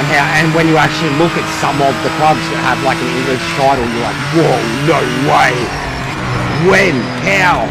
Speaker 1: and when you actually look at some of the clubs that have like an English title, you're like, whoa, no way, when, how?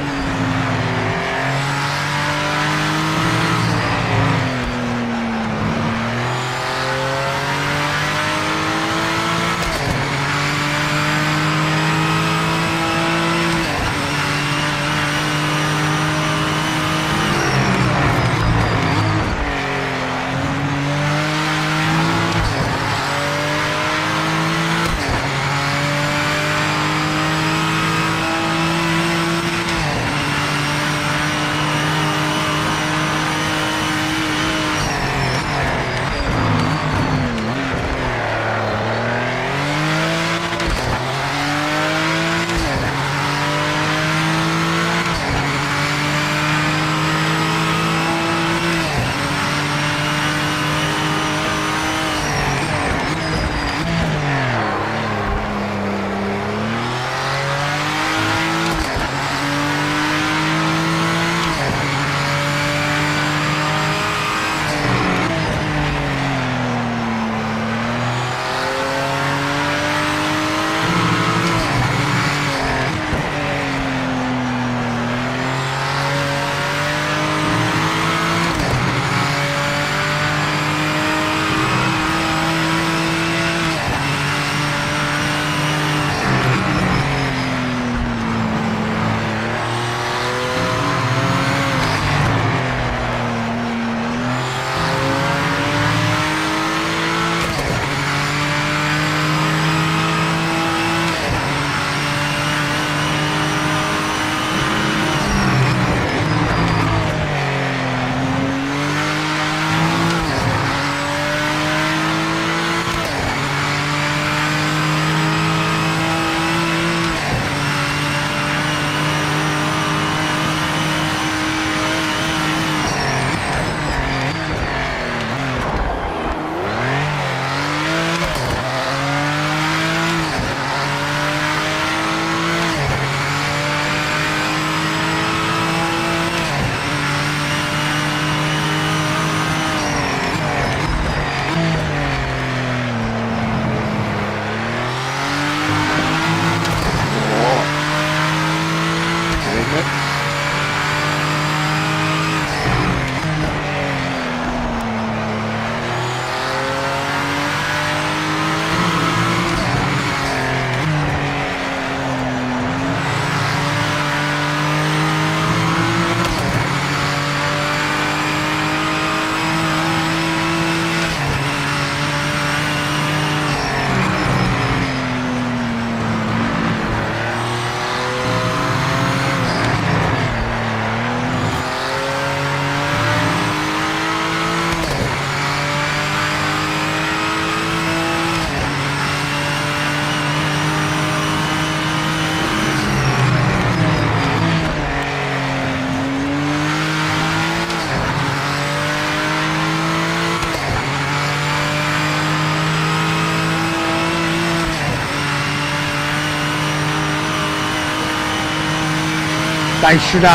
Speaker 1: they should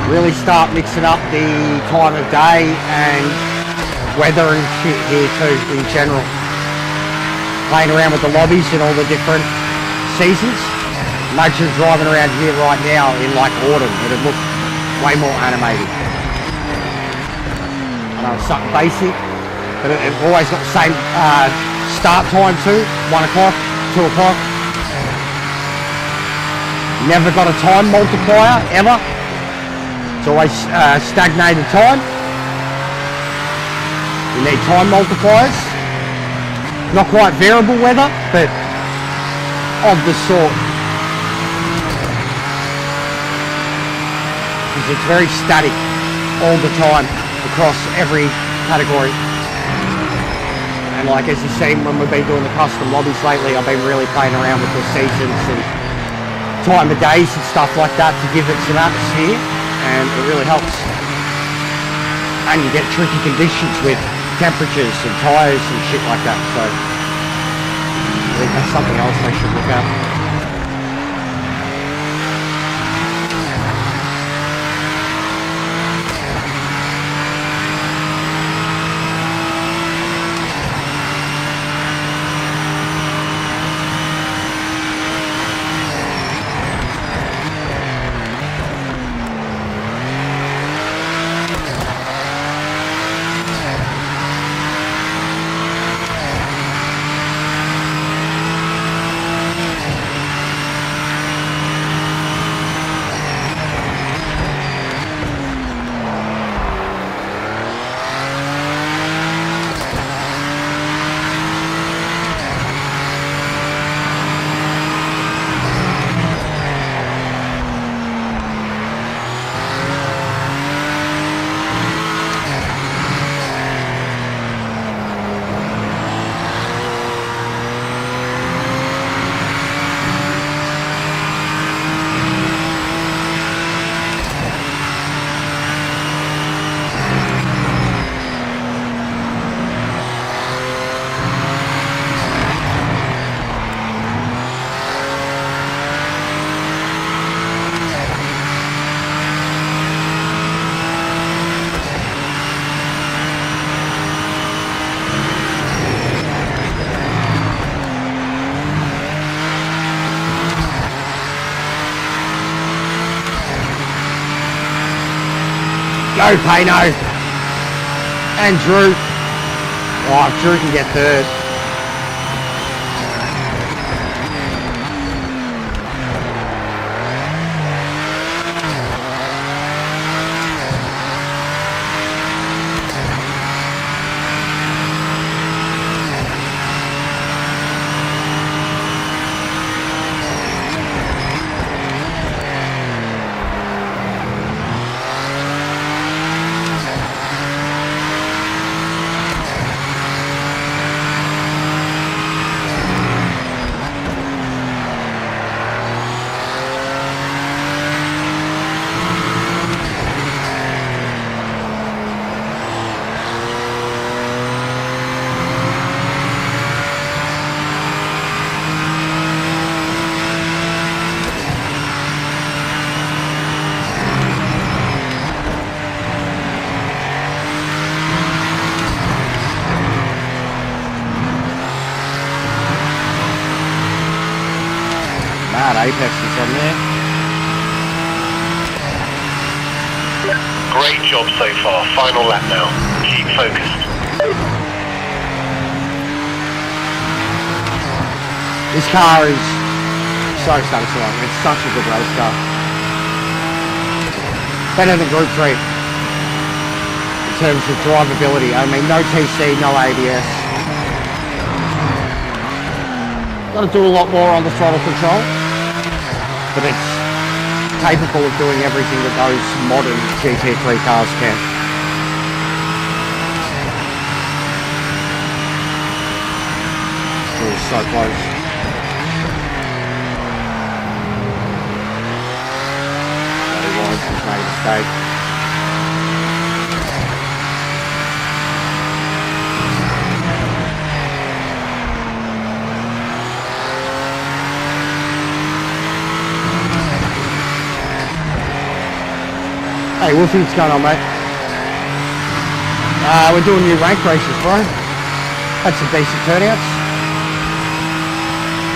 Speaker 1: really start mixing up the time of day and weather and shit here too in general. Playing around with the lobbies in all the different seasons. Imagine driving around here right now in like autumn, it'd look way more animated. I know it's something basic, but it's always got the same start time too, 1 o'clock, 2 o'clock. Never got a time multiplier, ever. It's always stagnated time. You need time multipliers. Not quite variable weather, but of the sort. Because it's very static all the time across every category. And like as you've seen when we've been doing the custom lobbies lately, I've been really playing around with the seasons and time of days and stuff like that to give it some atmosphere, and it really helps. And you get tricky conditions with temperatures and tyres and shit like that, so I think that's something else they should look at. Go Payno and Drew. Oh, if Drew can get third. Apex is on there.
Speaker 2: Great job so far. Final lap now. Keep focused.
Speaker 1: This car is so satisfying. It's such a good race car. Better than Group 3 in terms of drivability. I mean, no TC, no ABS. Got to do a lot more on the throttle control, but it's capable of doing everything that those modern GT3 cars can. It was so close. He's made a mistake. Hey Wolfie, what's going on, mate? We're doing new rank races, bro. Had some decent turnouts.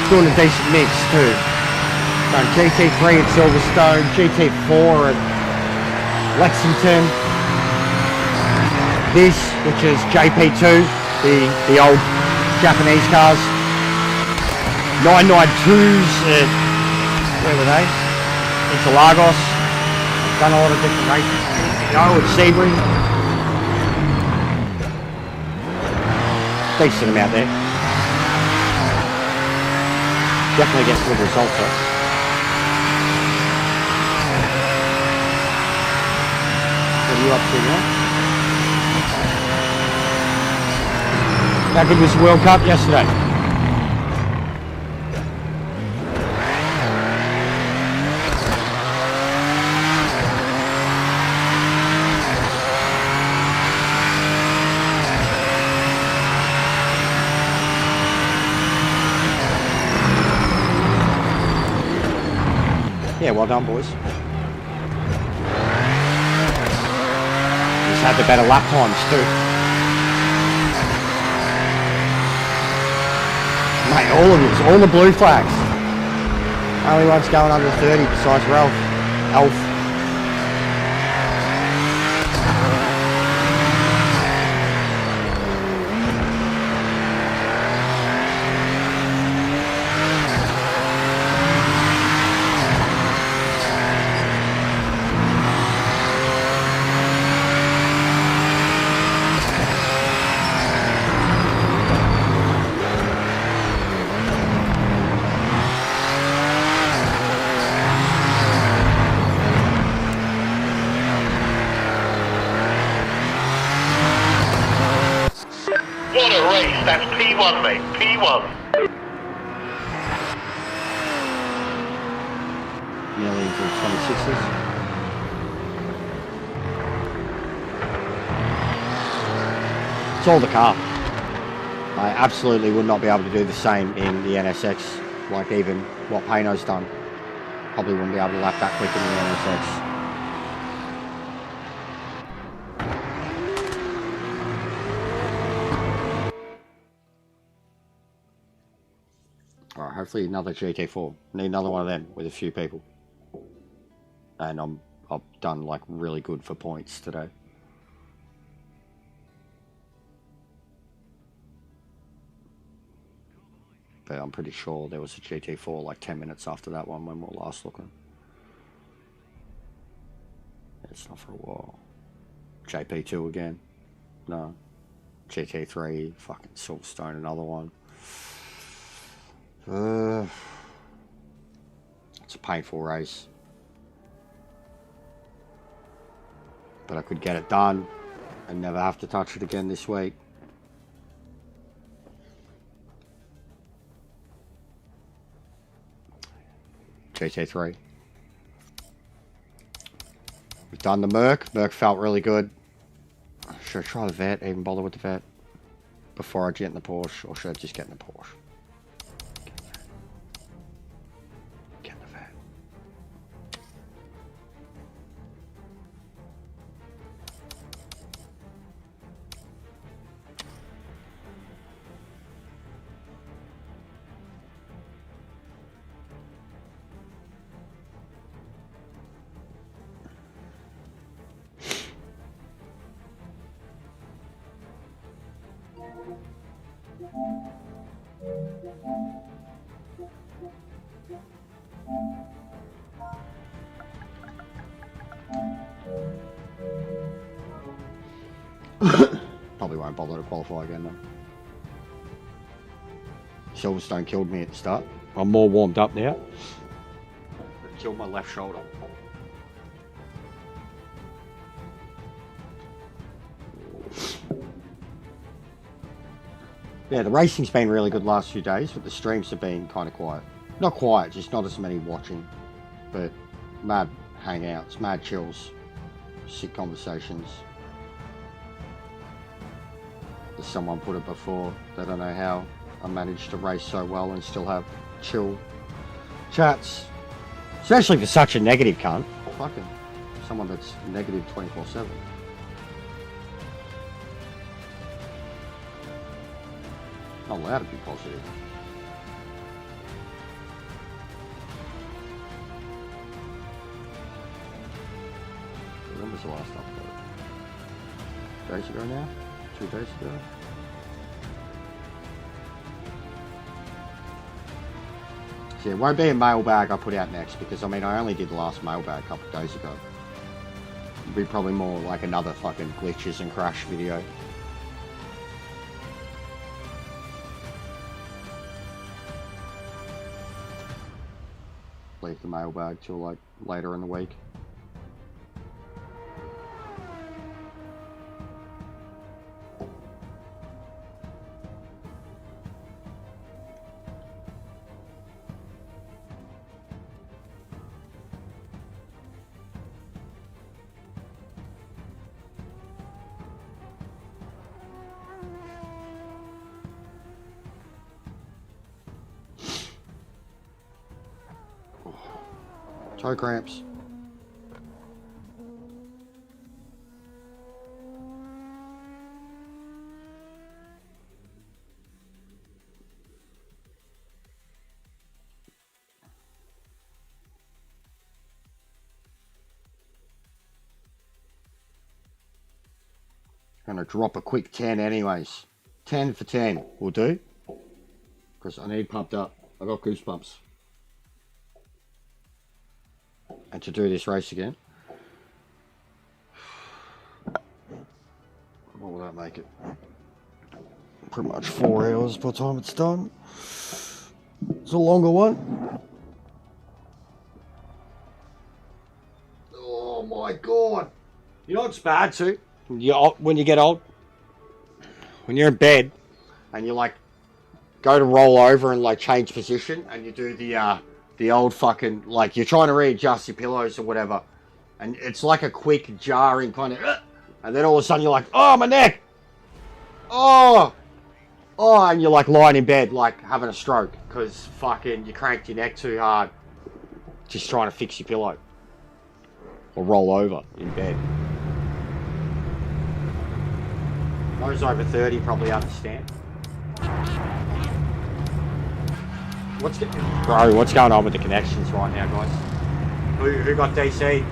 Speaker 1: Doing a decent mix too. Done GT3 at Silverstone, GT4 at Lexington. This, which is JP2, the old Japanese cars. 992s at, where were they? Interlagos. Done a lot of different races. At Sebring. Decent amount there. Definitely gets good results though. What are you up to now? How good was the World Cup yesterday? Yeah, well done, boys. Just had the better lap times too. Mate, all of this, all the blue flags. Only one's going under 30 besides Ralph. Elf.
Speaker 2: What a race, that's P1 mate, P1.
Speaker 1: Nearly into the 26s. It's all the car. I absolutely would not be able to do the same in the NSX, like even what Pano's done. Probably wouldn't be able to lap that quick in the NSX. Alright, hopefully another GT4. Need another one of them with a few people. And I've done like really good for points today. But I'm pretty sure there was a GT4 like 10 minutes after that one when we were last looking. It's not for a while. JP2 again. No. GT3, fucking Silverstone, another one. It's a painful race. But I could get it done and never have to touch it again this week. GT3. We've done the Merc. Merc felt really good. Should I try the vet? Even bother with the vet? Before I get in the Porsche? Or should I just get in the Porsche? Get in the vet. Probably won't bother to qualify again though. Silverstone killed me at the start. I'm more warmed up now. It killed my left shoulder. Yeah, the racing's been really good last few days, but the streams have been kind of quiet. Not quiet, just not as many watching. But mad hangouts, mad chills, sick conversations. As someone put it before, they don't know how I managed to race so well and still have chill chats. Especially for such a negative cunt. Fucking someone that's negative 24/7. Not allowed to be positive. When was the last upload? Days ago now? 2 days ago? So it won't be a mailbag I put out next because I mean I only did the last mailbag a couple of days ago. It'll be probably more like another fucking glitches and crash video. Leave the mailbag till like later in the week. Toe cramps. Gonna drop a quick 10 anyways. 10 for 10 will do. Because I need pumped up. I got goosebumps. And to do this race again. What will that make it? Pretty much 4 hours by the time it's done. It's a longer one. Oh my god. You know what's bad too? When you get old, when you're in bed and you like go to roll over and like change position and you do the old fucking, like you're trying to readjust your pillows or whatever, and it's like a quick jarring kind of, and then all of a sudden you're like, oh my neck, oh, and you're like lying in bed like having a stroke because fucking you cranked your neck too hard just trying to fix your pillow or roll over in bed. Those over 30 probably understand. What's going on with the connections right now, guys? Who got DC?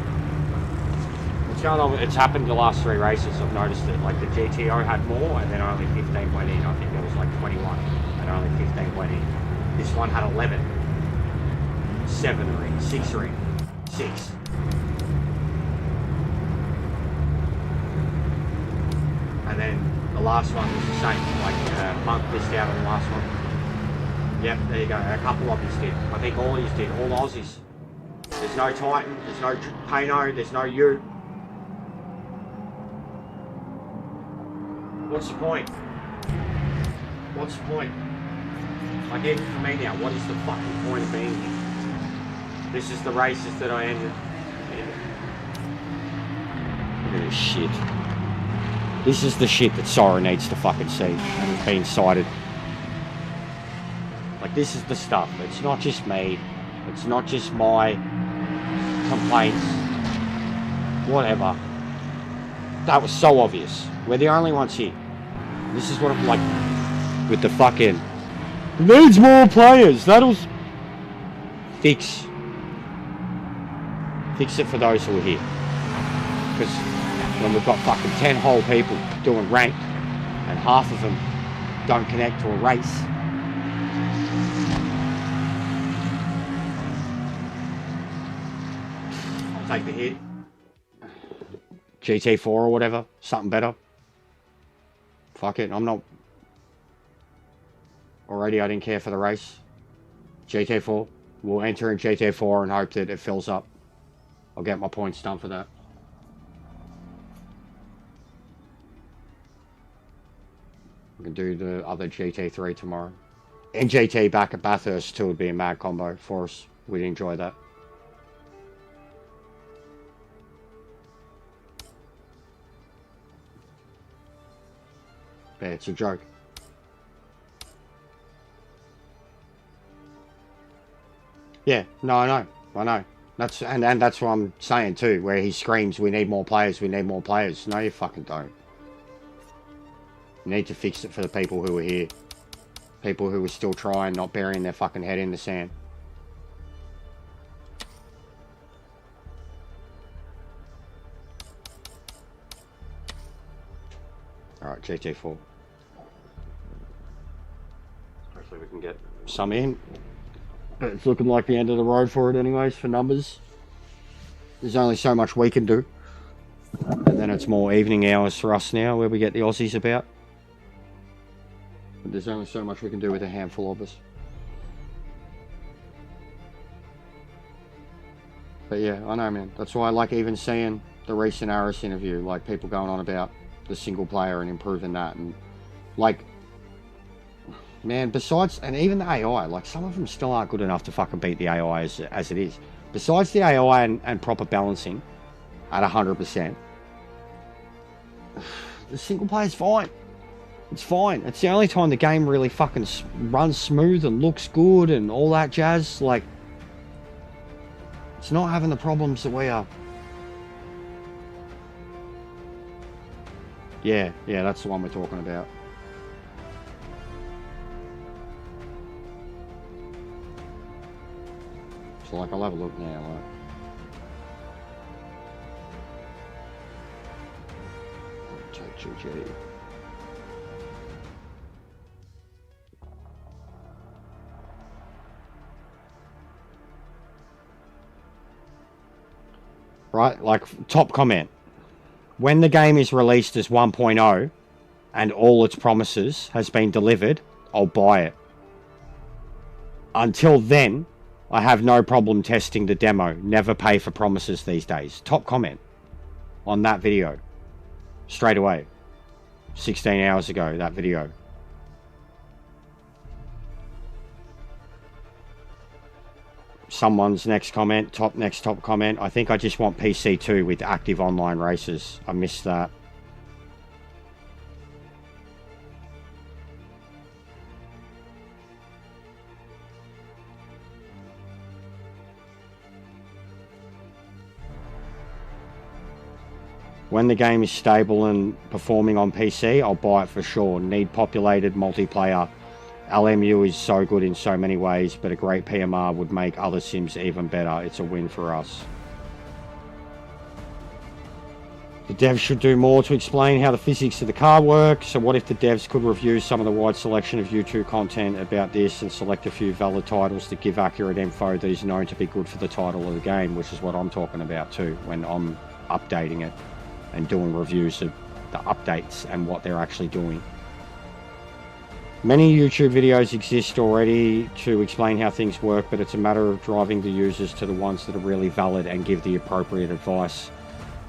Speaker 1: What's going on? It's happened the last 3 races. I've noticed it. Like the GTO had more, and then only 15 went in. I think there was like 21, and only 15 went in. This one had 11. 7 ring, 6 ring, 6. And then the last one was the same, like Monk missed out on the last one. Yep, there you go, a couple of us did. I think all of us did, all Aussies. There's no Titan, there's no Pano, there's no you. What's the point? What's the point? Like even for me now, what is the fucking point of being here? This is the races that I ended. Look at this shit. This is the shit that Sora needs to fucking see and is being cited. Like this is the stuff. It's not just me. It's not just my complaints. Whatever. That was so obvious. We're the only ones here. This is what I'm like with the fucking needs more players. That'll fix it for those who are here. Because when we've got fucking 10 whole people doing ranked and half of them don't connect to a race. I'll take the hit. GT4 or whatever, something better. Fuck it, I'm not... Already I didn't care for the race. GT4. We'll enter in GT4 and hope that it fills up. I'll get my points done for that. We can do the other GT3 tomorrow. And GT back at Bathurst too would be a mad combo for us. We'd enjoy that. Yeah, it's a joke. Yeah, no, I know. And that's what I'm saying too, where he screams, "We need more players. We need more players." No, you fucking don't. You need to fix it for the people who are here, people who are still trying, not burying their fucking head in the sand. All right, GT4. Hopefully we can get some in. But it's looking like the end of the road for it anyways, for numbers. There's only so much we can do. And then it's more evening hours for us now, where we get the Aussies about. But there's only so much we can do with a handful of us. But yeah, I know, man. That's why I like even seeing the recent Aris interview, like people going on about the single player and improving that. And like, man, besides, and even the AI, like some of them still aren't good enough to fucking beat the AI as it is. Besides the AI and proper balancing at 100%, the single player is fine. It's fine. It's the only time the game really fucking runs smooth and looks good and all that jazz. Like, it's not having the problems that we are. Yeah, that's the one we're talking about. So, like, I'll have a look now. Like. Take GG. Right, like, top comment. When the game is released as 1.0 and all its promises has been delivered, I'll buy it. Until then, I have no problem testing the demo. Never pay for promises these days. Top comment on that video. Straight away. 16 hours ago, that video. Someone's next comment, top comment. I think I just want PC2 with active online races. I missed that. When the game is stable and performing on PC, I'll buy it for sure. Need populated multiplayer. LMU is so good in so many ways, but a great PMR would make other sims even better. It's a win for us. The devs should do more to explain how the physics of the car work. So what if the devs could review some of the wide selection of YouTube content about this and select a few valid titles that give accurate info that is known to be good for the title of the game, which is what I'm talking about too when I'm updating it and doing reviews of the updates and what they're actually doing. Many YouTube videos exist already to explain how things work, but it's a matter of driving the users to the ones that are really valid and give the appropriate advice.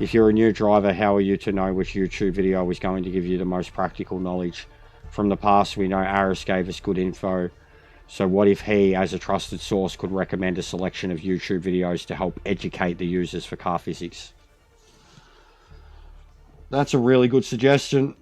Speaker 1: If you're a new driver, how are you to know which YouTube video is going to give you the most practical knowledge? From the past, we know Aris gave us good info. So what if he, as a trusted source, could recommend a selection of YouTube videos to help educate the users for car physics? That's a really good suggestion.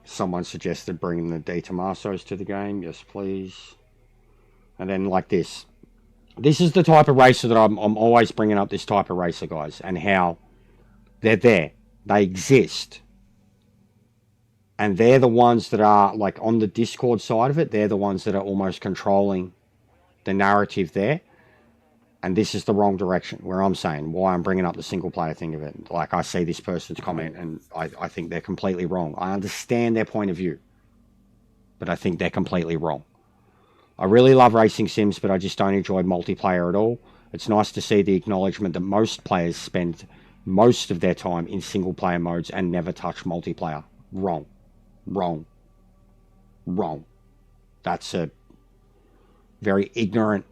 Speaker 1: Someone suggested bringing the De Tomasos to the game. Yes, please. And then like this. This is the type of racer that I'm always bringing up, this type of racer, guys, and how they're there. They exist. And they're the ones that are, like, on the Discord side of it, they're the ones that are almost controlling the narrative there. And this is the wrong direction, where I'm saying why I'm bringing up the single player thing of it. Like, I see this person's comment and I think they're completely wrong. I understand their point of view, but I think they're completely wrong. I really love racing sims, but I just don't enjoy multiplayer at all. It's nice to see the acknowledgement that most players spend most of their time in single player modes and never touch multiplayer. Wrong. Wrong. Wrong. That's a very ignorant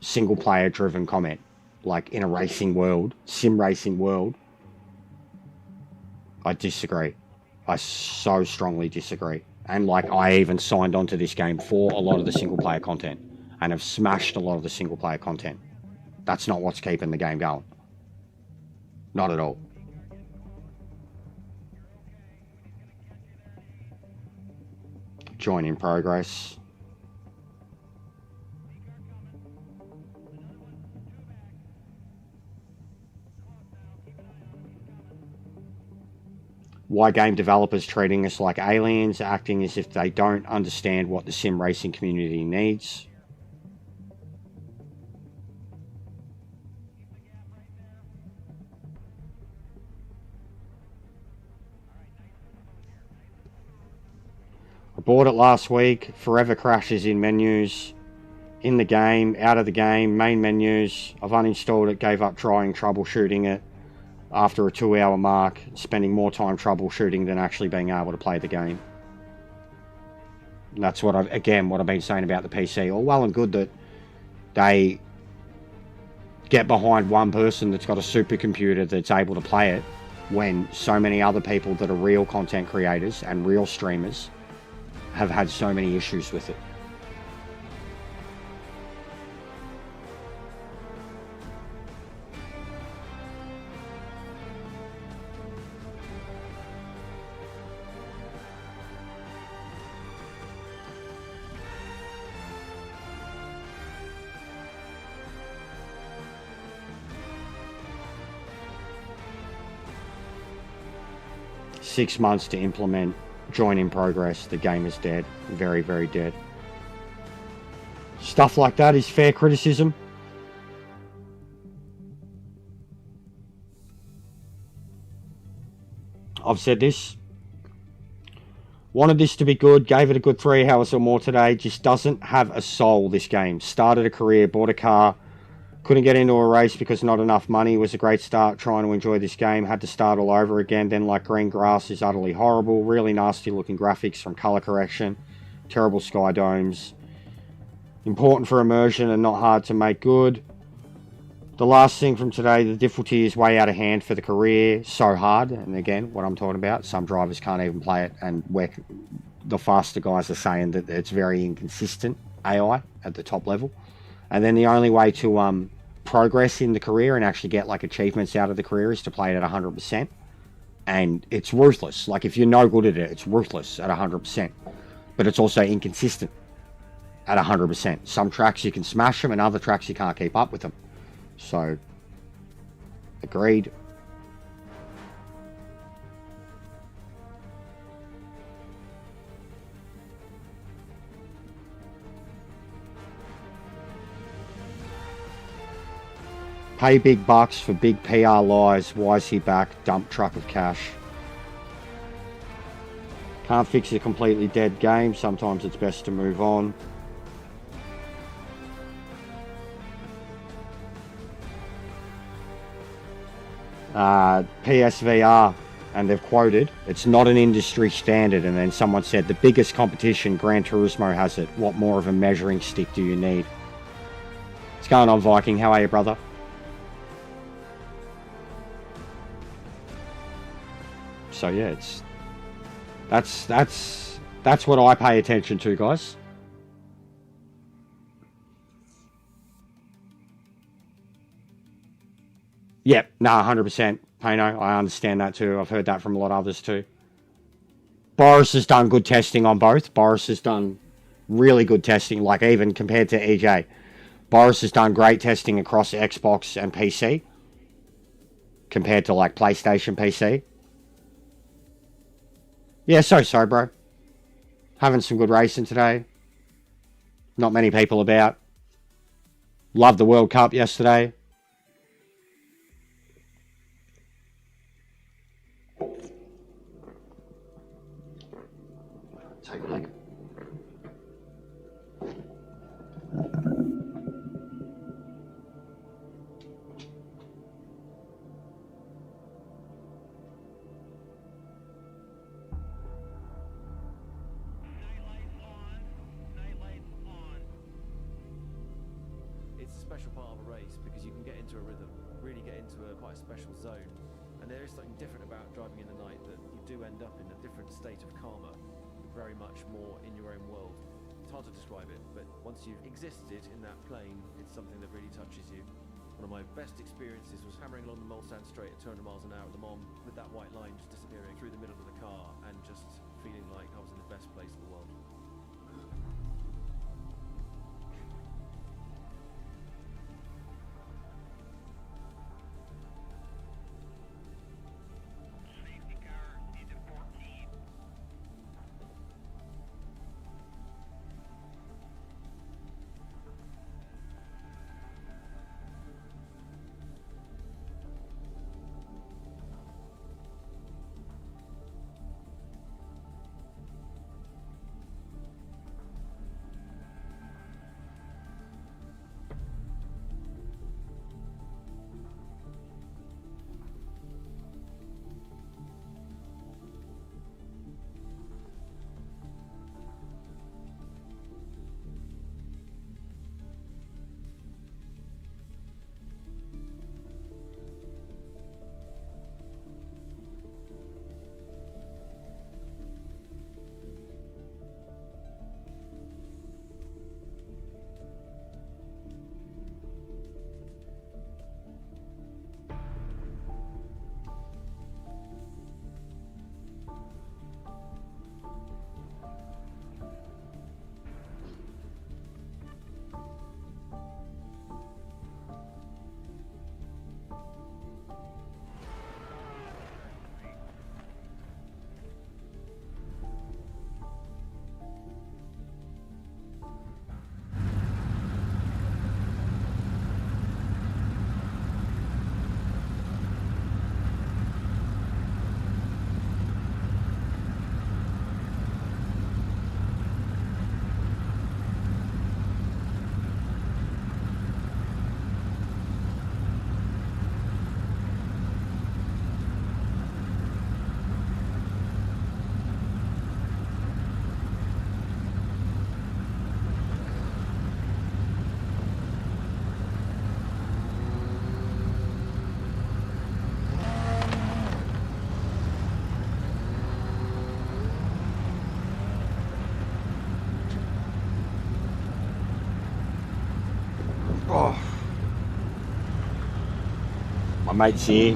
Speaker 1: single player driven comment. Like, in a racing world, sim racing world, I disagree. I so strongly disagree. And like, I even signed onto this game for a lot of the single player content and have smashed a lot of the single player content. That's not what's keeping the game going. Not at all. Join in progress. Why game developers treating us like aliens, acting as if they don't understand what the sim racing community needs. I bought it last week. Forever crashes in menus. In the game, out of the game, main menus. I've uninstalled it, gave up trying troubleshooting it after a 2-hour mark, spending more time troubleshooting than actually being able to play the game. And that's what I've been saying about the PC. All well and good that they get behind one person that's got a supercomputer that's able to play it, when so many other people that are real content creators and real streamers have had so many issues with it. Six months to implement join in progress. The game is dead. Very, very dead. Stuff like that is fair criticism. I've said this. Wanted this to be good. Gave it a good 3 hours or more today. Just doesn't have a soul, this game. Started a career, bought a car. Couldn't get into a race because not enough money. Was a great start trying to enjoy this game. Had to start all over again. Then like green grass is utterly horrible. Really nasty looking graphics from color correction. Terrible sky domes. Important for immersion and not hard to make good. The last thing from today, the difficulty is way out of hand for the career. So hard. And again, what I'm talking about, some drivers can't even play it. And the faster guys are saying that it's very inconsistent AI at the top level. And then the only way to progress in the career and actually get like achievements out of the career is to play it at 100%. And it's ruthless. Like if you're no good at it, it's ruthless at 100%. But it's also inconsistent at 100%. Some tracks you can smash them and other tracks you can't keep up with them. So, agreed. Pay big bucks for big PR lies. Why is he back? Dump truck of cash. Can't fix a completely dead game. Sometimes it's best to move on. PSVR, and they've quoted, it's not an industry standard. And then someone said, the biggest competition, Gran Turismo has it. What more of a measuring stick do you need? What's going on, Viking? How are you, brother? So yeah, that's what I pay attention to, guys. Yep, nah, 100%. Pano, I understand that too. I've heard that from a lot of others too. Boris has done good testing on both. Boris has done really good testing, like even compared to EJ. Boris has done great testing across Xbox and PC compared to like PlayStation PC. Yeah, so, bro. Having some good racing today. Not many people about. Loved the World Cup yesterday. Take a look.
Speaker 5: It's a special part of a race because you can get into a rhythm, really get into quite a special zone. And there is something different about driving in the night, that you do end up in a different state of karma. very much more in your own world. It's hard to describe it, but once you've existed in that plane, it's something that really touches you. One of my best experiences was hammering along the Mulsanne Strait at 200 miles an hour at Le Mans with that white line just disappearing through the middle of the car and just feeling like I was in the best place in the world.
Speaker 2: Safety car into 14.
Speaker 1: My mate's here,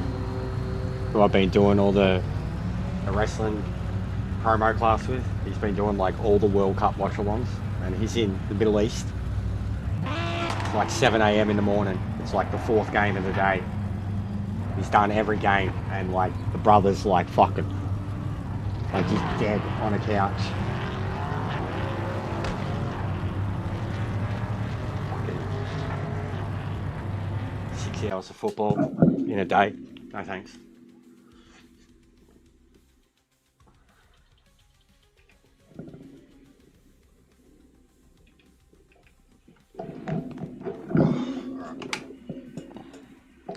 Speaker 1: who I've been doing all the wrestling promo class with. He's been doing like all the World Cup watch-alongs, and he's in the Middle East. It's like 7 AM in the morning. It's like the 4th game of the day. He's done every game, and like the brother's like fucking, like he's dead on a couch. 6 hours of football in a day. No thanks.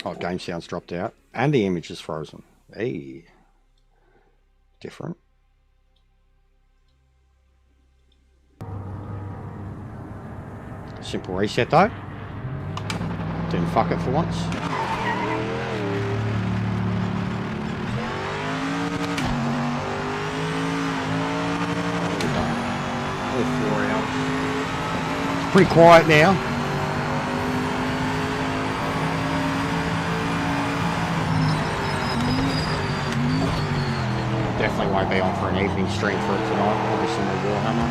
Speaker 1: Oh, game sounds dropped out. And the image is frozen. Hey. Different. Simple reset though. Didn't fuck it for once. Only 4 hours. It's pretty quiet now. Definitely won't be on for an evening stream for it tonight. Obviously no Warhammer.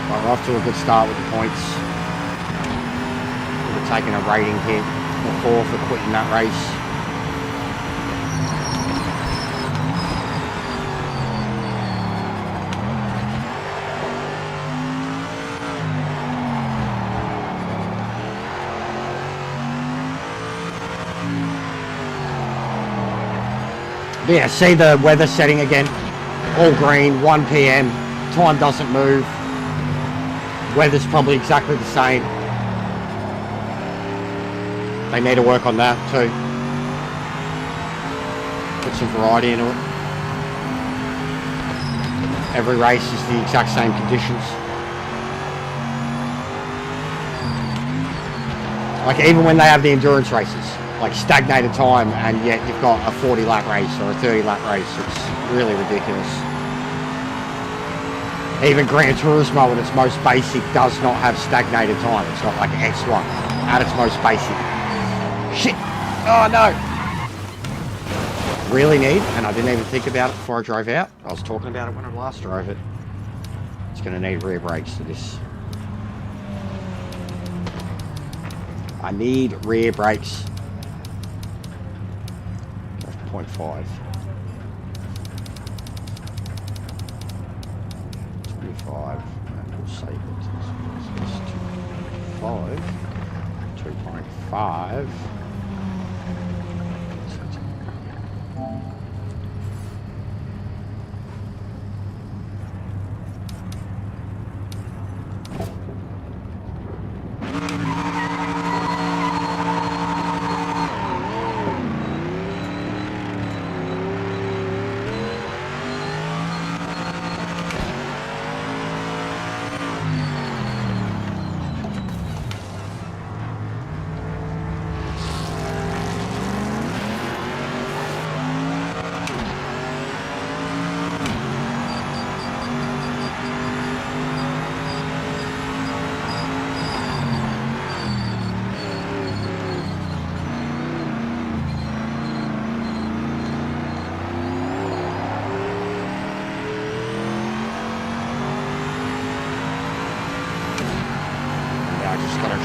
Speaker 1: But we're off to a good start with the points. We're taking a rating hit before for quitting that race. Yeah, see the weather setting again. All green, 1 PM. Time doesn't move. Weather's probably exactly the same. They need to work on that too. Put some variety into it. Every race is the exact same conditions. Like even when they have the endurance races. like stagnated time, and yet you've got a 40 lap race or a 30 lap race. It's really ridiculous. Even Gran Turismo at its most basic does not have stagnated time. It's not like X1 at its most basic. Shit! Oh no! Really need, and I didn't even think about it before I drove out. I was talking about it when I last drove it. It's going to need rear brakes for this. I need rear brakes. 0.5. 25. And we'll save it. 2.5. 2.5.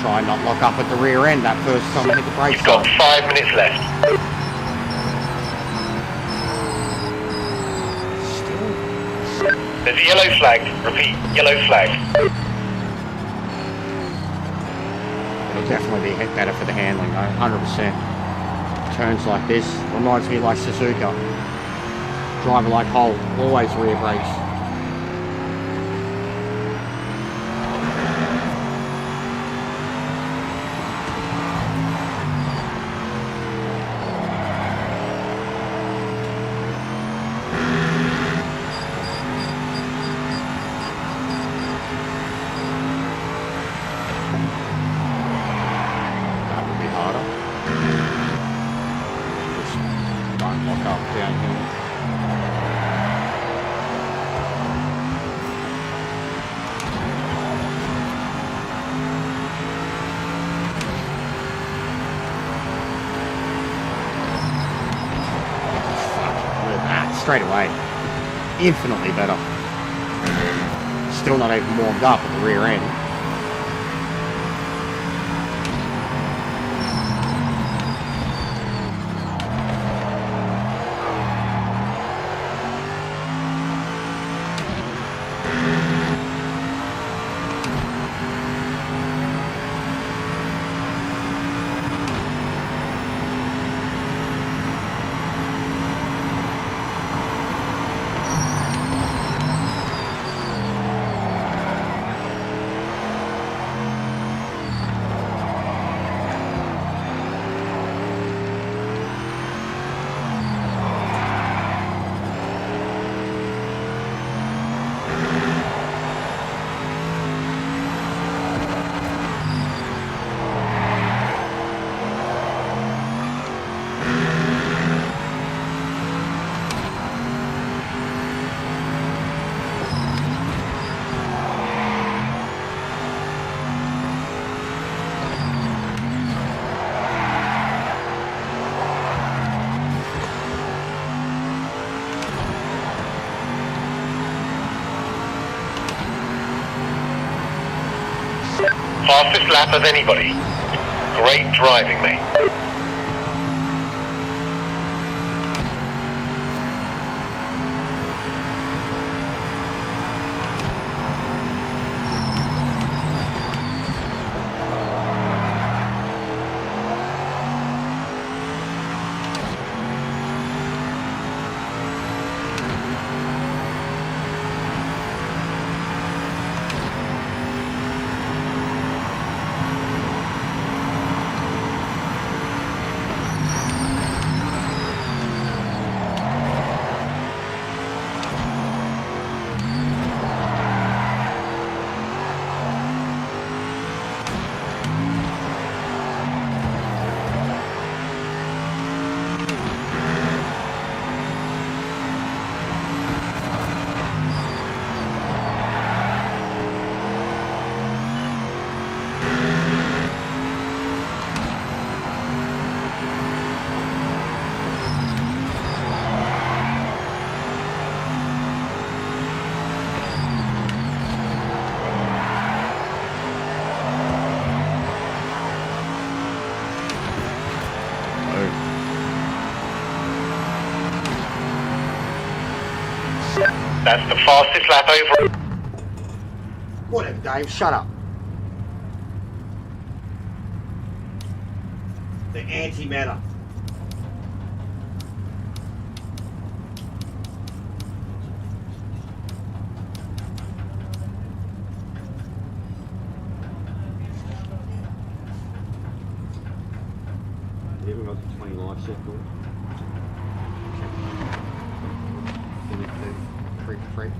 Speaker 1: Try and not lock up at the rear end that first time I hit the brakes.
Speaker 2: You've got 5 minutes left.
Speaker 1: Still.
Speaker 2: There's a yellow flag. Repeat, yellow flag.
Speaker 1: It'll definitely be better for the handling though, 100%. Turns like this reminds me like Suzuka. Driver like Hull, always rear brakes. Straight away. Infinitely better. Still not even warmed up at the rear end.
Speaker 2: Fastest lap of anybody. Great driving, mate. That's the fastest lap over.
Speaker 1: Whatever, Dave, shut up. The antimatter. We haven't got the 20 lives yet, do we? Check. Free.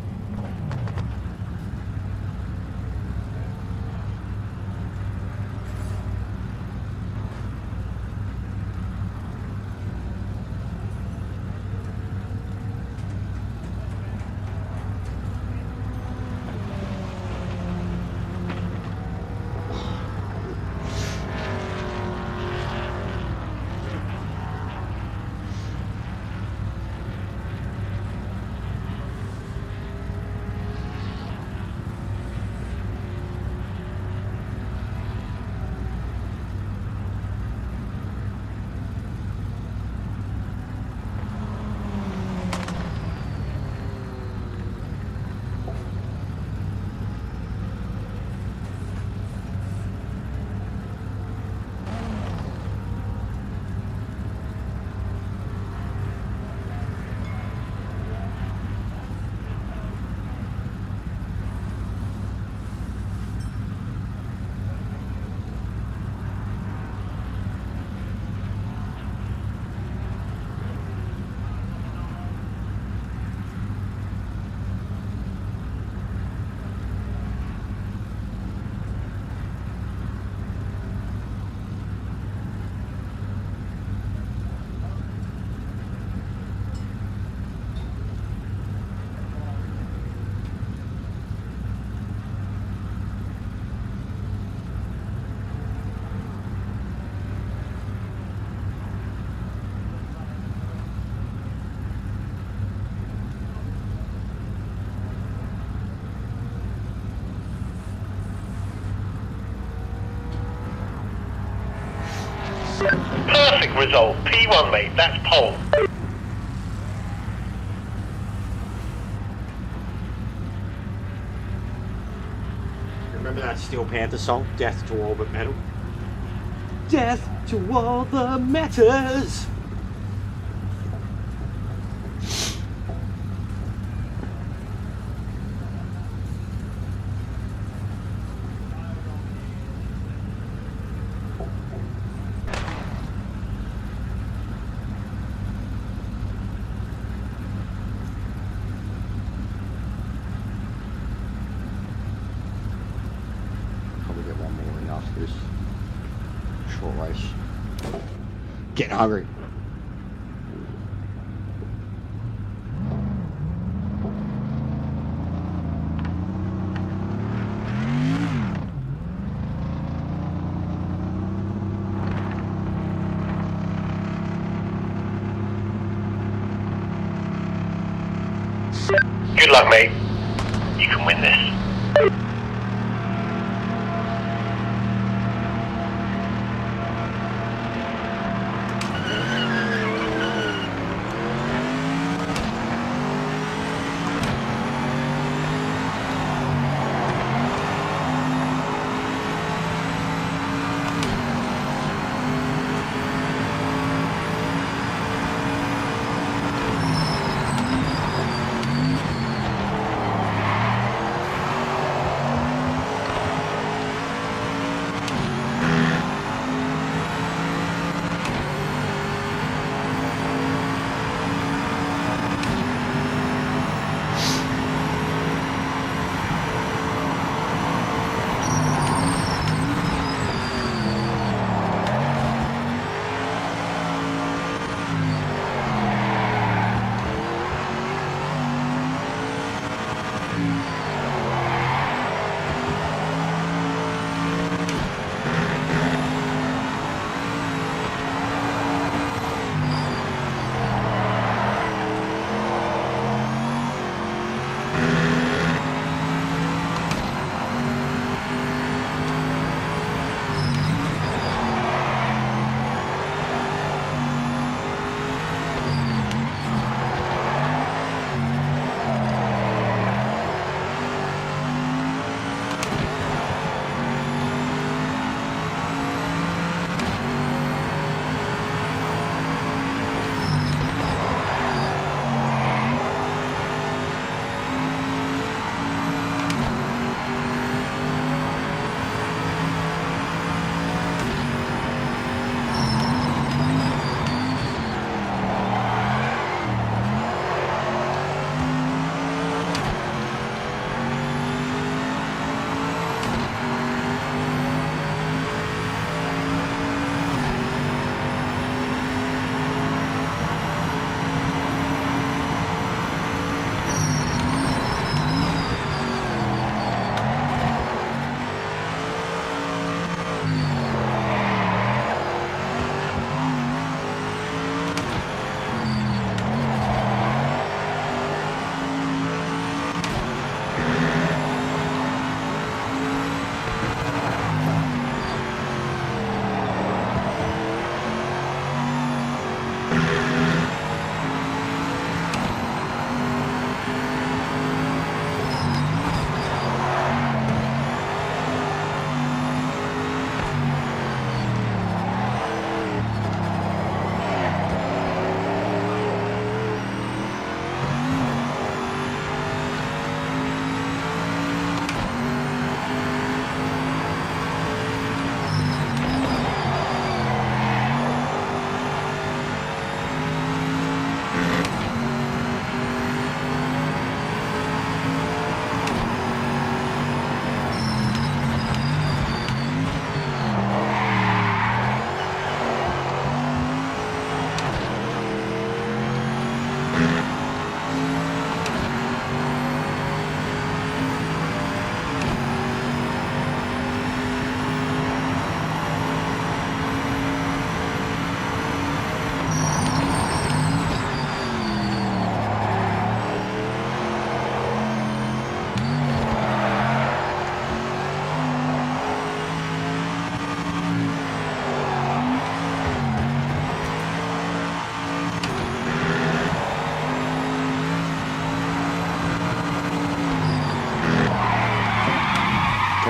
Speaker 2: Perfect result. P1, mate. That's pole.
Speaker 1: Remember that Steel Panther song? Death to all that metal. Death to all the matters. Probably get one more in after this short race. Getting hungry.
Speaker 2: Good luck, mate. You can win this.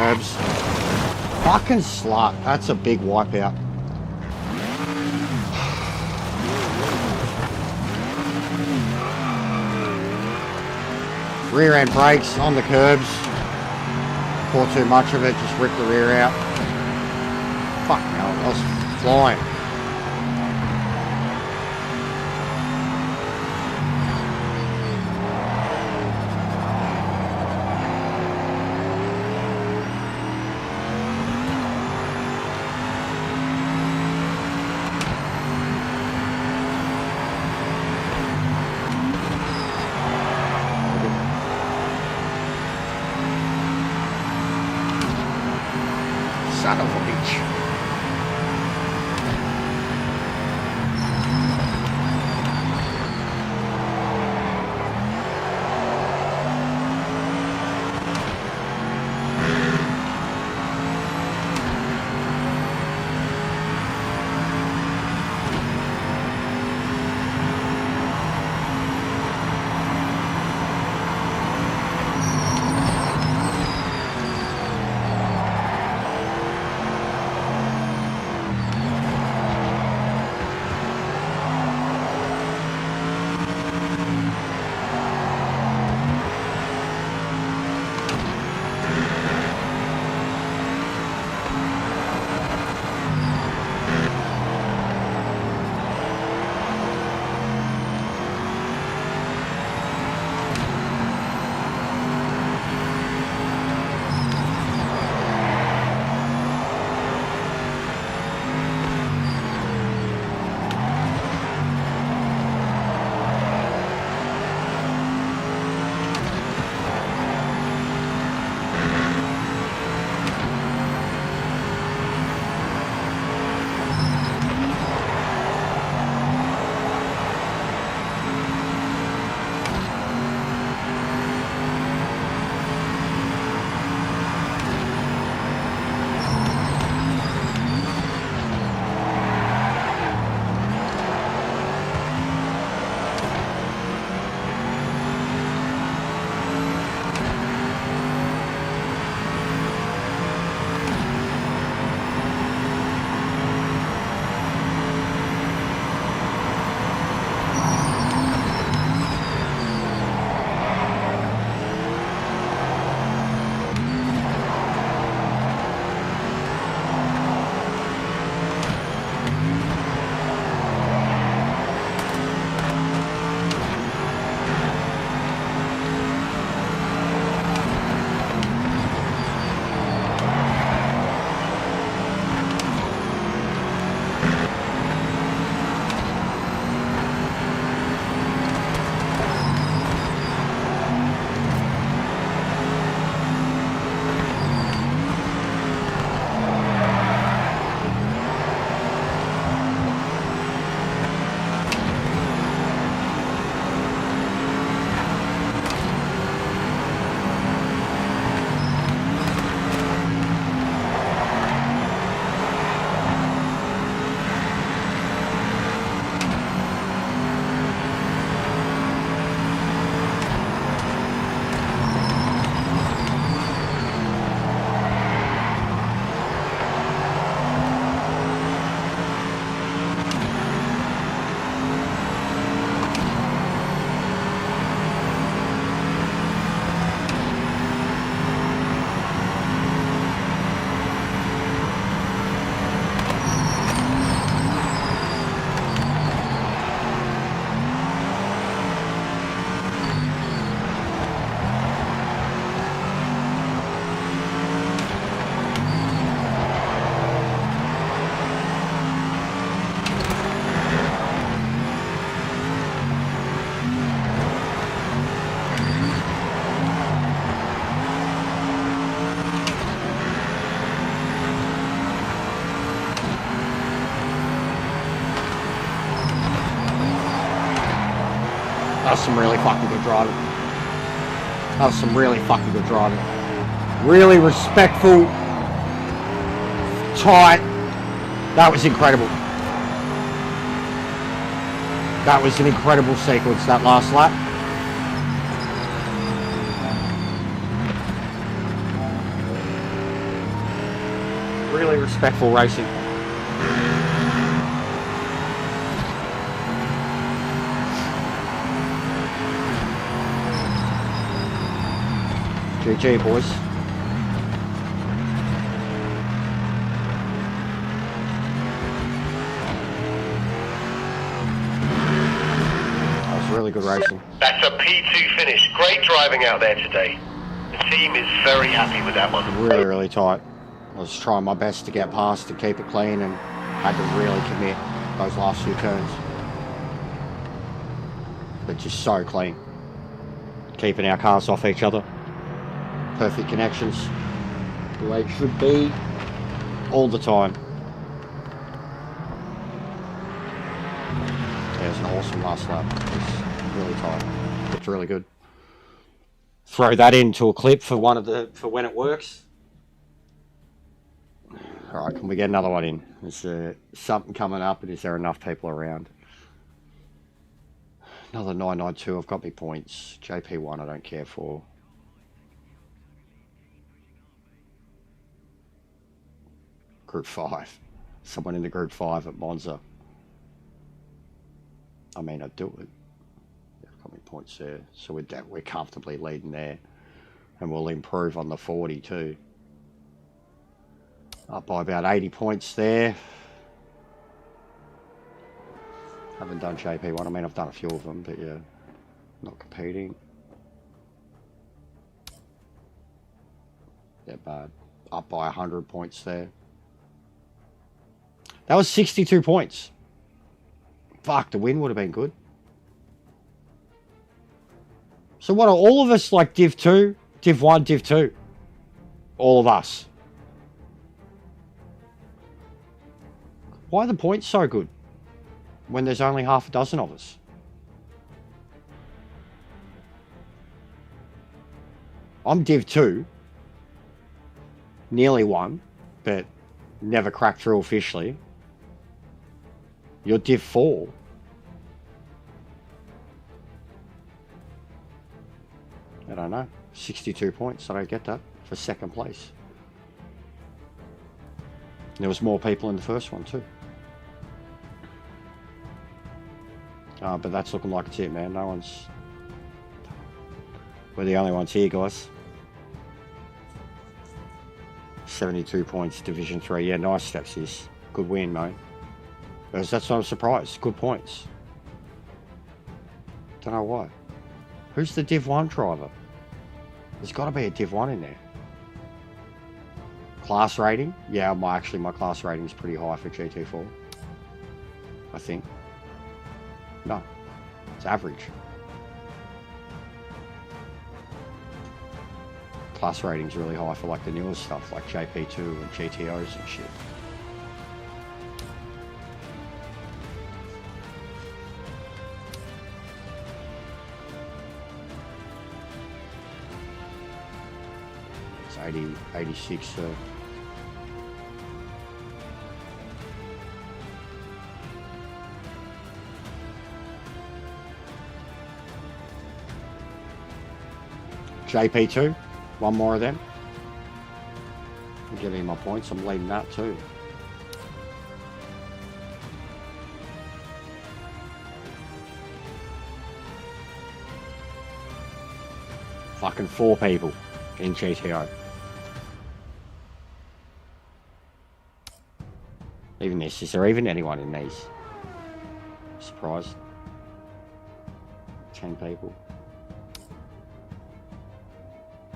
Speaker 1: curbs. Fucking slut. That's a big wipeout. Rear end brakes on the curbs. Pour too much of it, just rip the rear out. Fuck no, I was flying. Son of a bitch. That was some really fucking good driving. That was some really fucking good driving. Really respectful, tight. That was incredible. That was an incredible sequence, that last lap. respectful racing. GG, boys. That was really good racing.
Speaker 2: That's a P2 finish. Great driving out there today. The team is very happy with that one.
Speaker 1: Really, really tight. I was trying my best to get past and keep it clean, and had to really commit those last few turns. But just so clean. Keeping our cars off each other. Perfect connections. The way it should be. All the time. Yeah, it was an awesome last lap. It was really tight. It's really good. Throw that into a clip for when it works. All right, can we get another one in? Is there something coming up, and is there enough people around? Another 992. I've got me points. JP1 I don't care for. Group 5. Someone in the Group 5 at Monza. I mean, I'd do it. I've got me points there. So we're comfortably leading there. And we'll improve on the 40 too. Up by about 80 points there. Haven't done JP1. I mean, I've done a few of them, but yeah, not competing. Yeah, bad. Up by 100 points there. That was 62 points. Fuck, the win would have been good. So what are all of us like Div 2, Div 1, Div 2? All of us. Why are the points so good when there's only half a dozen of us? I'm Div 2. Nearly won, but never cracked through officially. You're Div 4. I don't know. 62 points. I don't get that for second place. There was more people in the first one too. But that's looking like it's it, man. No one's... We're the only ones here, guys. 72 points, Division 3. Yeah, nice steps, sis. Good win, mate. That's not a surprise. Good points. Don't know why. Who's the Div 1 driver? There's got to be a Div 1 in there. Class rating? Yeah, my class rating is pretty high for GT4. I think. No. It's average. Class rating's really high for like the newer stuff, like JP2 and GTOs and shit. It's 86. JP2, one more of them. I'm getting my points, I'm leading that too. Fucking 4 people in GTO. Even this, is there even anyone in these? Surprised. 10 people.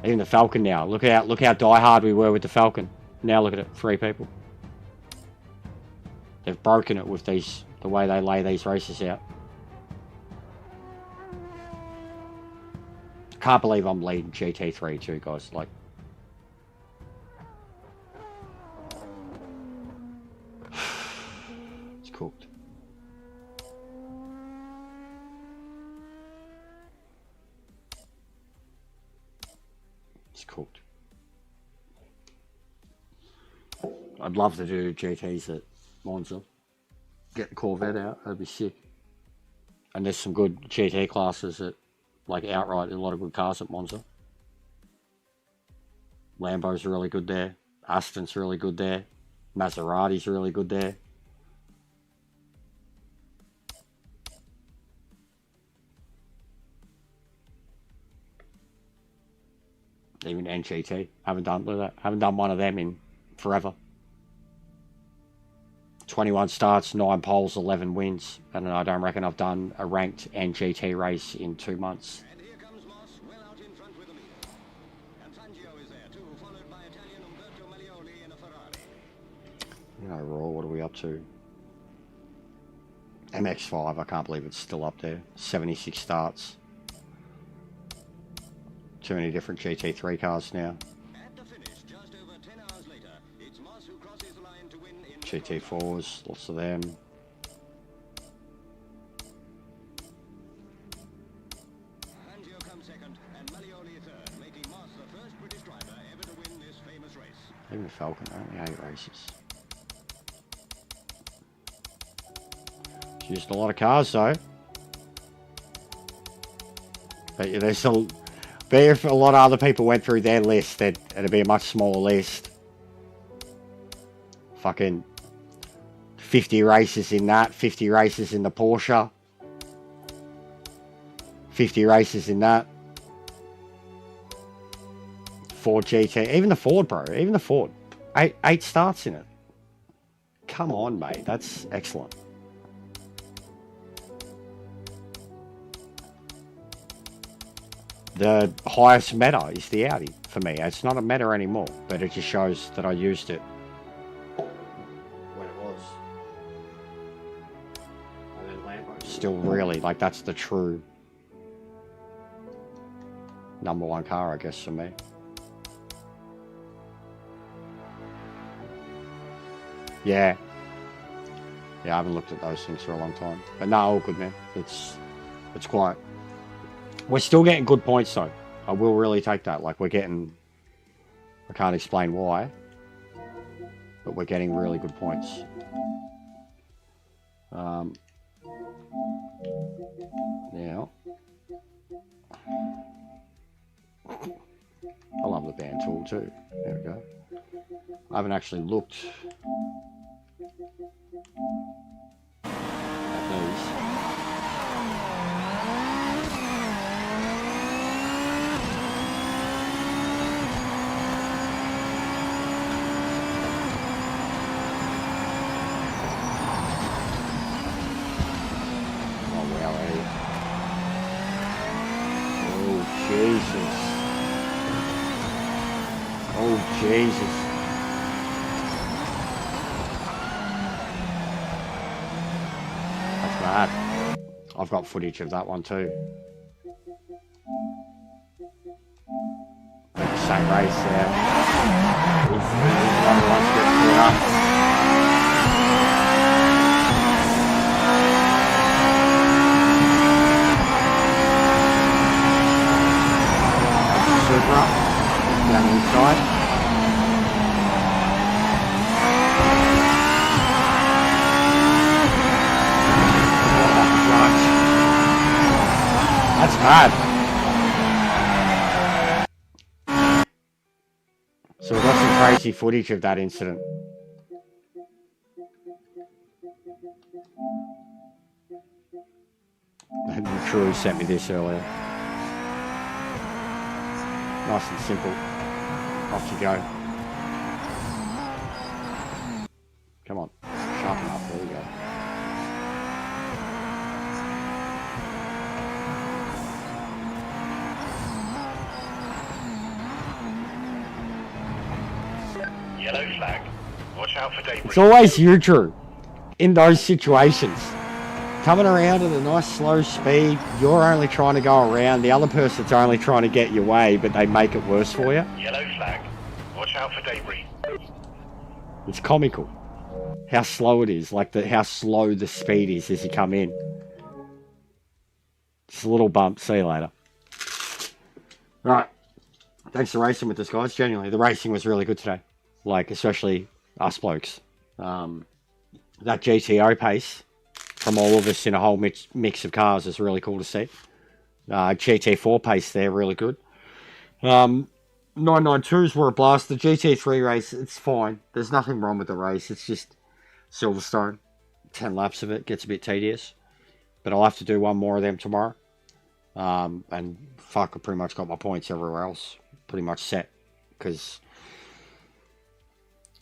Speaker 1: Even the Falcon now. Look how diehard we were with the Falcon. Now look at it, 3 people. They've broken it with the way they lay these races out. I can't believe I'm leading GT3 too, guys. Like, it's cooked. Cooked. I'd love to do GTs at Monza. Get the Corvette out, that'd be sick. And there's some good GT classes at, like outright, a lot of good cars at Monza. Lambo's really good there. Aston's really good there. Maserati's really good there. Even NGT. Haven't done one of them in forever. 21 starts, 9 poles, 11 wins. And I don't reckon I've done a ranked NGT race in 2 months.
Speaker 4: And here comes Moss, well out in front with the lead. And Fangio is there too, followed by Italian Umberto Maglioli in a Ferrari.
Speaker 1: You know, Raw, what are we up to? MX5, I can't believe it's still up there. 76 starts. Too many different GT3 cars now.
Speaker 4: At the finish, just over 10 hours later, it's Moss who crosses the line to win in
Speaker 1: GT4s, lots of them.
Speaker 4: Fangio comes second and Maglioli third, making Moss the first British driver ever to win this famous race.
Speaker 1: Even the Falcon, only 8 races. It's used a lot of cars though. But yeah, there's a... But if a lot of other people went through their list, then it'd be a much smaller list. Fucking 50 races in that, 50 races in the Porsche. 50 races in that. Ford GT, even the Ford, bro, even the Ford. 8 starts in it. Come on, mate, that's excellent. The highest meta is the Audi for me. It's not a meta anymore, but it just shows that I used it when it was. And then Lambo's still really, like, that's the true #1 car, I guess, for me. Yeah. Yeah, I haven't looked at those things for a long time. But no, all good, man. It's quite... We're still getting good points, though. I will really take that. Like, we're getting... I can't explain why. But we're getting really good points. Now... I love the band tool, too. There we go. I haven't actually looked... at these. Jesus. Oh, Jesus. That's bad. I've got footage of that one too. Same race there. He's one of the ones that Supra down the inside. That's bad. So we've got some crazy footage of that incident. The crew sent me this earlier. Nice and simple. Off you go. Come on. Sharpen up. There we go.
Speaker 2: Yellow flag. Watch out for debris.
Speaker 1: It's always you, Drew, in those situations. Coming around at a nice slow speed, you're only trying to go around, the other person's only trying to get your way, but they make it worse for you.
Speaker 2: Yellow flag. Watch out for debris.
Speaker 1: It's comical how slow it is, like how slow the speed is as you come in. Just a little bump. See you later. Right. Thanks for racing with us, guys. Genuinely, the racing was really good today. Like, especially us blokes. That GTO pace from all of us in a whole mix of cars is really cool to see. GT4 pace there, really good. 992s were a blast. The GT3 race, it's fine. There's nothing wrong with the race. It's just Silverstone. 10 laps of it gets a bit tedious. But I'll have to do one more of them tomorrow. And fuck, I pretty much got my points everywhere else. Pretty much set. Because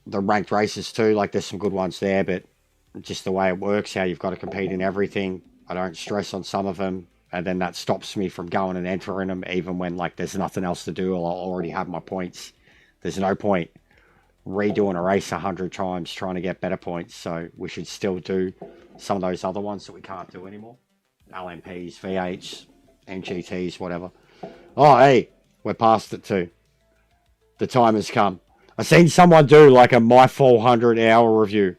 Speaker 1: the ranked races too, like there's some good ones there, but just the way it works, how you've got to compete in everything. I don't stress on some of them. And then that stops me from going and entering them, even when like there's nothing else to do. I'll already have my points. There's no point redoing a race 100 times trying to get better points. So we should still do some of those other ones that we can't do anymore. LMPs, V8s, NGTs, whatever. Oh, hey, we're past it too. The time has come. I seen someone do like a My 400 hour review.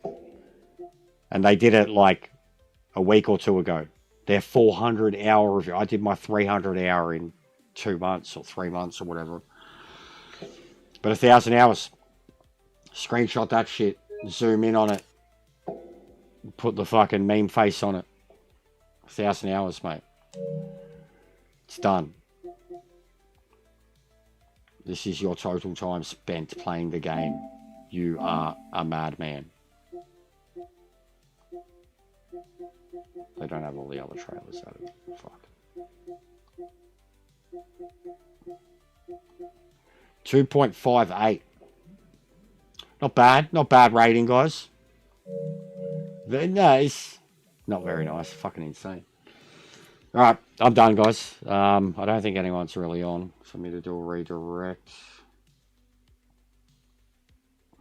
Speaker 1: And they did it like a week or two ago. Their 400 hour review. I did my 300 hour in 2 months or 3 months or whatever. But 1,000 hours. Screenshot that shit. Zoom in on it. Put the fucking meme face on it. 1,000 hours, mate. It's done. This is your total time spent playing the game. You are a madman. They don't have all the other trailers out of it. Fuck. 2.58. Not bad. Not bad rating, guys. Very nice. Not very nice. Fucking insane. Alright, I'm done, guys. I don't think anyone's really on for me to do a redirect.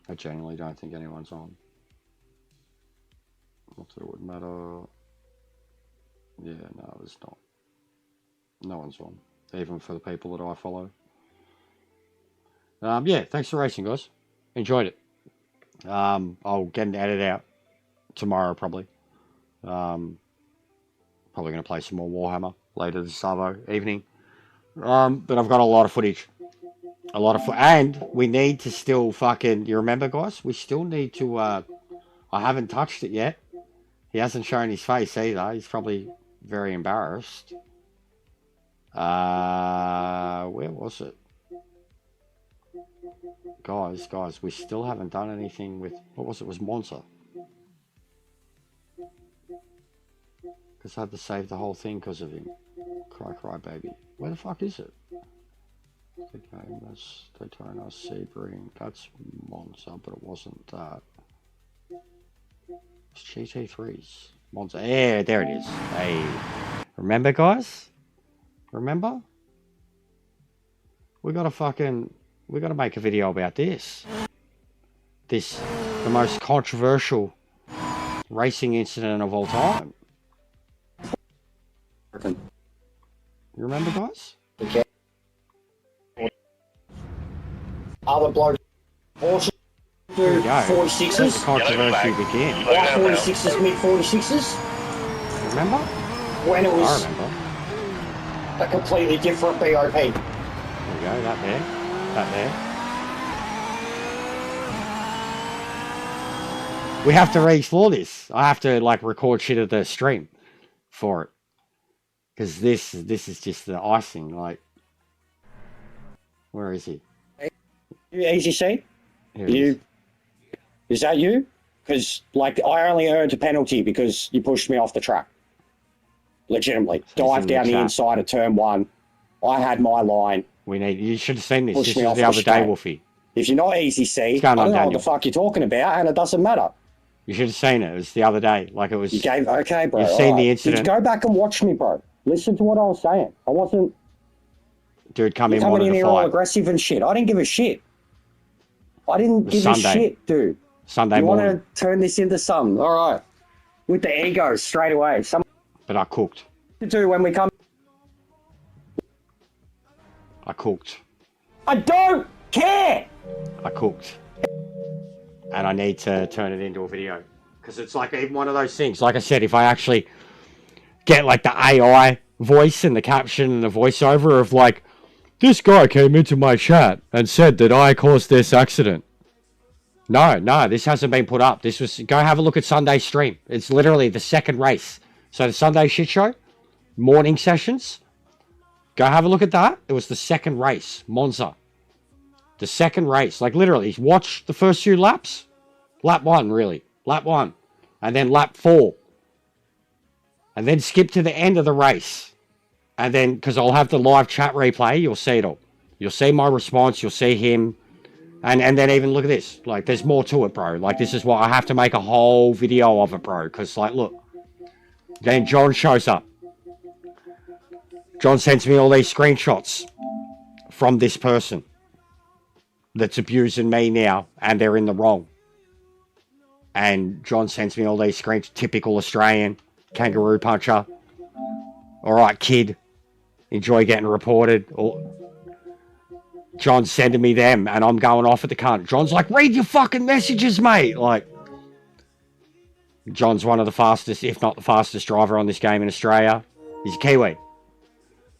Speaker 1: I genuinely don't think anyone's on. Not that it would matter. Yeah, no, it's not. No one's on. Even for the people that I follow. Yeah, thanks for racing, guys. Enjoyed it. I'll get an edit out tomorrow, probably. Probably going to play some more Warhammer later this Savo evening. But I've got a lot of footage. And we need to still fucking... You remember, guys? We still need to... I haven't touched it yet. He hasn't shown his face either. He's probably very embarrassed. Where was it? Guys, we still haven't done anything with... What was it? It was Monza. Because I had to save the whole thing because of him. Cry, baby. Where the fuck is it? The game was Daytona, Sebring. That's Monza, but it wasn't that. It's GT3s. Monza. Yeah, there it is. Hey. Remember, guys? Remember? We gotta make a video about this. The most controversial racing incident of all time. You remember, guys?
Speaker 3: Okay. Other bloke. Porsche.
Speaker 1: There we go.
Speaker 3: 46s.
Speaker 1: Let the controversy begin.
Speaker 3: White 46s, mid 46s.
Speaker 1: Remember?
Speaker 3: When it
Speaker 1: I
Speaker 3: was
Speaker 1: remember.
Speaker 3: a completely different BOP.
Speaker 1: There we go. That there. That there. We have to re-explore this. I have to like record shit of the stream for it. Because this is just the icing. Like, where is he?
Speaker 3: Easy C?
Speaker 1: Here he is.
Speaker 3: Is that you? Because, like, I only earned a penalty because you pushed me off the track. Legitimately. Dive down the inside of turn 1. I had my line.
Speaker 1: You should have seen this.
Speaker 3: Push
Speaker 1: This
Speaker 3: me
Speaker 1: was
Speaker 3: off
Speaker 1: the
Speaker 3: the
Speaker 1: other day,
Speaker 3: straight.
Speaker 1: Wolfie.
Speaker 3: If you're not easy C, I
Speaker 1: going on,
Speaker 3: don't know what
Speaker 1: Daniel?
Speaker 3: the fuck you're talking about, and it doesn't matter.
Speaker 1: You should have seen it. It was the other day. Like it was.
Speaker 3: You gave, okay, bro.
Speaker 1: You've seen
Speaker 3: all
Speaker 1: the
Speaker 3: right.
Speaker 1: incident.
Speaker 3: Go back and watch me, bro. Listen to what I was saying. I wasn't
Speaker 1: Dude, coming
Speaker 3: coming in
Speaker 1: to
Speaker 3: here all
Speaker 1: fight.
Speaker 3: aggressive and shit. I didn't give a shit. I didn't give
Speaker 1: Sunday.
Speaker 3: a shit, dude.
Speaker 1: Sunday
Speaker 3: You
Speaker 1: morning.
Speaker 3: want to turn this into something? All right. With the ego straight away. Something
Speaker 1: But I cooked.
Speaker 3: to do when we come.
Speaker 1: I cooked.
Speaker 3: I don't care.
Speaker 1: I cooked. And I need to turn it into a video. Because it's like even one of those things. Like I said, if I actually get like the AI voice and the caption and the voiceover of like, this guy came into my chat and said that I caused this accident. No, this hasn't been put up. This was, go have a look at Sunday's stream. It's literally the second race. So the Sunday shit show, morning sessions. Go have a look at that. It was the second race, Monza. The second race, like literally, watch the first few laps. Lap 1, really. Lap 1. And then lap 4. And then skip to the end of the race. And then, because I'll have the live chat replay, you'll see it all. You'll see my response, you'll see him. And then even look at this. Like, there's more to it, bro. Like, this is what I have to make a whole video of it, bro. Because, like, look. Then John shows up. John sends me all these screenshots from this person that's abusing me now, and they're in the wrong. And John sends me all these screenshots. Typical Australian. Kangaroo puncher. Alright, kid. Enjoy getting reported. John's sending me them, and I'm going off at the cunt. John's like, read your fucking messages, mate. Like, John's one of the fastest, if not the fastest driver on this game in Australia. He's a Kiwi.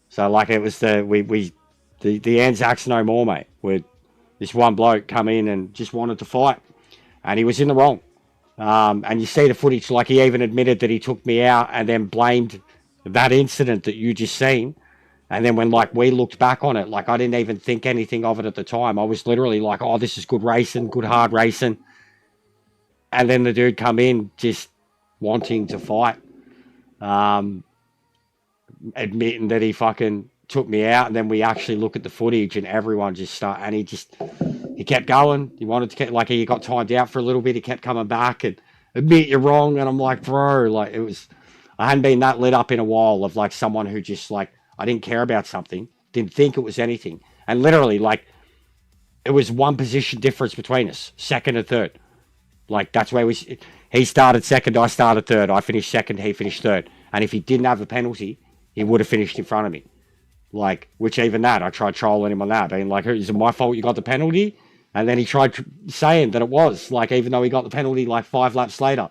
Speaker 1: So, like, it was the Anzacs no more, mate. Where this one bloke come in and just wanted to fight. And he was in the wrong. And you see the footage, like, he even admitted that he took me out and then blamed that incident that you just seen. And then when, like, we looked back on it, like, I didn't even think anything of it at the time. I was literally like, oh, this is good racing, good hard racing. And then the dude come in just wanting to fight. Admitting that he fucking took me out. And then we actually look at the footage and everyone just started, and he kept going. He wanted to get, like, he got timed out for a little bit. He kept coming back and admit you're wrong. And I'm like, bro, like, it was, I hadn't been that lit up in a while of, like, someone who just, like, I didn't care about something, didn't think it was anything. And literally, like, it was one position difference between us, second and third. Like, that's where he started second, I started third. I finished second, he finished third. And if he didn't have a penalty, he would have finished in front of me. Like, which even that, I tried trolling him on that, being like, is it my fault you got the penalty? And then he tried saying that it was, like, even though he got the penalty like 5 laps later.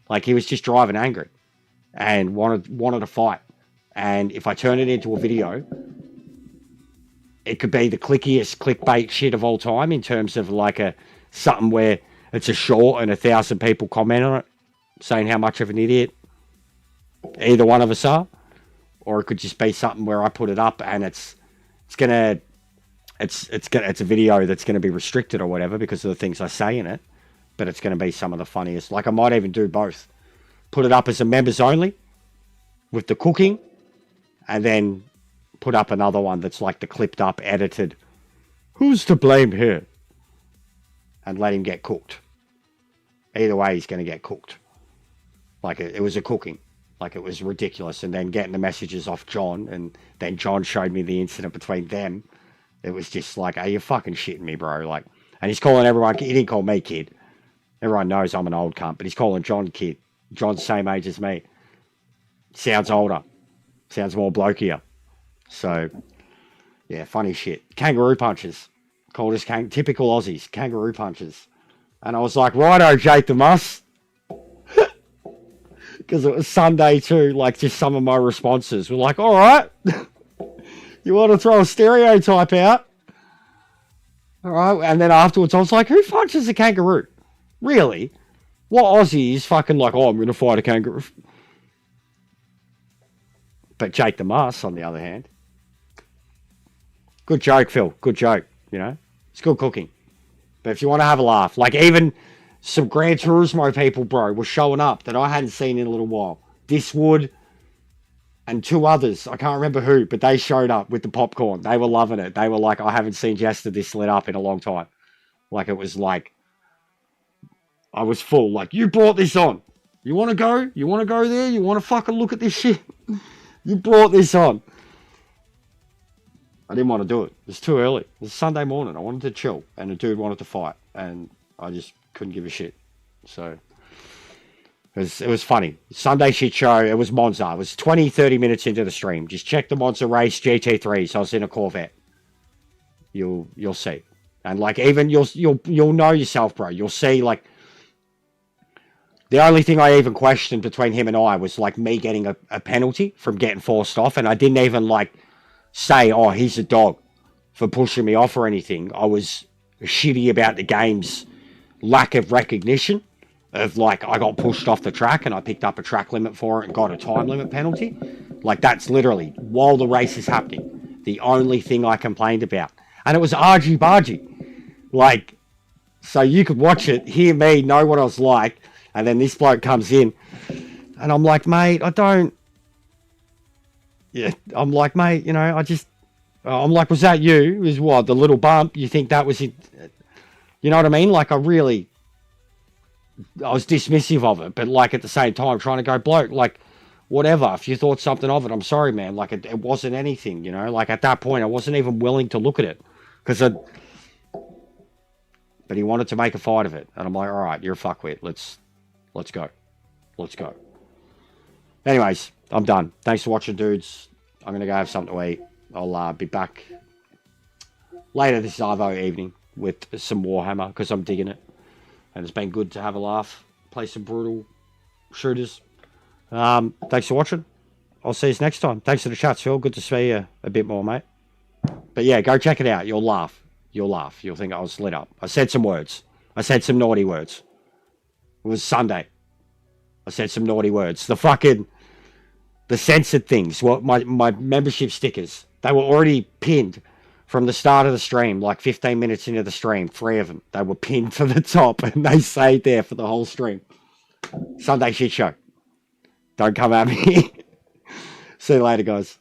Speaker 1: Like, he was just driving angry and wanted to fight. And if I turn it into a video, it could be the clickiest clickbait shit of all time in terms of, like, something where it's a short and 1,000 people comment on it saying how much of an idiot either one of us are. Or it could just be something where I put it up and it's a video that's gonna be restricted or whatever because of the things I say in it. But it's gonna be some of the funniest. Like, I might even do both. Put it up as a members only with the cooking, and then put up another one that's like the clipped up, edited, who's to blame here? And let him get cooked. Either way, he's going to get cooked. Like, it was a cooking. Like, it was ridiculous. And then getting the messages off John, and then John showed me the incident between them. It was just like, are you fucking shitting me, bro? Like, and he's calling everyone, he didn't call me kid. Everyone knows I'm an old cunt, but he's calling John kid. John's the same age as me. Sounds older. Sounds more blokier. So, yeah, funny shit. Kangaroo punches. Called us typical Aussies. Kangaroo punches. And I was like, righto, Jake the Muss. Because it was Sunday too. Like, just some of my responses were like, all right. You want to throw a stereotype out? All right. And then afterwards, I was like, who punches a kangaroo? Really? What Aussie is fucking like, oh, I'm going to fight a kangaroo? But Jake the Muss, on the other hand. Good joke, Phil. Good joke. You know? It's good cooking. But if you want to have a laugh, like, even some Gran Turismo people, bro, were showing up that I hadn't seen in a little while. Diswood and 2 others. I can't remember who, but they showed up with the popcorn. They were loving it. They were like, I haven't seen Jester this lit up in a long time. Like, it was like, I was full. Like, you brought this on. You want to go? You want to go there? You want to fucking look at this shit? You brought this on. I didn't want to do it. It was too early. It was Sunday morning. I wanted to chill. And the dude wanted to fight. And I just couldn't give a shit. So, it was funny. Sunday shit show. It was Monza. It was 20, 30 minutes into the stream. Just check the Monza race GT3. So I was in a Corvette. You'll see. And, like, even you'll know yourself, bro. You'll see, like, the only thing I even questioned between him and I was, like, me getting a penalty from getting forced off. And I didn't even, like, say, oh, he's a dog for pushing me off or anything. I was shitty about the game's lack of recognition of, like, I got pushed off the track and I picked up a track limit for it and got a time limit penalty. Like, that's literally, while the race is happening, the only thing I complained about. And it was argy-bargy. Like, so you could watch it, hear me, know what I was like, and then this bloke comes in, and I'm like, mate, I don't. Yeah, I'm like, mate, you know, I'm like, was that you? Is what, the little bump? You think that was it? You know what I mean? Like, I was dismissive of it, but like at the same time, trying to go, bloke, like, whatever. If you thought something of it, I'm sorry, man. Like, it wasn't anything, you know? Like, at that point, I wasn't even willing to look at it. But he wanted to make a fight of it. And I'm like, all right, you're a fuckwit. Let's go. Let's go. Anyways, I'm done. Thanks for watching, dudes. I'm going to go have something to eat. I'll be back later this Arvo evening with some Warhammer because I'm digging it. And it's been good to have a laugh. Play some brutal shooters. Thanks for watching. I'll see you next time. Thanks for the chat, Phil. Good to see you a bit more, mate. But yeah, go check it out. You'll laugh. You'll laugh. You'll think I was lit up. I said some words. I said some naughty words. It was Sunday. I said some naughty words. The censored things. What my membership stickers. They were already pinned from the start of the stream, like 15 minutes into the stream. 3 of them. They were pinned to the top and they stayed there for the whole stream. Sunday shit show. Don't come at me. See you later, guys.